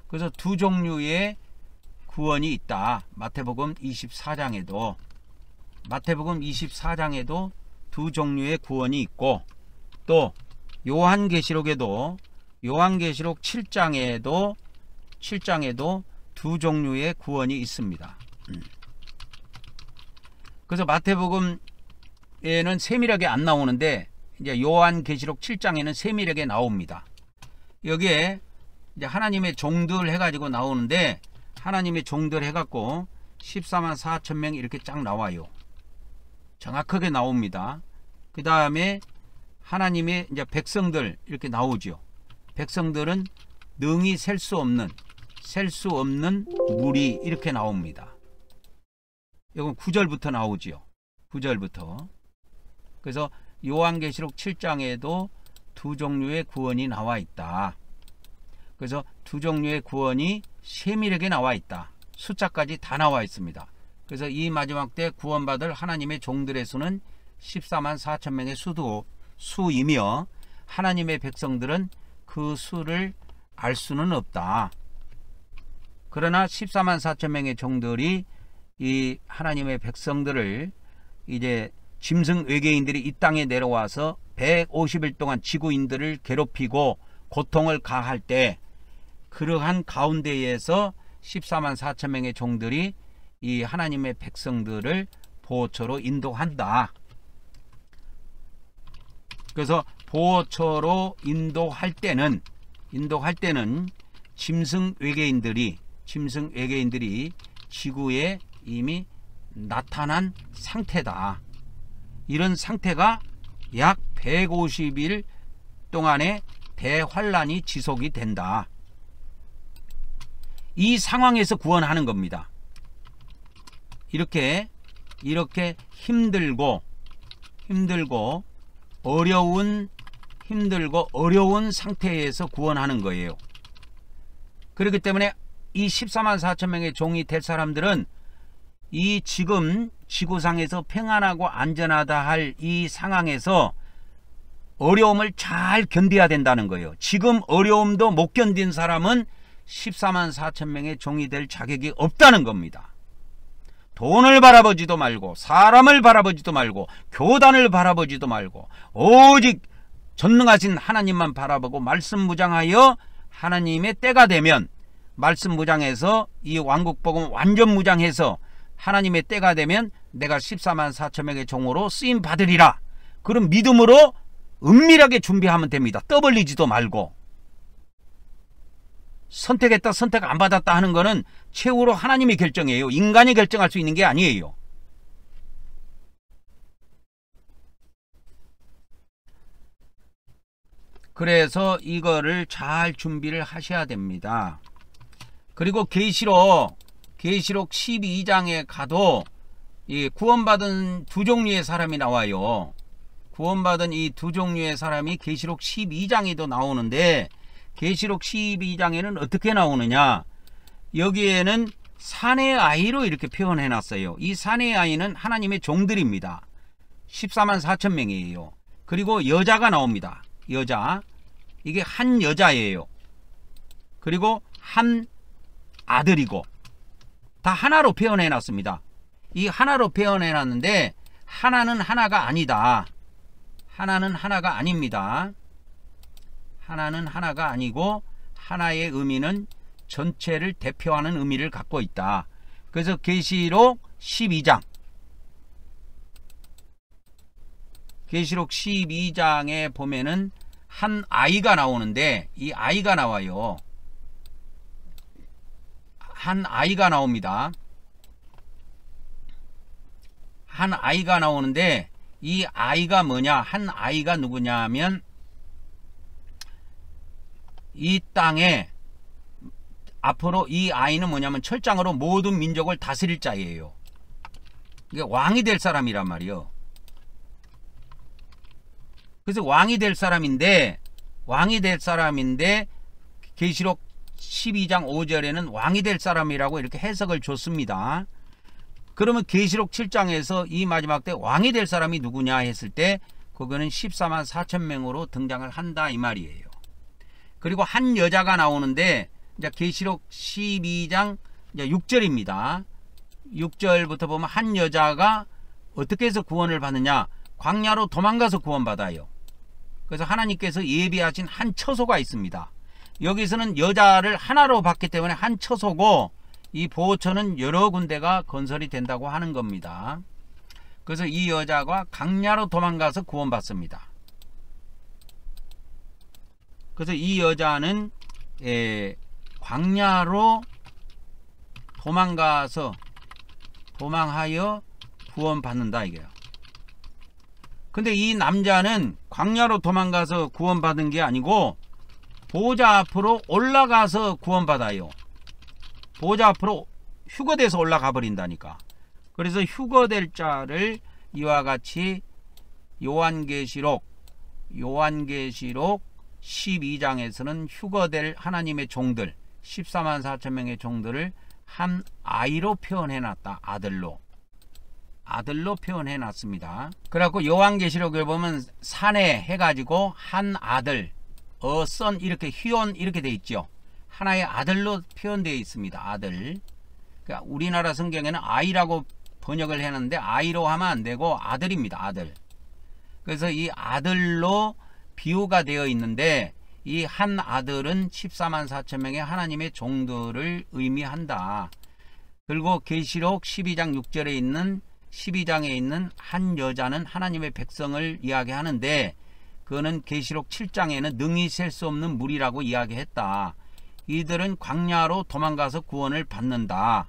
그래서 두 종류의 구원이 있다. 마태복음 24장에도 두 종류의 구원이 있고 또 요한계시록에도 요한계시록 7장에도 두 종류의 구원이 있습니다. 그래서 마태복음에는 세밀하게 안 나오는데 이제 요한계시록 7장에는 세밀하게 나옵니다. 여기에 이제 하나님의 종들 해가지고 나오는데 하나님의 종들 해갖고 14만 4천 명 이렇게 쫙 나와요. 정확하게 나옵니다. 그 다음에 하나님의 이제 백성들 이렇게 나오죠. 백성들은 능히 셀 수 없는 물이 이렇게 나옵니다. 이건 9절부터 나오지요. 9절부터. 그래서 요한계시록 7장에도 두 종류의 구원이 나와 있다. 그래서 두 종류의 구원이 세밀하게 나와 있다. 숫자까지 다 나와 있습니다. 그래서 이 마지막 때 구원받을 하나님의 종들의 수는 14만 4천 명의 수이며 하나님의 백성들은 그 수를 알 수는 없다. 그러나 14만 4천 명의 종들이 이 하나님의 백성들을 이제 짐승 외계인들이 이 땅에 내려와서 150일 동안 지구인들을 괴롭히고 고통을 가할 때 그러한 가운데에서 14만 4천 명의 종들이 이 하나님의 백성들을 보호처로 인도한다. 그래서 보호처로 인도할 때는 짐승 외계인들이 지구에 이미 나타난 상태다. 이런 상태가 약 150일 동안의 대환란이 지속이 된다. 이 상황에서 구원하는 겁니다. 이렇게 힘들고 어려운 상태에서 구원하는 거예요. 그렇기 때문에 이 14만 4천 명의 종이 될 사람들은 이 지금 지구상에서 평안하고 안전하다 할 이 상황에서 어려움을 잘 견뎌야 된다는 거예요. 지금 어려움도 못 견딘 사람은 14만 4천 명의 종이 될 자격이 없다는 겁니다. 돈을 바라보지도 말고 사람을 바라보지도 말고 교단을 바라보지도 말고 오직 전능하신 하나님만 바라보고 말씀무장하여 하나님의 때가 되면 말씀무장해서 이 왕국복음 완전 무장해서 하나님의 때가 되면 내가 14만 4천 명의 종으로 쓰임 받으리라. 그런 믿음으로 은밀하게 준비하면 됩니다. 떠벌리지도 말고. 선택했다 선택 안 받았다 하는 거는 최후로 하나님의 결정이에요. 인간이 결정할 수 있는 게 아니에요. 그래서 이거를 잘 준비를 하셔야 됩니다. 그리고 계시록 12장에 가도 이 구원받은 두 종류의 사람이 나와요. 구원받은 이 두 종류의 사람이 계시록 12장에도 나오는데, 계시록 12장에는 어떻게 나오느냐, 여기에는 사내 아이로 이렇게 표현해 놨어요. 이 사내 아이는 하나님의 종들입니다. 14만 4천 명이에요. 그리고 여자가 나옵니다. 여자, 이게 한 여자예요. 그리고 한 아들이고, 다 하나로 표현해 놨습니다. 이 하나로 표현해 놨는데 하나는 하나가 아니다. 하나는 하나가 아닙니다. 하나는 하나가 아니고 하나의 의미는 전체를 대표하는 의미를 갖고 있다. 그래서 계시록 12장, 계시록 12장에 보면은 한 아이가 나오는데, 이 아이가 나와요. 한 아이가 나옵니다. 한 아이가 나오는데, 이 아이가 뭐냐, 한 아이가 누구냐 하면 이 땅에 앞으로 이 아이는 뭐냐면 철장으로 모든 민족을 다스릴 자예요. 이게 왕이 될 사람이란 말이요. 그래서 왕이 될 사람인데 계시록 12장 5절에는 왕이 될 사람이라고 이렇게 해석을 줬습니다. 그러면 계시록 7장에서 이 마지막 때 왕이 될 사람이 누구냐 했을 때 그거는 14만 4천 명으로 등장을 한다 이 말이에요. 그리고 한 여자가 나오는데, 이제 계시록 12장 이제 6절입니다. 6절부터 보면 한 여자가 어떻게 해서 구원을 받느냐, 광야로 도망가서 구원받아요. 그래서 하나님께서 예비하신 한 처소가 있습니다. 여기서는 여자를 하나로 봤기 때문에 한 처소고, 이 보호처는 여러 군데가 건설이 된다고 하는 겁니다. 그래서 이 여자가 광야로 도망가서 구원받습니다. 그래서 이 여자는 광야로 도망하여 구원받는다 이게요. 근데 이 남자는 광야로 도망가서 구원받은 게 아니고 보호자 앞으로 올라가서 구원받아요. 보호자 앞으로 휴거돼서 올라가 버린다니까. 그래서 휴거될 자를 이와 같이 요한계시록 12장에서는 휴거될 하나님의 종들 14만 4천 명의 종들을 한 아이로 표현해놨다. 아들로 표현해놨습니다. 그래갖고 요한계시록을 보면 산에 해가지고 한 아들, 선 이렇게 희온 이렇게 돼 있죠. 하나의 아들로 표현되어 있습니다. 아들. 그러니까 우리나라 성경에는 아이라고 번역을 해놨는데 아이로 하면 안 되고 아들입니다. 아들. 그래서 이 아들로 비유가 되어 있는데, 이 한 아들은 14만 4천 명의 하나님의 종들을 의미한다. 그리고 계시록 12장 6절에 있는 12장에 있는 한 여자는 하나님의 백성을 이야기하는데, 그거는 계시록 7장에는 능히 셀 수 없는 물이라고 이야기했다. 이들은 광야로 도망가서 구원을 받는다.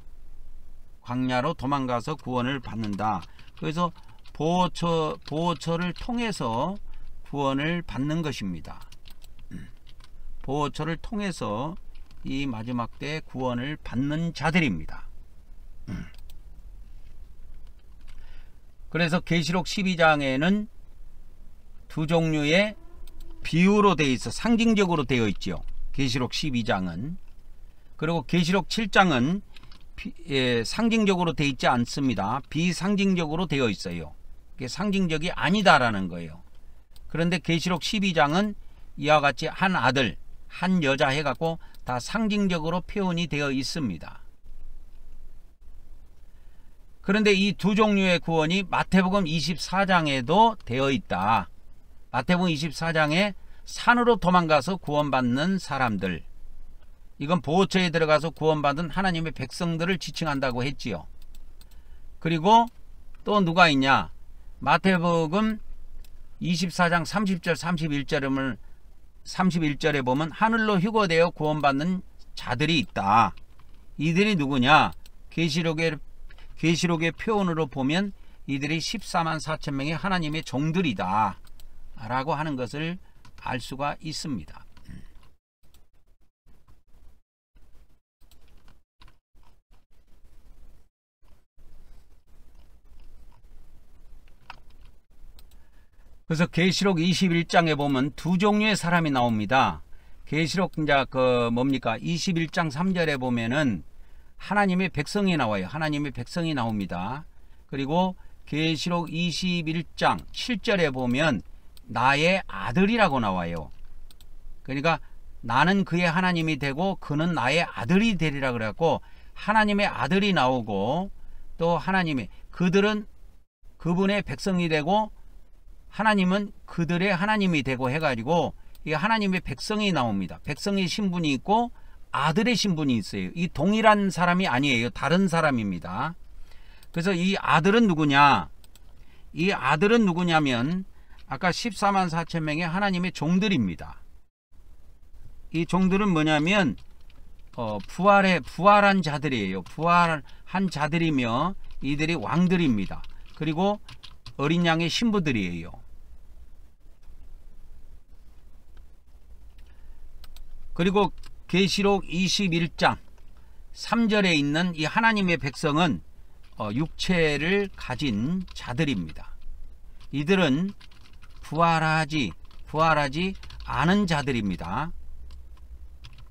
광야로 도망가서 구원을 받는다. 그래서 보호처를 통해서 구원을 받는 것입니다. 보호처를 통해서 이 마지막 때 구원을 받는 자들입니다. 그래서 계시록 12장에는 두 종류의 비유로 되어 있어 상징적으로 되어 있죠. 계시록 12장은. 그리고 계시록 7장은 상징적으로 되어 있지 않습니다. 비상징적으로 되어 있어요. 이게 상징적이 아니다라는 거예요. 그런데 계시록 12장은 이와 같이 한 아들, 한 여자 해갖고 다 상징적으로 표현이 되어 있습니다. 그런데 이 두 종류의 구원이 마태복음 24장에도 되어 있다. 마태복음 24장에 산으로 도망가서 구원받는 사람들, 이건 보호처에 들어가서 구원받은 하나님의 백성들을 지칭한다고 했지요. 그리고 또 누가 있냐, 마태복음 24장 30절 31절에 보면 하늘로 휴거되어 구원받는 자들이 있다. 이들이 누구냐? 계시록의 표현으로 보면 이들이 14만 4천 명의 하나님의 종들이다 라고 하는 것을 알 수가 있습니다. 그래서 계시록 21장에 보면 두 종류의 사람이 나옵니다. 계시록 이제 21장 3절에 보면은 하나님의 백성이 나와요. 하나님의 백성이 나옵니다. 그리고 계시록 21장 7절에 보면 나의 아들이라고 나와요. 그러니까 나는 그의 하나님이 되고 그는 나의 아들이 되리라 그래갖고 하나님의 아들이 나오고, 또 하나님이 그들은 그분의 백성이 되고 하나님은 그들의 하나님이 되고 해가지고 이 하나님의 백성이 나옵니다. 백성의 신분이 있고 아들의 신분이 있어요. 이 동일한 사람이 아니에요. 다른 사람입니다. 그래서 이 아들은 누구냐? 이 아들은 누구냐면 아까 14만 4천 명의 하나님의 종들입니다. 이 종들은 뭐냐면 부활한 자들이에요. 부활한 자들이며 이들이 왕들입니다. 그리고 어린 양의 신부들이에요. 그리고 계시록 21장 3절에 있는 이 하나님의 백성은 육체를 가진 자들입니다. 이들은 부활하지 않은 자들입니다.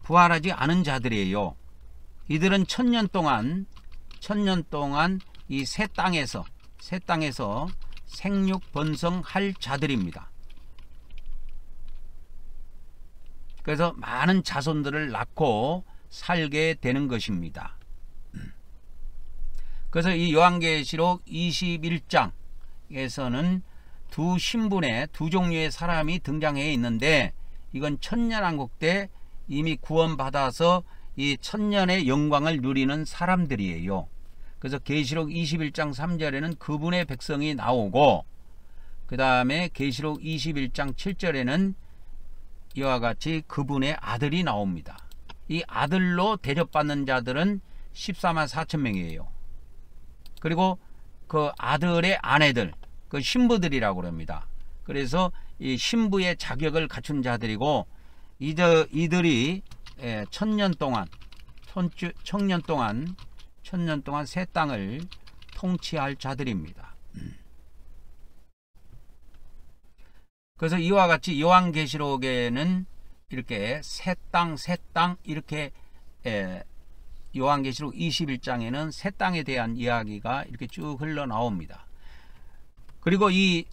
부활하지 않은 자들이에요. 이들은 천년 동안 이 새 땅에서 생육 번성할 자들입니다. 그래서 많은 자손들을 낳고 살게 되는 것입니다. 그래서 이 요한계시록 21장에서는 두 신분의 두 종류의 사람이 등장해 있는데, 이건 천년왕국 때 이미 구원받아서 이 천년의 영광을 누리는 사람들이에요. 그래서 계시록 21장 3절에는 그분의 백성이 나오고, 그 다음에 계시록 21장 7절에는 이와 같이 그분의 아들이 나옵니다. 이 아들로 대접받는 자들은 14만 4천 명이에요. 그리고 그 아들의 아내들, 그 신부들이라고 합니다. 그래서 이 신부의 자격을 갖춘 자들이고, 이들이 천년 동안 새 땅을 통치할 자들입니다. 그래서 이와 같이 요한계시록에는 이렇게 새 땅 이렇게 요한계시록 21장에는 새 땅에 대한 이야기가 이렇게 쭉 흘러나옵니다. 그리고 이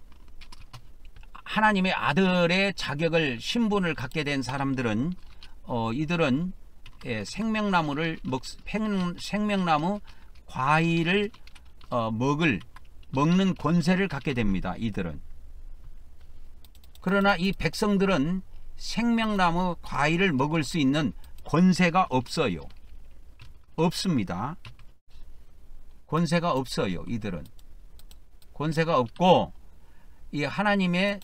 하나님의 아들의 자격을, 신분을 갖게 된 사람들은 이들은 생명나무 과일을 먹는 권세를 갖게 됩니다. 이들은. 그러나 이 백성들은 생명나무 과일을 먹을 수 있는 권세가 없어요. 없습니다. 권세가 없어요. 이들은 권세가 없고, 이 하나님의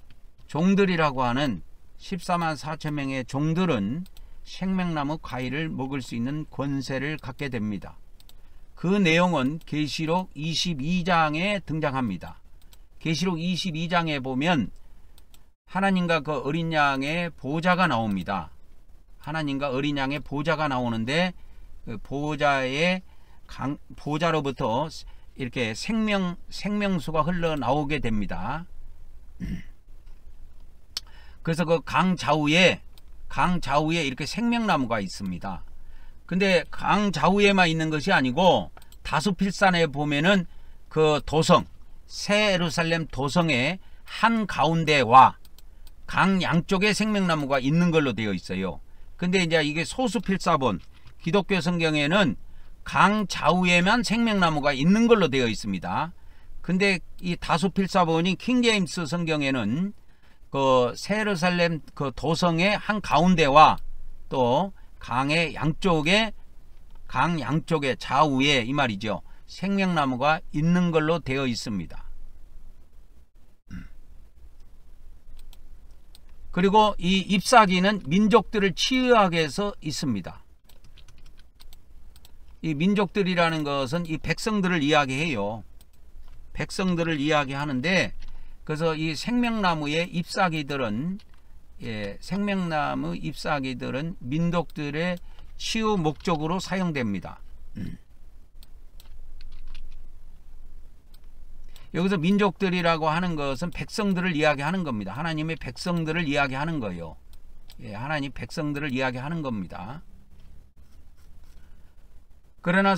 종들이라고 하는 14만 4천 명의 종들은 생명나무 과일을 먹을 수 있는 권세를 갖게 됩니다. 그 내용은 계시록 22장에 등장합니다. 계시록 22장에 보면 하나님과 그 어린 양의 보좌가 나옵니다. 하나님과 어린 양의 보좌가 나오는데, 그 보좌로부터 이렇게 생명수가 흘러나오게 됩니다. 그래서 그 강 좌우에 이렇게 생명나무가 있습니다. 근데 강 좌우에만 있는 것이 아니고 다수필산에 보면은 그 도성, 새 예루살렘 도성의 한 가운데와 강 양쪽에 생명나무가 있는 걸로 되어 있어요. 근데 이제 이게 소수필사본, 기독교 성경에는 강 좌우에만 생명나무가 있는 걸로 되어 있습니다. 근데 이 다수필사본인 킹제임스 성경에는 그 새 예루살렘 그 도성의 한 가운데와 또 강의 양쪽에, 강 양쪽에 좌우에 이 말이죠, 생명나무가 있는 걸로 되어 있습니다. 그리고 이 잎사귀는 민족들을 치유하게 해서 있습니다. 이 민족들이라는 것은 이 백성들을 이야기해요. 백성들을 이야기하는데, 그래서 이 생명나무의 잎사귀들은 생명나무 잎사귀들은 민족들의 치유 목적으로 사용됩니다. 여기서 민족들이라고 하는 것은 백성들을 이야기하는 겁니다. 하나님의 백성들을 이야기하는 거예요. 하나님 백성들을 이야기하는 겁니다. 그러나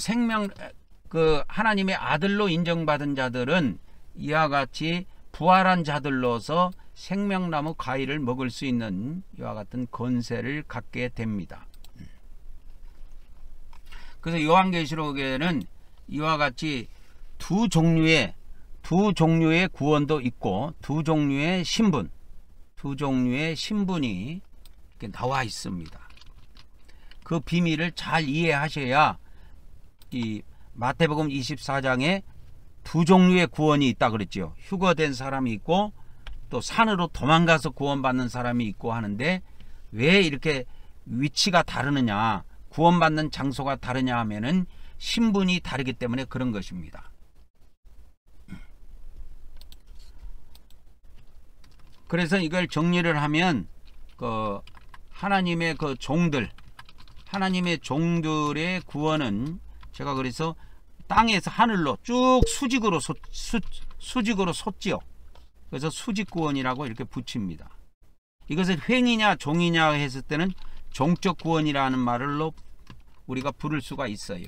하나님의 아들로 인정받은 자들은 이와 같이 부활한 자들로서 생명나무 과일을 먹을 수 있는 이와 같은 권세를 갖게 됩니다. 그래서 요한계시록에는 이와 같이 두 종류의 구원도 있고 두 종류의 신분이 이렇게 나와 있습니다. 그 비밀을 잘 이해하셔야 이 마태복음 24장에 두 종류의 구원이 있다 그랬죠. 휴거된 사람이 있고 또 산으로 도망가서 구원받는 사람이 있고 하는데, 왜 이렇게 위치가 다르느냐, 구원받는 장소가 다르냐 하면은 신분이 다르기 때문에 그런 것입니다. 그래서 이걸 정리를 하면 하나님의 하나님의 종들의 구원은, 제가 그래서 땅에서 하늘로 쭉 수직으로 솟지요. 그래서 수직구원이라고 이렇게 붙입니다. 이것을 횡이냐 종이냐 했을 때는 종적 구원이라는 말로 우리가 부를 수가 있어요.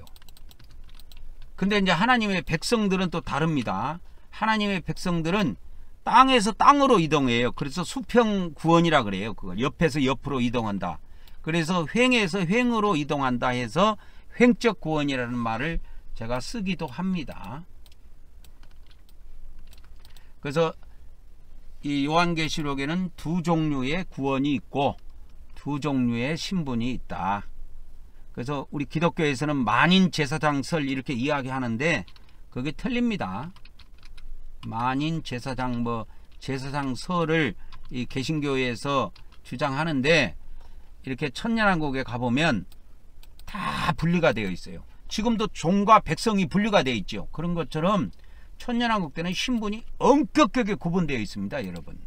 근데 이제 하나님의 백성들은 또 다릅니다. 하나님의 백성들은 땅에서 땅으로 이동해요. 그래서 수평 구원이라 그래요. 그걸 옆에서 옆으로 이동한다. 그래서 횡에서 횡으로 이동한다 해서 횡적 구원이라는 말을 제가 쓰기도 합니다. 그래서 이 요한계시록에는 두 종류의 구원이 있고 두 종류의 신분이 있다. 그래서 우리 기독교에서는 만인 제사장설 이렇게 이야기하는데 그게 틀립니다. 만인 제사장 제사장설을 이 개신교에서 주장하는데, 이렇게 천년왕국에 가보면 다 분리가 되어 있어요. 지금도 종과 백성이 분리가 되어 있죠. 그런 것처럼 천년왕국 때는 신분이 엄격하게 구분되어 있습니다, 여러분.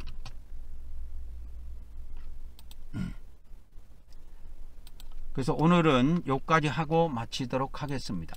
그래서 오늘은 여기까지 하고 마치도록 하겠습니다.